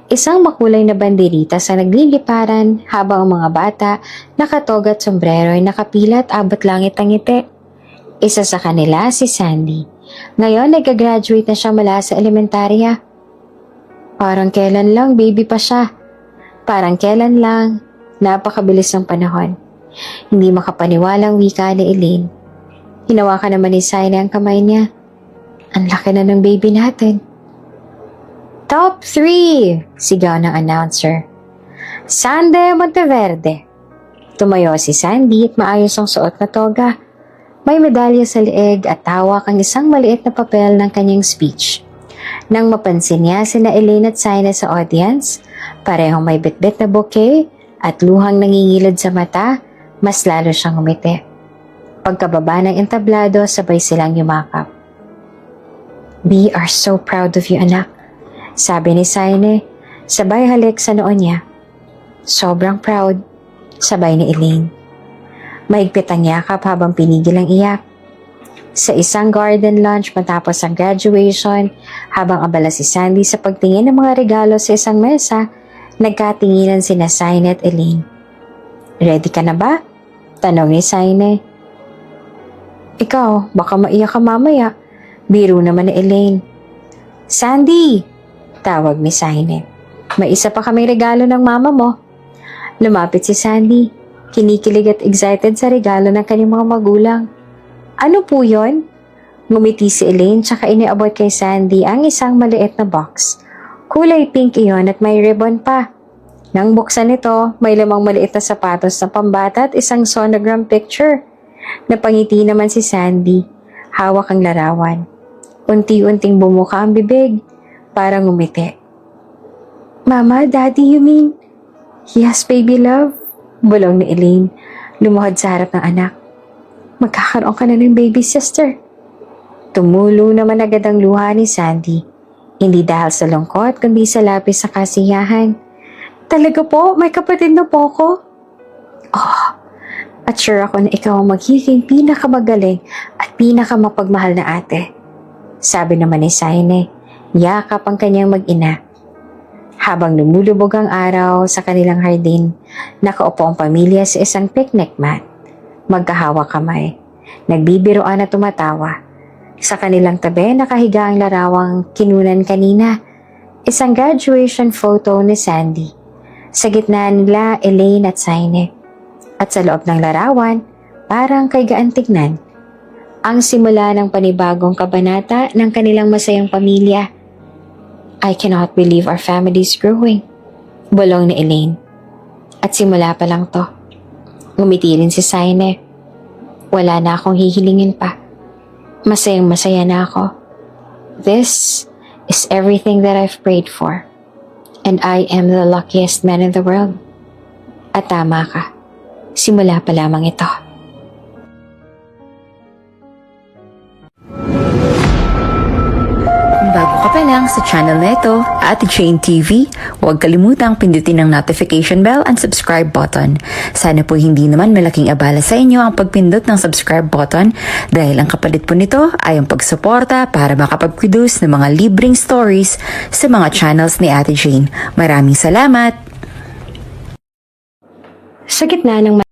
Isang makulay na banderita sa nagliliparan habang ang mga bata nakatog at sombrero ay nakapilat abot langit ang ngiti. Isa sa kanila si Sandy. Ngayon nag-graduate na siya mula sa elementarya. Parang kailan lang baby pa siya. Parang kailan lang, napakabilis ng panahon. Hindi makapaniwalang wika ni Elaine. Hinawakan naman ni Saine ang kamay niya. Ang laki na ng baby natin. "Top 3! Sigaw ng announcer. "Sande Monteverde." Tumayo si Sandy at maayos ang suot na toga. May medalya sa leeg at hawak ang isang maliit na papel ng kanyang speech. Nang mapansin niya sina Elaine at Saine sa audience, parehong may bitbit na bouquet at luhang nangingilid sa mata, mas lalo siyang umiti. Pagkababa ng entablado, sabay silang yumakap. "We are so proud of you, anak," sabi ni Saine, sabay halik sa noo niya. "Sobrang proud," sabay ni Elaine. Mahigpit ang yakap habang pinigil ang iyak. Sa isang garden lunch matapos ang graduation, habang abala si Sandy sa pagtingin ng mga regalo sa isang mesa, nagkatinginan sina Saine at Elaine. "Ready ka na ba?" tanong ni Saine. "Ikaw, baka maiyak ka mamaya," biro naman ni Elaine. "Sandy!" tawag ni Saine. "May isa pa kaming regalo ng mama mo." Lumapit si Sandy, kinikilig at excited sa regalo ng kanyang mga magulang. "Ano po yon?" Ngumiti si Elaine tsaka iniabot kay Sandy ang isang maliit na box. Kulay pink iyon at may ribbon pa. Nang buksan ito, may lamang maliit na sapatos na pambata at isang sonogram picture. Napangiti naman si Sandy. Hawak ang larawan. Unti-unting bumuka ang bibig, parang ngumiti. "Mama, Daddy, you mean?" "Yes, baby love," bulong ni Elaine. Lumuhod sa harap ng anak. "Magkakaroon ka na ng baby sister." Tumulo naman agad ang luha ni Sandy. Hindi dahil sa lungkot, kundi sa labis sa kasiyahan. "Talaga po? May kapatid na po ako?" "Oh, at sure ako na ikaw ang magiging pinakamagaling at pinakamapagmahal na ate," sabi naman ni Saine. Yakap ang kanyang mag-ina. Habang lumulubog ang araw sa kanilang hardin, nakaupo ang pamilya sa isang picnic mat. Magkahawak kamay. Nagbibiroan at tumatawa. Sa kanilang tabi, nakahiga ang larawang kinunan kanina. Isang graduation photo ni Sandy. Sa gitna nila, Elaine at Saine. At sa loob ng larawan, parang kay gaan tignan. Ang simula ng panibagong kabanata ng kanilang masayang pamilya. "I cannot believe our family is growing," bulong ni Elaine. "At simula pa lang to." Ngumiti rin si Saine. "Wala na akong hihilingin pa. Masayang masaya na ako. This is everything that I've prayed for. And I am the luckiest man in the world." At tama ka. Simula pa lamang ito. Kung bago ka pa lang sa channel na ito, Ate Jane TV, huwag kalimutang pindutin ang notification bell and subscribe button. Sana po hindi naman malaking abala sa inyo ang pagpindot ng subscribe button dahil ang kapalit po nito ay ang pagsuporta para makapag-produce ng mga libreng stories sa mga channels ni Ate Jane. Maraming salamat! Sa gitna ng